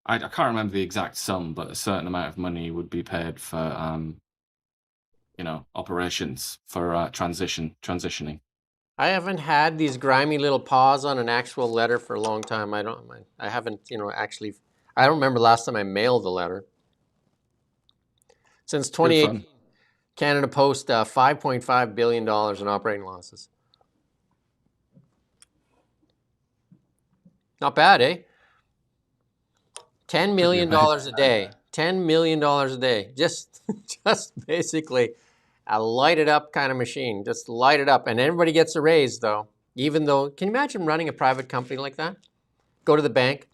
I can't remember the exact sum, but a certain amount of money would be paid for, operations for transitioning. I haven't had these grimy little paws on an actual letter for a long time. I haven't, actually, I don't remember last time I mailed a letter. Since 2018, Canada Post $5.5 billion in operating losses. Not bad, eh? $10 million a day. $10 million a day. Just basically a light it up kind of machine. Just light it up. And everybody gets a raise, though. Even though, can you imagine running a private company like that? Go to the bank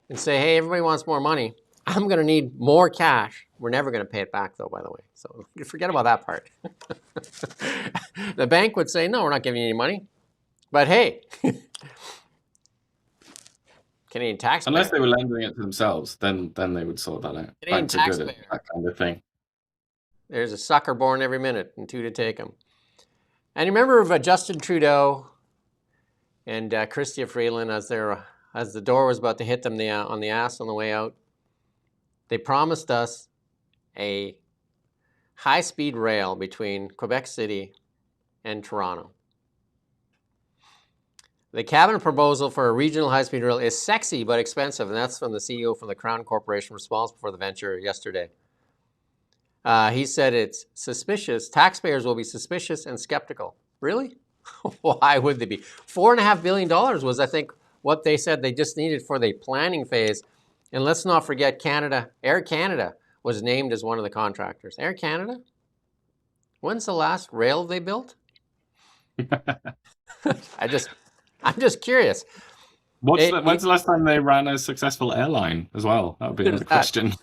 and say, hey, everybody wants more money. I'm going to need more cash. We're never going to pay it back, though, by the way. So forget about that part. The bank would say, no, we're not giving you any money. But hey, Canadian taxpayer. Unless they were lending it to themselves, then they would sort that out. Canadian Banks are taxpayer. good at that kind of thing. There's a sucker born every minute and two to take them. And you remember Justin Trudeau and Chrystia Freeland as the door was about to hit them on the ass on the way out. They promised us a high-speed rail between Quebec City and Toronto. The cabinet proposal for a regional high-speed rail is sexy but expensive, and that's from the CEO from the Crown Corporation responsible for the venture yesterday. He said it's suspicious. Taxpayers will be suspicious and skeptical. Really? Why would they be? $4.5 billion was, I think, what they said they just needed for the planning phase. And let's not forget Air Canada was named as one of the contractors. Air Canada? When's the last rail they built? I'm just curious. When's the last time they ran a successful airline as well? That would be another question.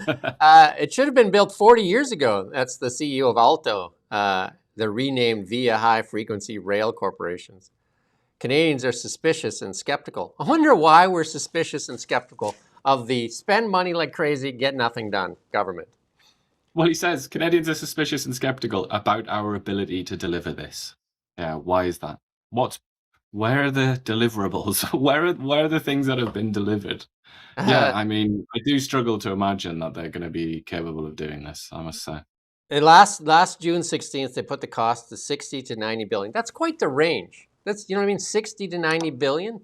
It should have been built 40 years ago. That's the CEO of Alto, the renamed Via High Frequency Rail Corporations. Canadians are suspicious and skeptical. I wonder why we're suspicious and skeptical of the spend money like crazy, get nothing done government. Well, he says Canadians are suspicious and skeptical about our ability to deliver this. Yeah, why is that? Where are the deliverables? Where are the things that have been delivered? Yeah, I mean, I do struggle to imagine that they're going to be capable of doing this, I must say. Last June 16th, they put the cost to 60 to 90 billion. That's quite the range. That's, you know what I mean? 60 to 90 billion.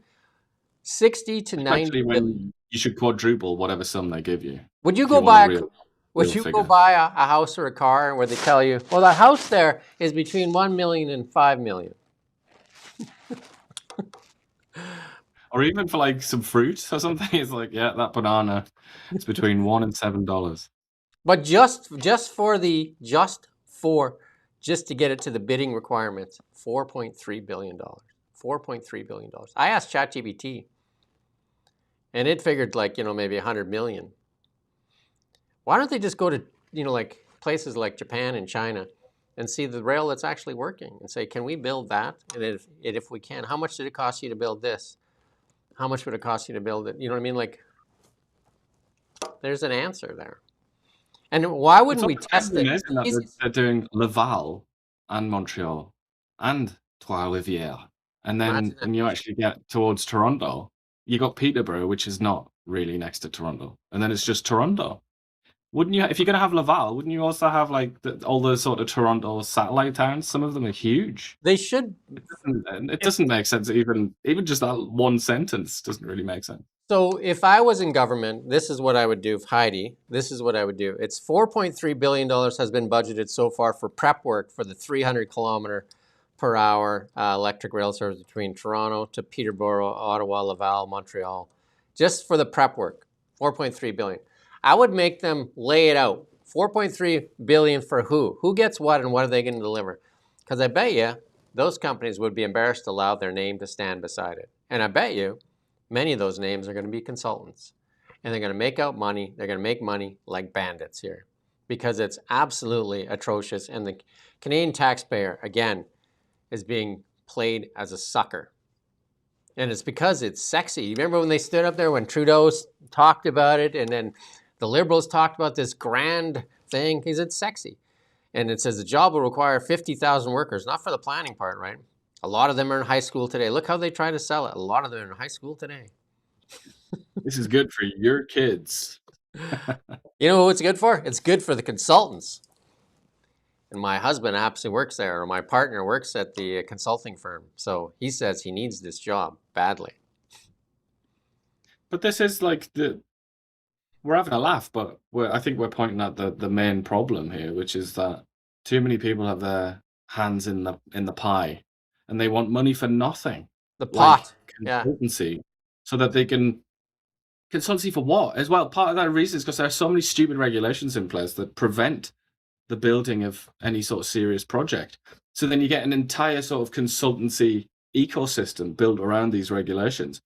60 to 90 Especially billion. when you should quadruple whatever sum they give you. Would you if go want buy a a real would you go figure. buy a house or a car where they tell you, well, the house there is between 1 million and 5 million? Or even for like some fruit or something, it's like, yeah, that banana is between $1 and $7. But just to get it to the bidding requirements, $4.3 billion. $4.3 billion. I asked ChatGPT, and it figured like, maybe 100 million. Why don't they just go to, like places like Japan and China and see the rail that's actually working and say, can we build that? And if we can, how much did it cost you to build this? How much would it cost you to build it? You know what I mean? Like, there's an answer there. And why wouldn't we test it? Amazing that they're doing Laval and Montreal and Trois-Rivières. And then when you actually get towards Toronto, you got Peterborough, which is not really next to Toronto. And then it's just Toronto. Wouldn't you, if you're going to have Laval, wouldn't you also have like all the sort of Toronto satellite towns? Some of them are huge. They should. It doesn't make sense. Even just that one sentence doesn't really make sense. So if I was in government, this is what I would do. Heidi, this is what I would do. It's $4.3 billion has been budgeted so far for prep work for the 300-kilometer-per-hour electric rail service between Toronto to Peterborough, Ottawa, Laval, Montreal. Just for the prep work, $4.3 billion. I would make them lay it out. $4.3 billion for who? Who gets what and what are they going to deliver? Because I bet you those companies would be embarrassed to allow their name to stand beside it. And I bet you many of those names are going to be consultants. And they're going to make out money. They're going to make money like bandits here because it's absolutely atrocious. And the Canadian taxpayer, again, is being played as a sucker. And it's because it's sexy. You remember when they stood up there when Trudeau talked about it and then the Liberals talked about this grand thing? Because it's sexy. And it says the job will require 50,000 workers, not for the planning part, right? A lot of them are in high school today. Look how they try to sell it. A lot of them are in high school today. This is good for your kids. You know what it's good for? It's good for the consultants. And my husband absolutely works there, or my partner works at the consulting firm. So he says he needs this job badly. But this is like we're having a laugh, but I think we're pointing at the main problem here, which is that too many people have their hands in the pie, and they want money for nothing. The pot, consultancy, so that they can consultancy for what as well. Part of that reason is because there are so many stupid regulations in place that prevent the building of any sort of serious project. So then you get an entire sort of consultancy ecosystem built around these regulations.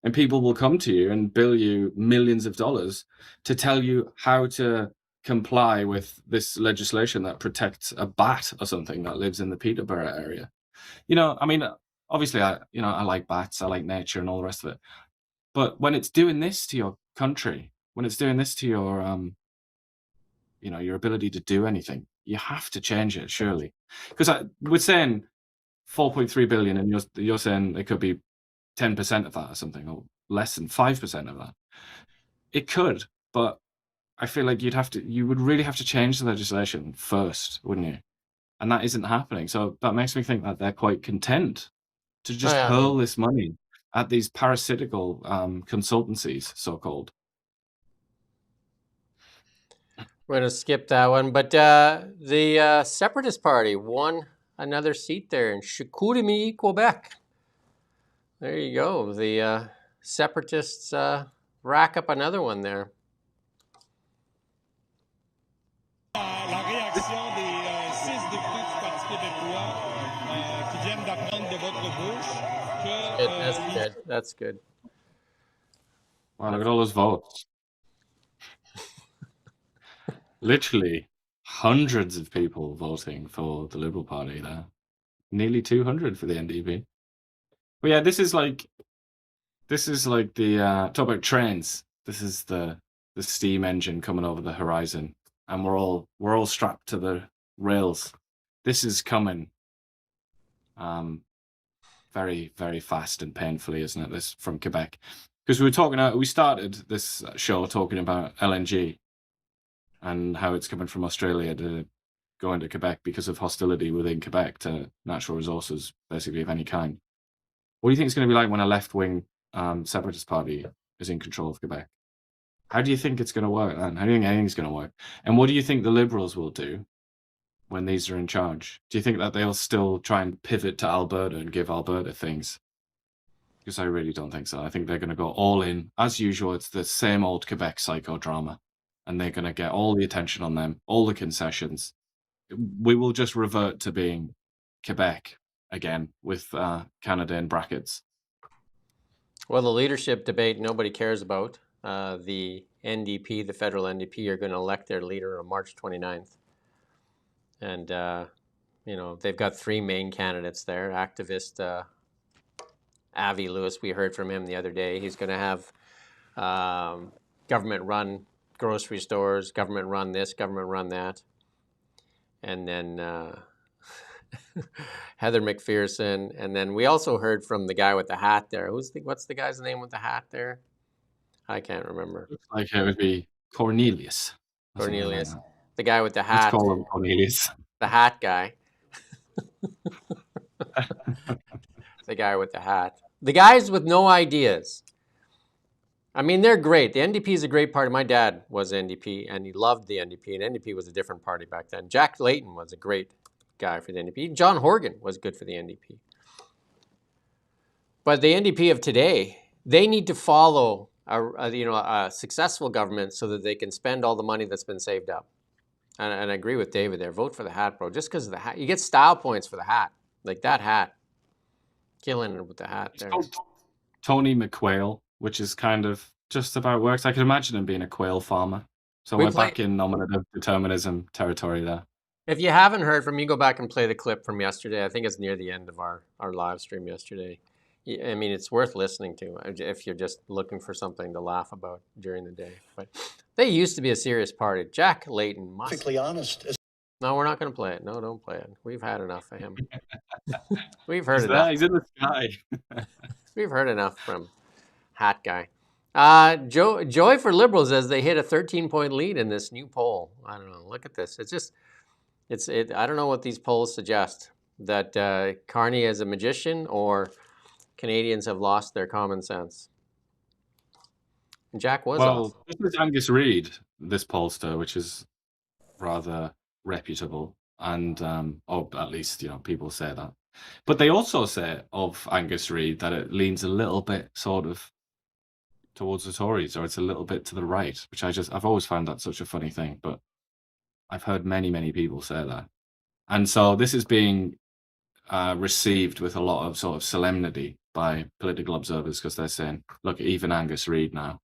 And people will come to you and bill you millions of dollars to tell you how to comply with this legislation that protects a bat or something that lives in the Peterborough area. I mean, obviously, I like bats, I like nature and all the rest of it. But when it's doing this to your country, when it's doing this to your, your ability to do anything, you have to change it, surely. Because we're saying 4.3 billion, and you're saying it could be 10% of that or something, or less than 5% of that. It could, but I feel like you would really have to change the legislation first, wouldn't you? And that isn't happening. So that makes me think that they're quite content to just hurl this money at these parasitical consultancies, so-called. We're going to skip that one. But the Separatist Party won another seat there in Chicoutimi, Quebec. There you go. The Separatists rack up another one there. La réaction des 6 députés du Parti québécois qui viennent d'apprendre de votre bouche que... That's good. That's good. Wow, look at all those votes. Literally hundreds of people voting for the Liberal Party there. Nearly 200 for the NDP. But yeah, this is like the talk about trains. This is the steam engine coming over the horizon. and we're all strapped to the rails. This is coming very, very fast and painfully, isn't it? This from Quebec, because we started this show talking about LNG and how it's coming from Australia to go into Quebec because of hostility within Quebec to natural resources, basically of any kind. What do you think it's going to be like when a left-wing separatist party is in control of Quebec? How do you think it's going to work then? How do you think anything's going to work? And what do you think the Liberals will do when these are in charge? Do you think that they'll still try and pivot to Alberta and give Alberta things? Because I really don't think so. I think they're going to go all in. As usual, it's the same old Quebec psychodrama, and they're going to get all the attention on them, all the concessions. We will just revert to being Quebec again with Canada in brackets. Well, the leadership debate nobody cares about. The NDP, the federal NDP, are going to elect their leader on March 29th. And, they've got three main candidates there. Activist Avi Lewis, we heard from him the other day. He's going to have government-run grocery stores, government-run this, government-run that. And then Heather McPherson. And then we also heard from the guy with the hat there. What's the guy's name with the hat there? I can't remember. Looks like it would be Cornelius. Cornelius. The guy with the hat. Let's call him Cornelius. The hat guy. The guy with the hat. The guys with no ideas. I mean, they're great. The NDP is a great party. My dad was NDP, and he loved the NDP, and NDP was a different party back then. Jack Layton was a great guy for the NDP. John Horgan was good for the NDP. But the NDP of today, they need to follow a successful government so that they can spend all the money that's been saved up. And I agree with David there. Vote for the hat, bro. Just because of the hat. You get style points for the hat. Like that hat. Killing it with the hat there. Tony McQuail, which is kind of just about works. I can imagine him being a quail farmer. So we're back in nominative determinism territory there. If you haven't heard from me, go back and play the clip from yesterday. I think it's near the end of our live stream yesterday. I mean, it's worth listening to if you're just looking for something to laugh about during the day. But they used to be a serious party. Jack Layton must. Perfectly honest. No, we're not going to play it. No, don't play it. We've had enough of him. We've heard enough. He's in the sky. We've heard enough from Hat Guy. Joy for Liberals as they hit a 13-point lead in this new poll. I don't know. Look at this. I don't know what these polls suggest. That Carney is a magician or Canadians have lost their common sense. And Jack was off. This is Angus Reid, this pollster, which is rather reputable, and or at least people say that. But they also say of Angus Reid that it leans a little bit sort of towards the Tories, or it's a little bit to the right, which I've always found that such a funny thing. But I've heard many people say that, and so this is being received with a lot of sort of solemnity by political observers because they're saying, look, even Angus Reid now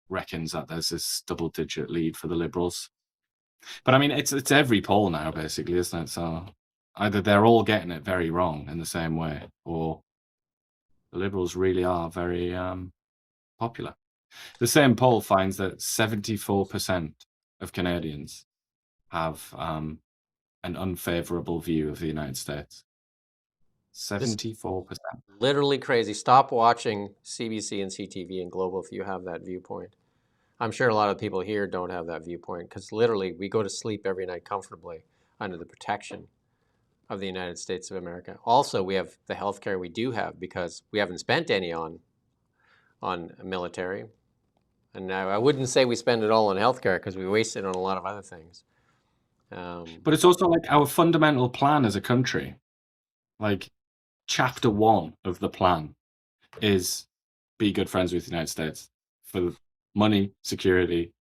reckons that there's this double-digit lead for the Liberals. But I mean, it's every poll now, basically, isn't it? So either they're all getting it very wrong in the same way, or the Liberals really are very popular. The same poll finds that 74% of Canadians have an unfavorable view of the United States. 74%. Literally crazy. Stop watching CBC and CTV and Global if you have that viewpoint. I'm sure a lot of people here don't have that viewpoint because literally we go to sleep every night comfortably under the protection of the United States of America. Also, we have the health care we do have because we haven't spent any on military. And I wouldn't say we spend it all on health care because we waste it on a lot of other things. But it's also like our fundamental plan as a country. Like chapter 1 of the plan is be good friends with the United States for money, security,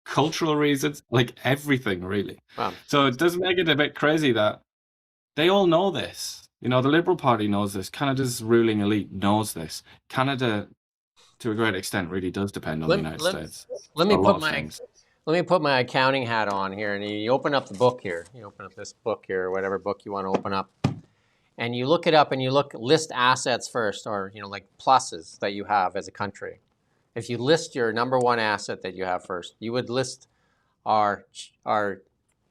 cultural reasons, like everything really. Wow. So it does make it a bit crazy that they all know this. The Liberal Party knows this. Canada's ruling elite knows this. Canada, to a great extent, really does depend on the United States. Let me put my accounting hat on here, and you open up the book here. You open up this book here, or whatever book you want to open up. And you look it up and you list assets first, or, like pluses that you have as a country. If you list your number one asset that you have first, you would list our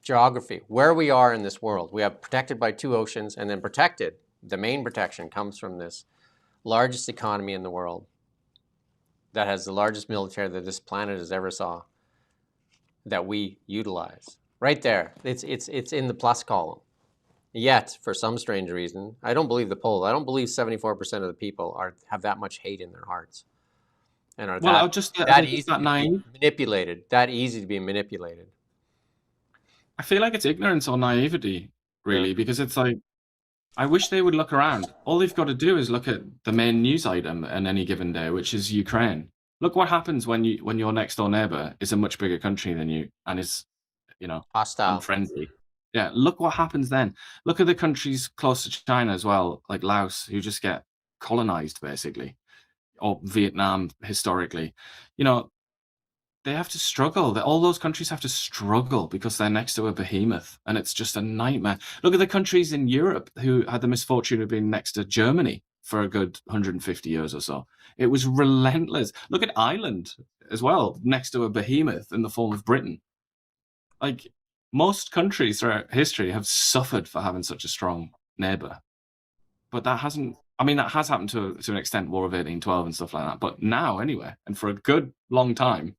geography, where we are in this world. We have protected by 2 oceans, and then protected, the main protection comes from this largest economy in the world that has the largest military that this planet has ever saw, that we utilize. Right there, it's in the plus column. Yet, for some strange reason, I don't believe the poll. I don't believe 74% of the people have that much hate in their hearts, and are that easy to be manipulated. That easy to be manipulated. I feel like it's ignorance or naivety, really, because it's like, I wish they would look around. All they've got to do is look at the main news item on any given day, which is Ukraine. Look what happens when your next door neighbor is a much bigger country than you and is, hostile, unfriendly. Yeah, look what happens then. Look at the countries close to China as well, like Laos, who just get colonized basically, or Vietnam historically. They have to struggle. All those countries have to struggle because they're next to a behemoth, and it's just a nightmare. Look at the countries in Europe who had the misfortune of being next to Germany for a good 150 years or so. It was relentless. Look at Ireland as well, next to a behemoth in the form of Britain. Like, most countries throughout history have suffered for having such a strong neighbor. But that has happened to an extent, War of 1812 and stuff like that. But now, anyway, and for a good long time,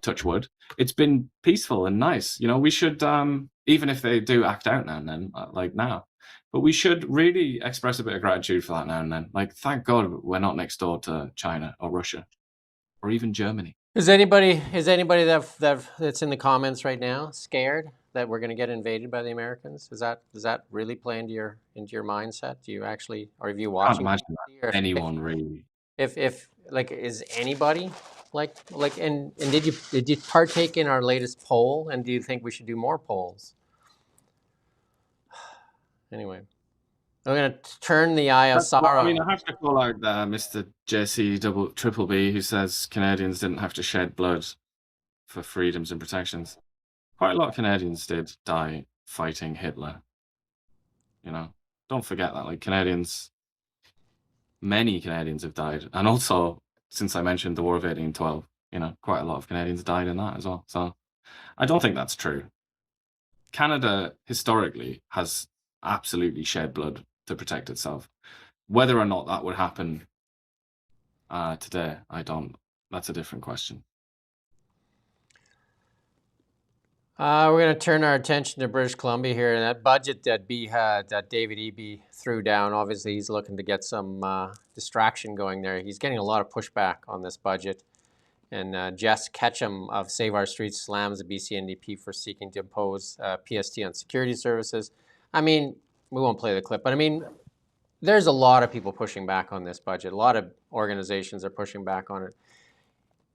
touch wood, it's been peaceful and nice. We should, even if they do act out now and then, like now, but we should really express a bit of gratitude for that now and then. Like, thank God we're not next door to China or Russia or even Germany. Is anybody that's in the comments right now scared that we're going to get invaded by the Americans? Does that really play into your mindset? Do you actually, or have you watching? I can't imagine anyone really. If like, is anybody like and did you partake in our latest poll? And do you think we should do more polls? Anyway, I'm going to turn the eye of sorrow. I have to call out Mr. JC Triple B, who says Canadians didn't have to shed blood for freedoms and protections. Quite a lot of Canadians did die fighting Hitler. Don't forget that. Like, many Canadians have died. And also, since I mentioned the War of 1812, quite a lot of Canadians died in that as well. So I don't think that's true. Canada, historically, has absolutely shed blood to protect itself. Whether or not that would happen today, that's a different question. We're going to turn our attention to British Columbia here, and that budget that David Eby threw down. Obviously, he's looking to get some distraction going there. He's getting a lot of pushback on this budget, and Jess Ketchum of Save Our Streets slams the BC NDP for seeking to impose PST on security services. We won't play the clip, but there's a lot of people pushing back on this budget. A lot of organizations are pushing back on it.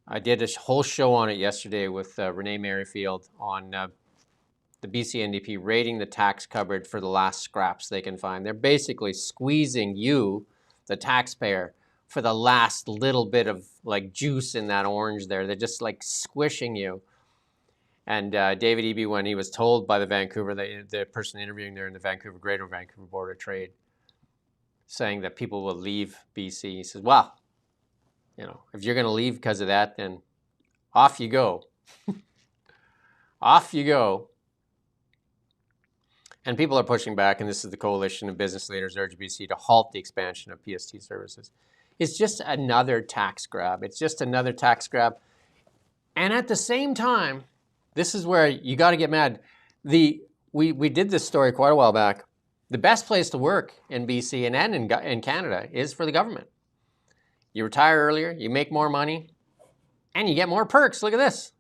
I did a whole show on it yesterday with Renee Merrifield on the BC NDP rating the tax cupboard for the last scraps they can find. They're basically squeezing you, the taxpayer, for the last little bit of juice in that orange there. They're just squishing you. And David Eby, when he was told by the person interviewing there in the Greater Vancouver Board of Trade, saying that people will leave BC, he says, well, if you're going to leave because of that, then off you go. Off you go. And people are pushing back, and this is the Coalition of Business Leaders urge BC to halt the expansion of PST services. It's just another tax grab. And at the same time, this is where you got to get mad. We did this story quite a while back. The best place to work in BC and in Canada is for the government. You retire earlier, you make more money, and you get more perks. Look at this.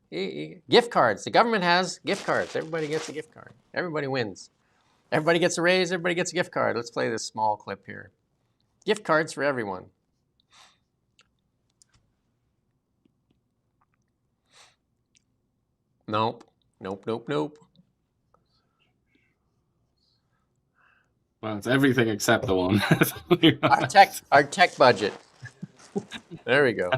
Gift cards. The government has gift cards. Everybody gets a gift card. Everybody wins. Everybody gets a raise. Everybody gets a gift card. Let's play this small clip here. Gift cards for everyone. Nope. Well, it's everything except the one. Our tech budget. There we go.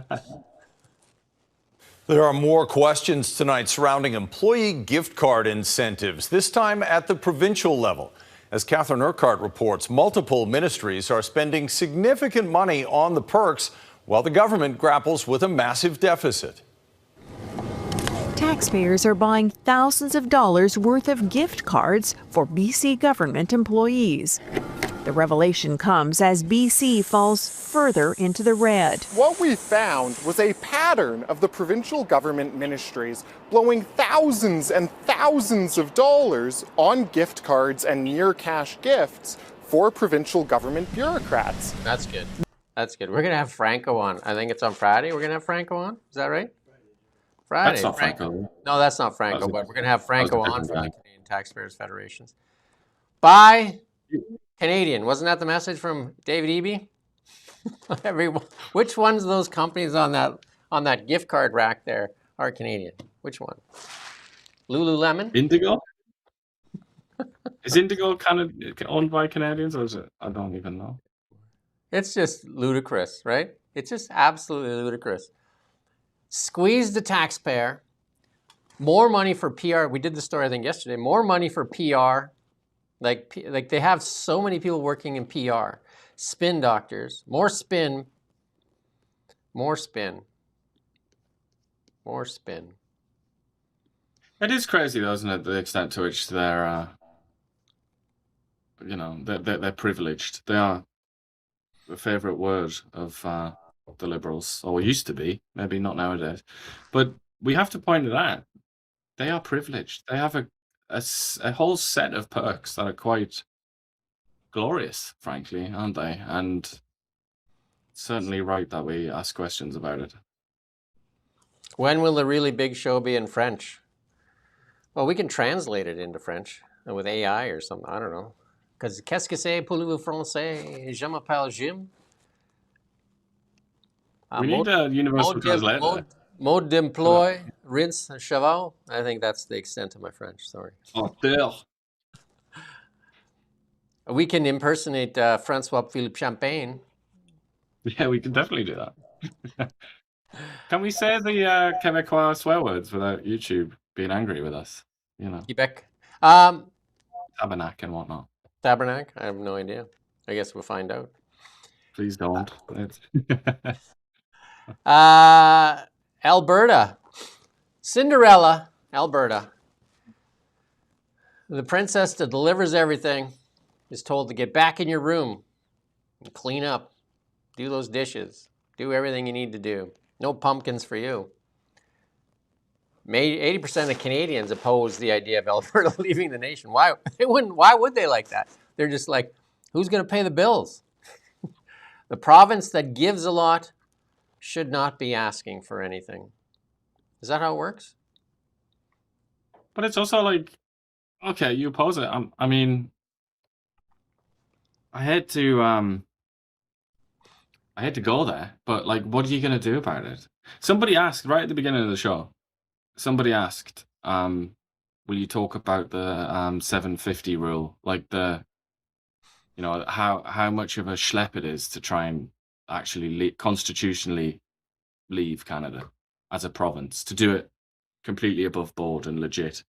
There are more questions tonight surrounding employee gift card incentives, this time at the provincial level. As Catherine Urquhart reports, multiple ministries are spending significant money on the perks while the government grapples with a massive deficit. Taxpayers are buying thousands of dollars worth of gift cards for BC government employees. The revelation comes as BC falls further into the red. What we found was a pattern of the provincial government ministries blowing thousands and thousands of dollars on gift cards and near cash gifts for provincial government bureaucrats. That's good. That's good. We're going to have Franco on. I think it's on Friday. We're going to have Franco on. Is that right? Friday. That's not Franco. No, that's not Franco, but we're going to have Franco on from the Canadian Taxpayers Federations. Bye. Canadian. Wasn't that the message from David Eby? Which ones of those companies on that gift card rack there are Canadian? Which one? Lululemon? Indigo? Is Indigo kind of owned by Canadians, or is it? I don't even know. It's just ludicrous, right? It's just absolutely ludicrous. Squeeze the taxpayer. More money for PR. We did the story, I think, yesterday. More money for PR. Like they have so many people working in PR. Spin doctors. More spin. More spin. More spin. It is crazy, though, isn't it? The extent to which they're, they're privileged. They are the favourite word of the Liberals, or used to be, maybe not nowadays. But we have to point it out. They are privileged. They have a whole set of perks that are quite glorious, frankly, aren't they? And certainly right that we ask questions about it. When will the really big show be in French? Well, we can translate it into French with AI or something. I don't know. Because qu'est-ce que c'est pour le français? Je m'appelle Jim. We need a universal translator. Mode d'emploi, rince, cheval. I think that's the extent of my French. Sorry. Auteur. We can impersonate Francois Philippe Champagne. Yeah, we can definitely do that. Can we say the Quebecois swear words without YouTube being angry with us? Quebec. Tabernacle and whatnot. Tabernacle? I have no idea. I guess we'll find out. Please don't. Alberta. Cinderella, Alberta. The princess that delivers everything is told to get back in your room and clean up, do those dishes, do everything you need to do. No pumpkins for you. 80% of Canadians oppose the idea of Alberta leaving the nation. Why? Why would they like that? They're just like, who's going to pay the bills? The province that gives a lot should not be asking for anything. Is that how it works? But it's also like, okay, you oppose it. I mean, I hate to go there, but like, what are you going to do about it? Somebody asked right at the beginning of the show, will you talk about the 750 rule? Like how much of a schlep it is to try and actually constitutionally leave Canada as a province, to do it completely above board and legit.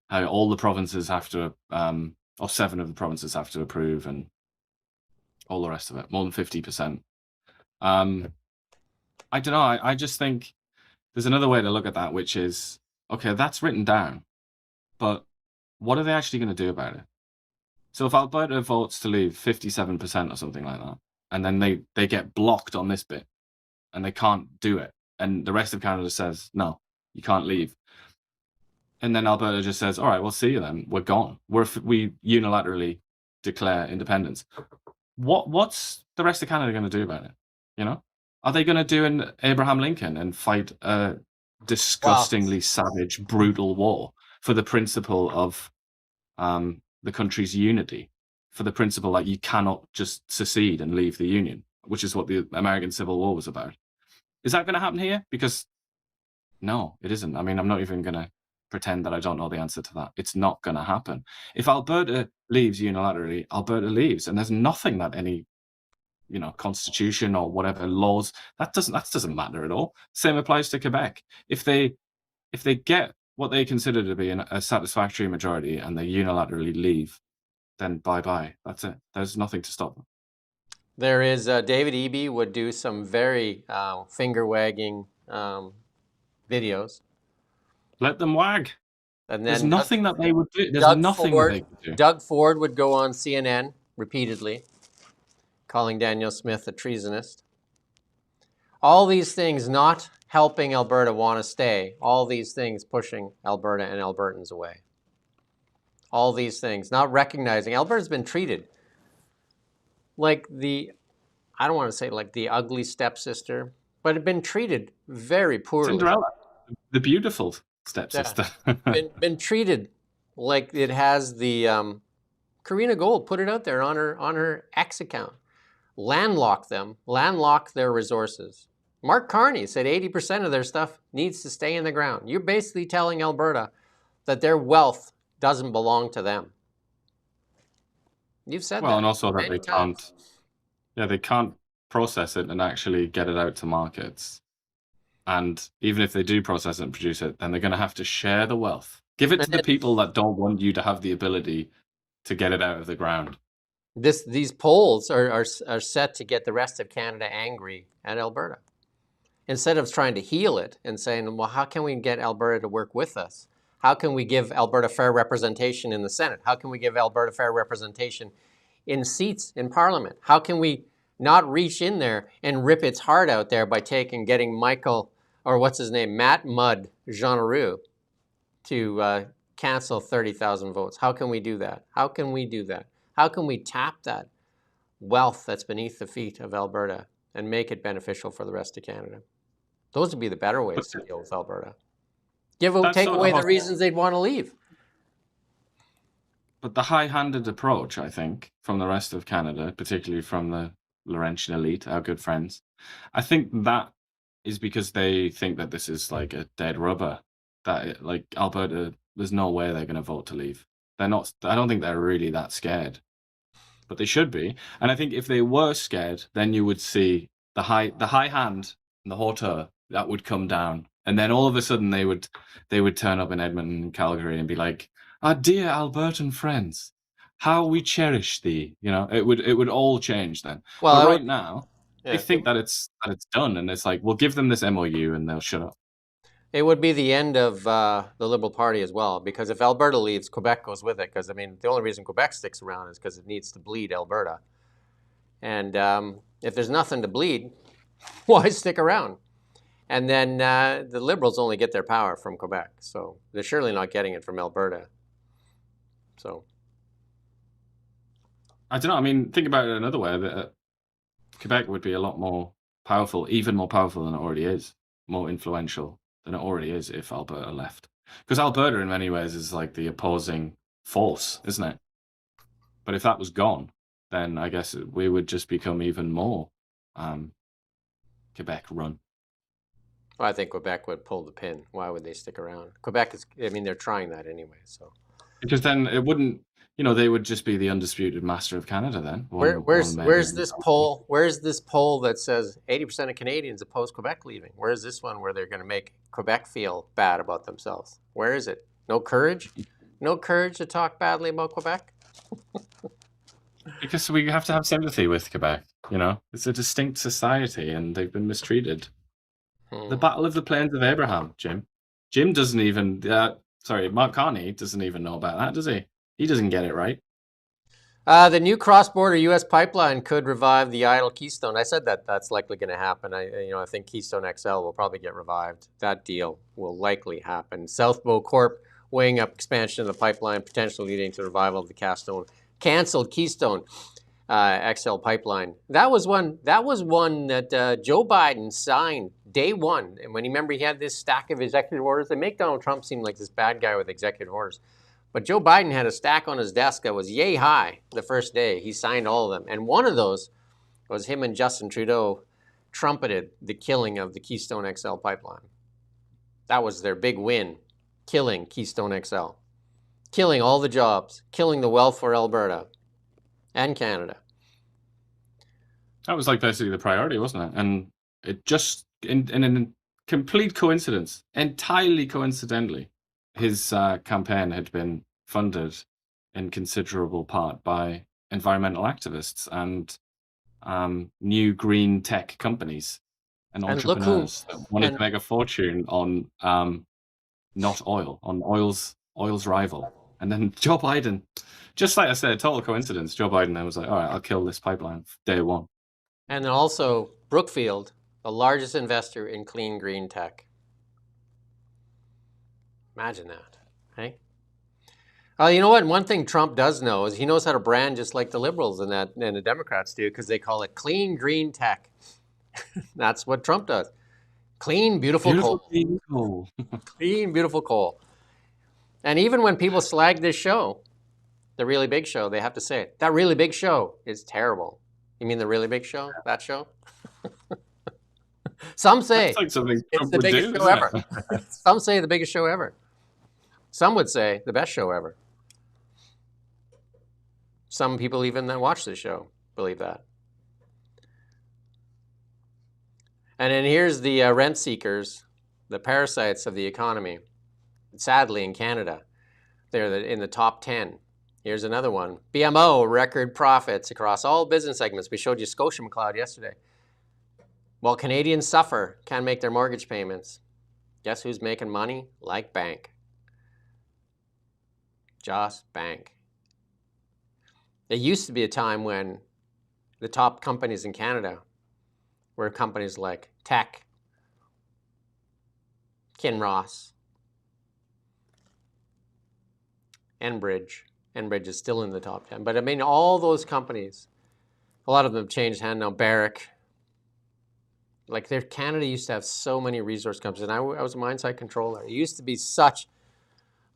How all the provinces have to, or 7 of the provinces have to approve, and all the rest of it, more than 50%. I don't know. I just think there's another way to look at that, which is, okay, that's written down, but what are they actually going to do about it? So if Alberta votes to leave 57% or something like that, and then they get blocked on this bit, and they can't do it, and the rest of Canada says, no, you can't leave. And then Alberta just says, all right, we'll see you then. We're gone. We unilaterally declare independence. What's the rest of Canada going to do about it? Are they going to do an Abraham Lincoln and fight a disgustingly savage, brutal war for the principle of the country's unity, for the principle that you cannot just secede and leave the Union, which is what the American Civil War was about? Is that going to happen here? Because no, it isn't. I mean, I'm not even going to pretend that I don't know the answer to that. It's not going to happen. If Alberta leaves unilaterally, Alberta leaves, and there's nothing that any constitution or whatever laws that doesn't matter at all. Same applies to Quebec. If they get what they consider to be a satisfactory majority and they unilaterally leave, then bye. That's it. There's nothing to stop them. There is David Eby would do some very finger wagging videos Let them wag. And There's then nothing that they would do. There's Doug nothing that they could do. Doug Ford would go on CNN repeatedly, calling Danielle Smith a treasonist. All these things not helping Alberta want to stay. All these things pushing Alberta and Albertans away. All these things not recognizing Alberta's been treated like I don't want to say like the ugly stepsister, but had been treated very poorly. Cinderella, the beautiful stepsister. Yeah. been treated like it has the Karina Gold put it out there on her X account. Landlock their resources. Mark Carney said 80% of their stuff needs to stay in the ground. You're basically telling Alberta that their wealth doesn't belong to them. You've said that. Well, and also that many times. they can't process it and actually get it out to markets. And even if they do process it and produce it, then they're going to have to share the wealth. Give it to the people that don't want you to have the ability to get it out of the ground. These polls are set to get the rest of Canada angry at Alberta. Instead of trying to heal it and saying, well, how can we get Alberta to work with us? How can we give Alberta fair representation in the Senate? How can we give Alberta fair representation in seats in Parliament? How can we not reach in there and rip its heart out there by getting Michael, or what's his name, Matt Mudd Jean to cancel 30,000 votes? How can we do that? How can we do that? How can we tap that wealth that's beneath the feet of Alberta and make it beneficial for the rest of Canada? Those would be the better ways to deal with Alberta. Take away the reasons they'd want to leave. But the high-handed approach, I think, from the rest of Canada, particularly from the Laurentian elite, our good friends, I think that is because they think that this is like a dead rubber. That like Alberta, there's no way they're going to vote to leave. They're not. I don't think they're really that scared, but they should be. And I think if they were scared, then you would see the high hand and the hauteur that would come down, and then all of a sudden they would turn up in Edmonton and Calgary and be like, "Our dear Albertan friends, how we cherish thee." You know, it would all change then. Well, but right now, they think that it's done, and it's like, we'll give them this MOU and they'll shut up. It would be the end of the Liberal Party as well, because if Alberta leaves, Quebec goes with it. Because, I mean, the only reason Quebec sticks around is because it needs to bleed Alberta. And if there's nothing to bleed, why stick around? And then the Liberals only get their power from Quebec. So they're surely not getting it from Alberta. So I don't know. I mean, think about it another way. That Quebec would be a lot more powerful, even more powerful than it already is, more influential than it already is if Alberta left. Because Alberta, in many ways, is like the opposing force, isn't it? But if that was gone, then I guess we would just become even more Quebec run. Well, I think Quebec would pull the pin. Why would they stick around? Quebec is, I mean, they're trying that anyway. So because then it wouldn't, they would just be the undisputed master of Canada then. Where's this poll? Where's this poll that says 80% of Canadians oppose Quebec leaving? Where's this one where they're going to make Quebec feel bad about themselves? Where is it? No courage? No courage to talk badly about Quebec? Because we have to have sympathy with Quebec. It's a distinct society and they've been mistreated. The Battle of the Plains of Abraham, Jim. Jim doesn't even, Mark Carney doesn't even know about that, does he? He doesn't get it right. The new cross-border U.S. pipeline could revive the idle Keystone. I said that's likely going to happen. I think Keystone XL will probably get revived. That deal will likely happen. South Bow Corp weighing up expansion of the pipeline, potentially leading to the revival of the canceled Keystone XL pipeline. That was one that Joe Biden signed day one. And when he had this stack of executive orders, they make Donald Trump seem like this bad guy with executive orders. But Joe Biden had a stack on his desk that was yay high the first day. He signed all of them. And one of those was him and Justin Trudeau trumpeted the killing of the Keystone XL pipeline. That was their big win, killing Keystone XL. Killing all the jobs, killing the wealth for Alberta and Canada. That was like basically the priority, wasn't it? And it just, in a complete coincidence, entirely coincidentally, his campaign had been funded in considerable part by environmental activists and new green tech companies and entrepreneurs that wanted to make a fortune on not oil, on oil's rival. And then Joe Biden, just like I said, total coincidence, Joe Biden then was like, all right, I'll kill this pipeline day one. And then also Brookfield, the largest investor in clean green tech. Imagine that, hey? You know what? One thing Trump does know is he knows how to brand just like the liberals and the Democrats do, because they call it clean green tech. That's what Trump does. Clean, beautiful coal. Clean coal. Clean, beautiful coal. And even when people slag this show, the Really Big Show, they have to say it. That Really Big Show is terrible. You mean the Really Big Show? That show? Some say That's like something it's Trump the would biggest do, show isn't ever. it? Some say the biggest show ever. Some would say the best show ever. Some people even that watch this show believe that. And then here's the rent seekers, the parasites of the economy. Sadly, in Canada, they're in the top 10. Here's another one. BMO, record profits across all business segments. We showed you Scotia McLeod yesterday. While Canadians suffer, can't make their mortgage payments, guess who's making money? Like bank. Just bank. There used to be a time when the top companies in Canada were companies like Teck, Kinross, Enbridge. Enbridge is still in the top 10. But I mean, all those companies, a lot of them have changed hand now. Barrick. Like Canada used to have so many resource companies. And I was a mine site controller. It used to be such,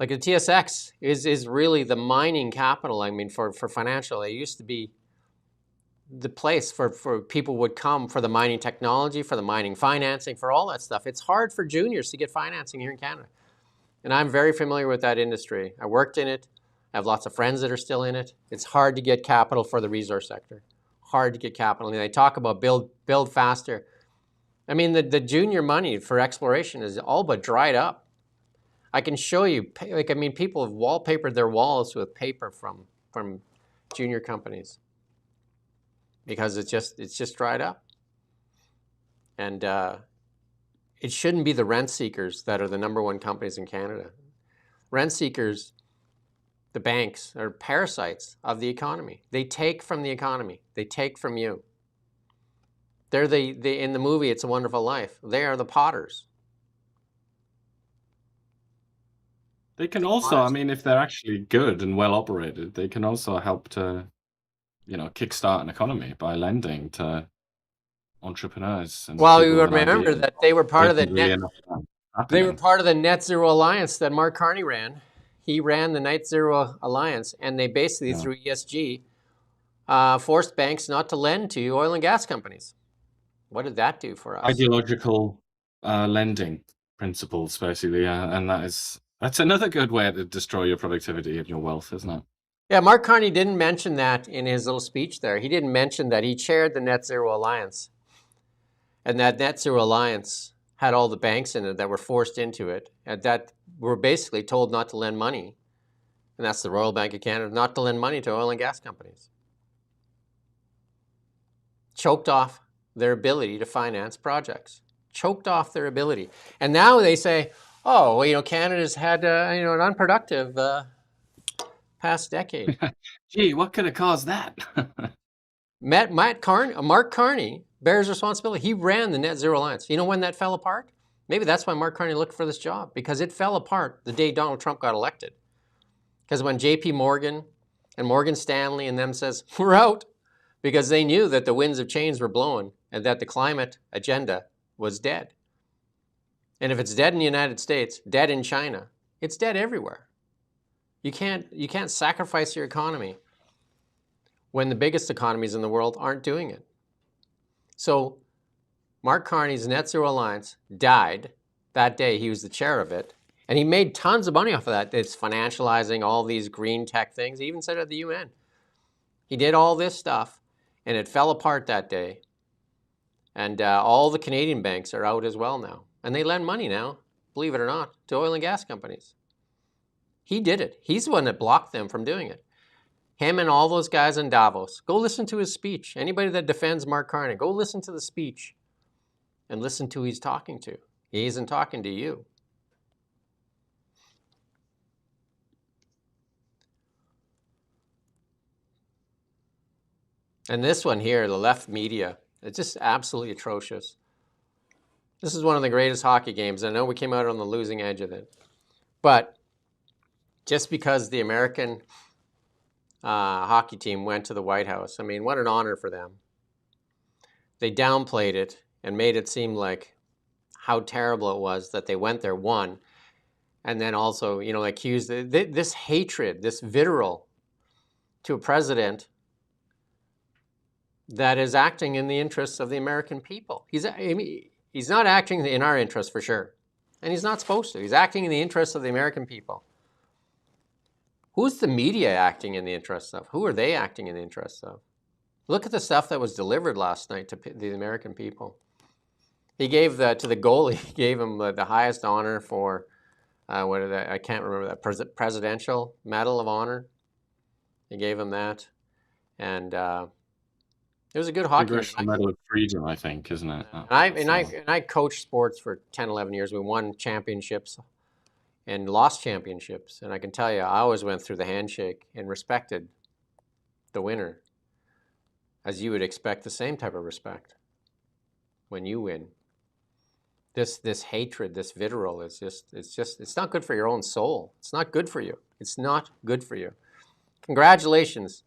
like the TSX is really the mining capital, I mean, for financial. It used to be the place for people would come for the mining technology, for the mining financing, for all that stuff. It's hard for juniors to get financing here in Canada. And I'm very familiar with that industry. I worked in it. I have lots of friends that are still in it. It's hard to get capital for the resource sector. Hard to get capital. I mean, they talk about build faster. I mean, the junior money for exploration is all but dried up. I can show you, like, I mean, people have wallpapered their walls with paper from junior companies because it's just dried up. And it shouldn't be the rent seekers that are the number one companies in Canada. Rent seekers, the banks, are parasites of the economy. They take from the economy. They take from you. They're in the movie It's a Wonderful Life, they are the potters. They can also, I mean, if they're actually good and well operated, they can also help to, kickstart an economy by lending to entrepreneurs. And well, people you with remember ideas. that they were part of the They were part of the Net Zero Alliance that Mark Carney ran. He ran the Net Zero Alliance, and they basically, through ESG, forced banks not to lend to oil and gas companies. What did that do for us? Ideological lending principles, basically, and that's another good way to destroy your productivity and your wealth, isn't it? Yeah, Mark Carney didn't mention that in his little speech there. He didn't mention that he chaired the Net Zero Alliance, and that Net Zero Alliance had all the banks in it that were forced into it, and that were basically told not to lend money, and that's the Royal Bank of Canada, not to lend money to oil and gas companies. Choked off their ability to finance projects. Choked off their ability. And now they say, oh, well, Canada's had an unproductive past decade. Gee, what could have caused that? Mark Carney bears responsibility. He ran the Net Zero Alliance. You know when that fell apart? Maybe that's why Mark Carney looked for this job, because it fell apart the day Donald Trump got elected. Because when JP Morgan and Morgan Stanley and them says, we're out, because they knew that the winds of change were blowing and that the climate agenda was dead. And if it's dead in the United States, dead in China, it's dead everywhere. You can't sacrifice your economy when the biggest economies in the world aren't doing it. So Mark Carney's Net Zero Alliance died that day. He was the chair of it. And he made tons of money off of that. It's financializing all these green tech things. He even said it at the UN. He did all this stuff, and it fell apart that day. And all the Canadian banks are out as well now. And they lend money now, believe it or not, to oil and gas companies. He did it. He's the one that blocked them from doing it. Him and all those guys in Davos. Go listen to his speech. Anybody that defends Mark Carney, go listen to the speech and listen to who he's talking to. He isn't talking to you. And this one here, the left media, it's just absolutely atrocious. This is one of the greatest hockey games. I know we came out on the losing edge of it. But just because the American hockey team went to the White House, I mean, what an honor for them. They downplayed it and made it seem like how terrible it was that they went there, won, and then also, you know, accused this hatred, this vitriol to a president that is acting in the interests of the American people. He's not acting in our interests for sure, and he's not supposed to. He's acting in the interests of the American people. Who's the media acting in the interests of? Who are they acting in the interests of? Look at the stuff that was delivered last night to the American people. He gave to the goalie, he gave him the highest honor for, I can't remember that, Presidential Medal of Honor. He gave him that. And it was a good hockey. Congressional Medal of Freedom, I think, isn't it? I coached sports for 10, 11 years. We won championships and lost championships. And I can tell you, I always went through the handshake and respected the winner, as you would expect the same type of respect when you win. This hatred, this vitriol, it's not good for your own soul. It's not good for you. It's not good for you. Congratulations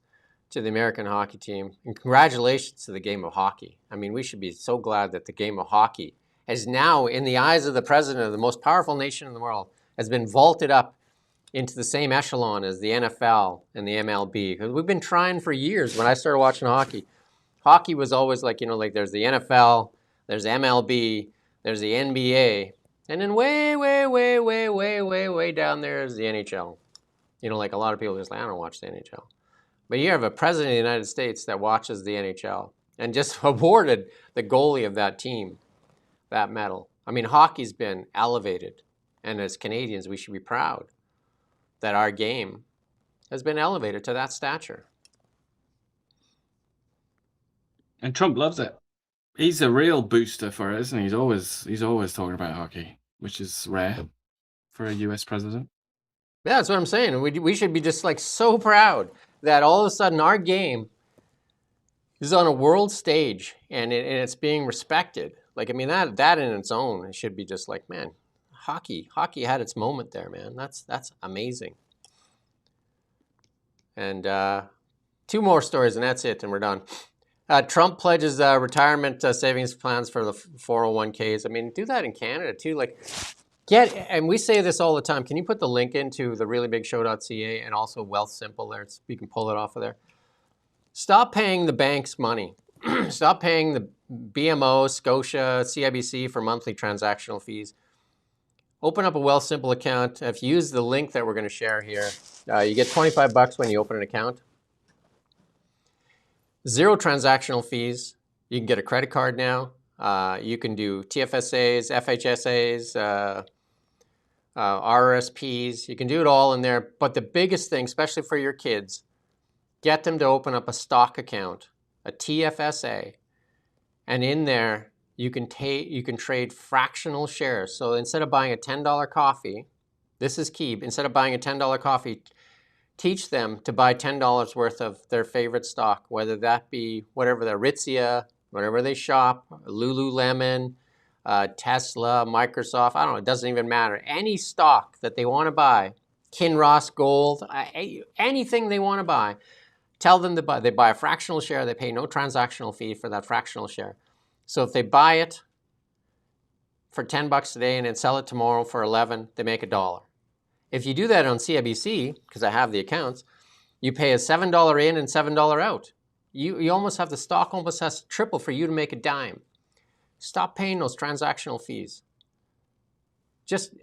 to the American hockey team, and congratulations to the game of hockey. I mean, we should be so glad that the game of hockey is now, in the eyes of the president of the most powerful nation in the world, has been vaulted up into the same echelon as the NFL and the MLB. Because we've been trying for years. When I started watching hockey, hockey was always like, you know, like there's the NFL, there's MLB, there's the NBA, and then way down there is the NHL. You know, like a lot of people just like, I don't watch the NHL. But you have a president of the United States that watches the NHL and just awarded the goalie of that team that medal. I mean, hockey's been elevated. And as Canadians, we should be proud that our game has been elevated to that stature. And Trump loves it. He's a real booster for it, isn't he? He's always talking about hockey, which is rare for a US president. Yeah, that's what I'm saying. We should be just like so proud that all of a sudden our game is on a world stage and it's being respected. Like, I mean, that in its own, it should be just like, man, hockey had its moment there, man. That's amazing. And 2 more stories and that's it, and we're done. Trump pledges retirement savings plans for the 401ks. I mean, do that in Canada too. Like, and we say this all the time. Can you put the link into the reallybigshow.ca and also Wealth Simple there? You can pull it off of there. Stop paying the banks money. Stop paying the BMO, Scotia, CIBC for monthly transactional fees. Open up a Wealth Simple account. If you use the link that we're going to share here, you get $25 when you open an account. 0 transactional fees. You can get a credit card now. You can do TFSAs, FHSAs, RRSPs. You can do it all in there. But the biggest thing, especially for your kids, get them to open up a stock account, a TFSA, and in there you can trade fractional shares. So instead of buying a $10 coffee, this is key. Instead of buying a $10 coffee, teach them to buy $10 worth of their favorite stock, whether that be whatever the Aritzia, wherever they shop, Lululemon, Tesla, Microsoft, I don't know, it doesn't even matter. Any stock that they want to buy, Kinross Gold, anything they want to buy, tell them to buy. They buy a fractional share, they pay no transactional fee for that fractional share. So if they buy it for $10 today and then sell it tomorrow for $11, they make $1. If you do that on CIBC, because I have the accounts, you pay a $7 in and $7 out. You almost have the stock almost has to triple for you to make a dime. Stop paying those transactional fees. Just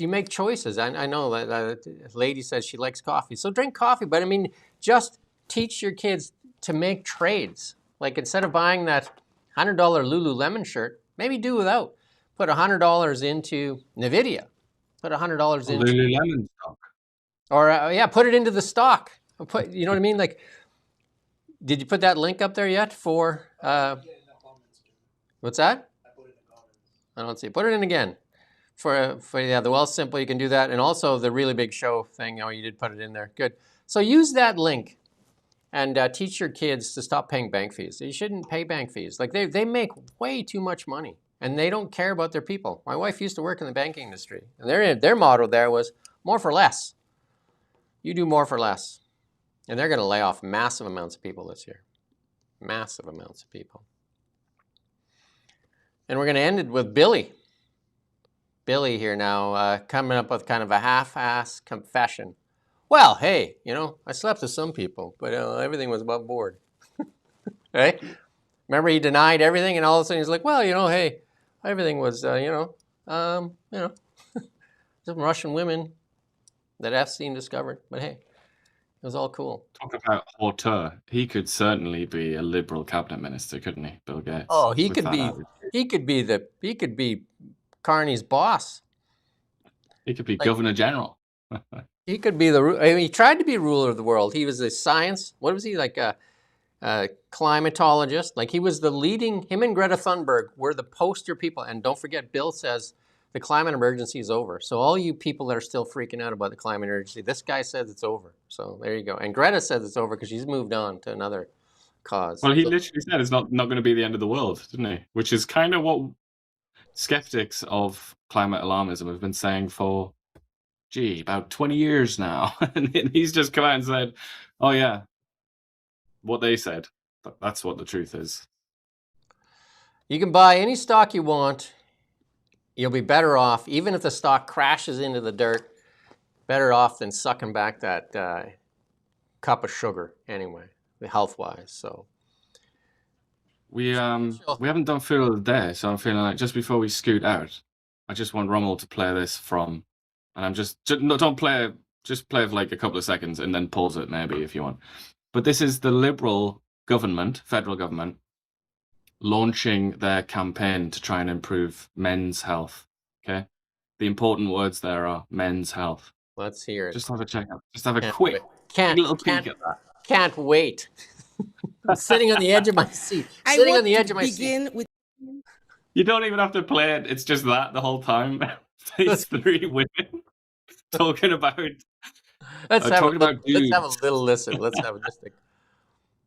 you make choices. I know that a lady says she likes coffee, so drink coffee. But I mean, just teach your kids to make trades. Like instead of buying that $100 Lululemon shirt, maybe do without. Put $100 into NVIDIA. Put $100 into Lululemon stock. Or put it into the stock. You know what I mean? Like, did you put that link up there yet for? What's that? I don't see. Put it in again. For the Wealth Simple, you can do that, and also the Really Big Show thing. Oh, you did put it in there. Good. So use that link, and teach your kids to stop paying bank fees. You shouldn't pay bank fees. Like they make way too much money, and they don't care about their people. My wife used to work in the banking industry, and their motto there was more for less. You do more for less. And they're going to lay off massive amounts of people this year. Massive amounts of people. And we're going to end it with Billy. Billy here now, coming up with kind of a half-ass confession. Well, hey, I slept with some people, but everything was above board. Right? Remember, he denied everything, and all of a sudden he's like, well, hey, everything was, some Russian women that Epstein discovered. But hey, it was all cool. Talk about hauteur. He could certainly be a Liberal cabinet minister, couldn't he, Bill Gates? Oh, he could be Carney's boss. He could be Governor General. He could be he tried to be ruler of the world. He was a science, what was he, like a climatologist? Like he was the leading, him and Greta Thunberg were the poster people. And don't forget, Bill says the climate emergency is over. So all you people that are still freaking out about the climate emergency, this guy says it's over. So there you go. And Greta says it's over because she's moved on to another cause. Well, he literally said it's not going to be the end of the world, didn't he? Which is kind of what skeptics of climate alarmism have been saying for, about 20 years now. And he's just come out and said, oh yeah, what they said, that's what the truth is. You can buy any stock you want. You'll be better off, even if the stock crashes into the dirt, better off than sucking back that cup of sugar anyway, health-wise. So we haven't done Fool of the Day, so I'm feeling like just before we scoot out, I just want Rommel to play this from, and I'm just no, don't play it, just play it for like a couple of seconds and then pause it maybe if you want. But this is the Liberal government, federal government, launching their campaign to try and improve men's health. Okay, the important words there are men's health. Let's hear it. Just have a check out. Just have a quick little peek at that. Can't wait. I'm sitting on the edge of my seat. Sitting on the edge of my seat. You don't even have to play it. It's just that the whole time. These three women talking about. Let's have a little listen. Let's have just a.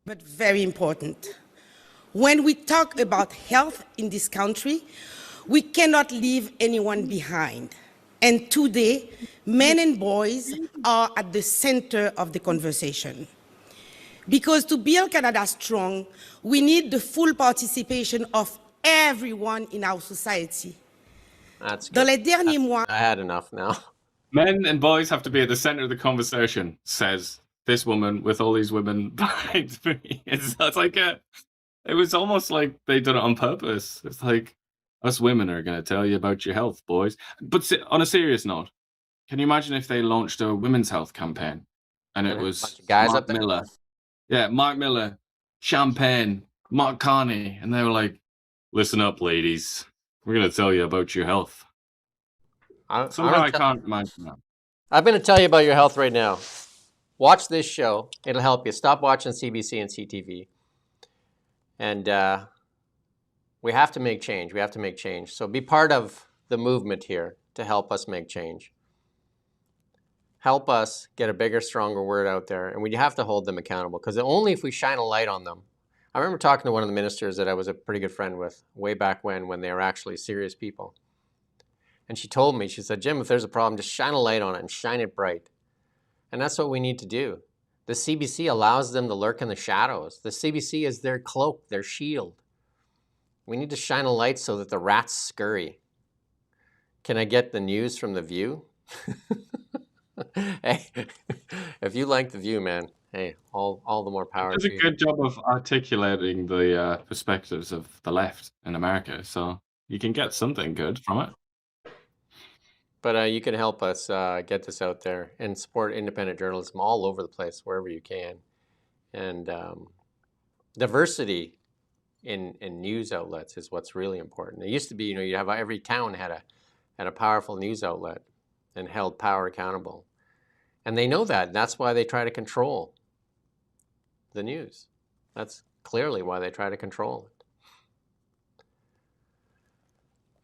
But very important. When we talk about health in this country, we cannot leave anyone behind. And today, men and boys are at the center of the conversation. Because to build Canada strong, we need the full participation of everyone in our society. That's good. I had enough now. Men and boys have to be at the center of the conversation, says this woman with all these women behind me. It's like it was almost like they done it on purpose. It's like, us women are going to tell you about your health, boys. But on a serious note, can you imagine if they launched a women's health campaign and it was guys Mark up there? Miller? Yeah, Mark Miller, Champagne, Mark Carney. And they were like, listen up, ladies. We're going to tell you about your health. Somehow I can't imagine that. I'm going to tell you about your health right now. Watch this show. It'll help you. Stop watching CBC and CTV. And we have to make change. We have to make change. So be part of the movement here to help us make change. Help us get a bigger, stronger word out there. And we have to hold them accountable because only if we shine a light on them. I remember talking to one of the ministers that I was a pretty good friend with way back when they were actually serious people. And she told me, she said, Jim, if there's a problem, just shine a light on it and shine it bright. And that's what we need to do. The CBC allows them to lurk in the shadows. The CBC is their cloak, their shield. We need to shine a light so that the rats scurry. Can I get the news from The View? Hey, if you like The View, man, hey, all the more power Does to a you. good job of articulating the perspectives of the left in America, so you can get something good from it. But you can help us get this out there and support independent journalism all over the place, wherever you can. And diversity in news outlets is what's really important. It used to be, you have every town had a powerful news outlet and held power accountable. And they know that. And that's why they try to control the news. That's clearly why they try to control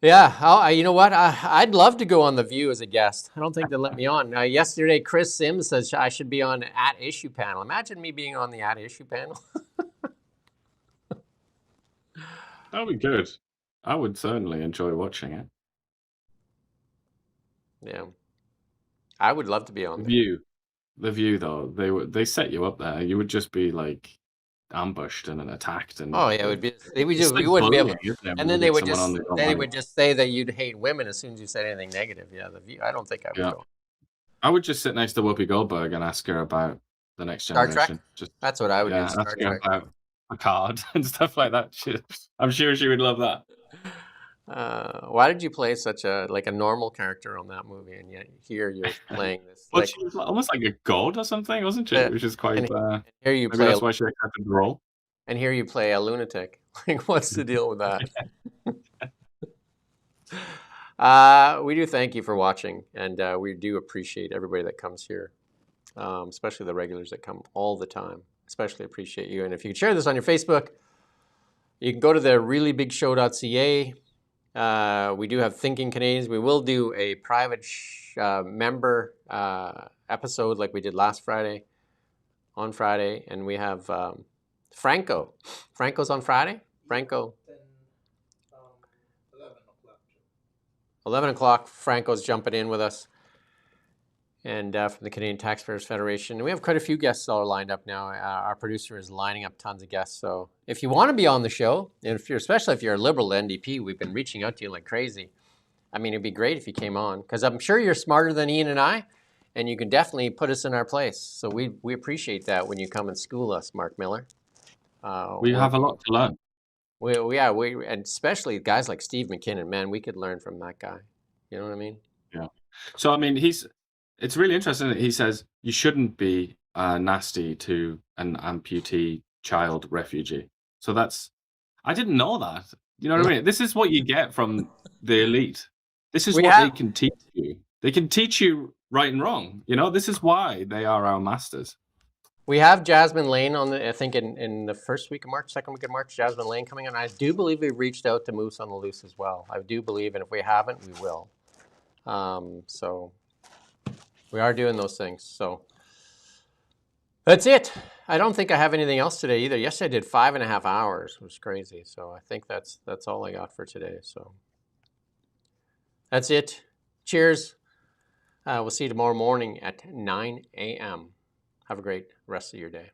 it. Yeah, you know what? I'd love to go on The View as a guest. I don't think they'll let me on. Yesterday, Chris Sims says I should be on At Issue panel. Imagine me being on the At Issue panel. That would be good. I would certainly enjoy watching it. Yeah, I would love to be on The View, though, they set you up there. You would just be like ambushed and then attacked, and Oh yeah, it would be. it's like We wouldn't be able. bullying, isn't it, And when then you they get would someone on just they don't they like. would just say that you'd hate women as soon as you said anything negative. Yeah, The View. I don't think I would Yeah. go. I would just sit next to Whoopi Goldberg and ask her about the next Star generation. Trek? Just That's what I would do. yeah, Star ask her Trek. about Picard and stuff like that. I'm sure she would love that. Why did you play such a normal character on that movie, and yet here you're playing this? Well, she was almost like a god or something, wasn't she? Which is quite. And here you Maybe play. that's why she accepted the role. And here you play a lunatic. Like, what's the deal with that? We do thank you for watching, and we do appreciate everybody that comes here, especially the regulars that come all the time. Especially appreciate you. And if you could share this on your Facebook, you can go to the reallybigshow.ca. We do have Thinking Canadians. We will do a private member episode like we did last Friday, on Friday. And we have Franco. Franco's on Friday? Franco. 11 o'clock, Franco's jumping in with us. And from the Canadian Taxpayers Federation. And we have quite a few guests all lined up now. Our producer is lining up tons of guests. So if you want to be on the show, and especially if you're a Liberal NDP, we've been reaching out to you like crazy. I mean, it'd be great if you came on, because I'm sure you're smarter than Ian and I, and you can definitely put us in our place. So we appreciate that when you come and school us, Mark Miller. We have a lot to learn. And especially guys like Steve McKinnon, man, we could learn from that guy. You know what I mean? Yeah. So I mean, it's really interesting that he says you shouldn't be nasty to an amputee child refugee. So I didn't know that. You know what I mean? This is what you get from the elite. This is what they can teach you. They can teach you right and wrong. You know, this is why they are our masters. We have Jasmine Lane on I think in the first week of March, second week of March, Jasmine Lane coming on. I do believe we've reached out to Moose on the Loose as well. I do believe, and if we haven't, we will. So we are doing those things. So that's it. I don't think I have anything else today either. Yesterday I did 5.5 hours, which was crazy. So I think that's all I got for today. So that's it. Cheers. We'll see you tomorrow morning at 9 a.m. Have a great rest of your day.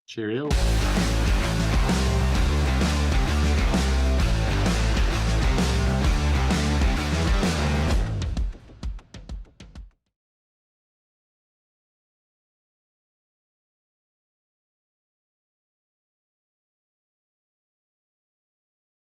Cheerio.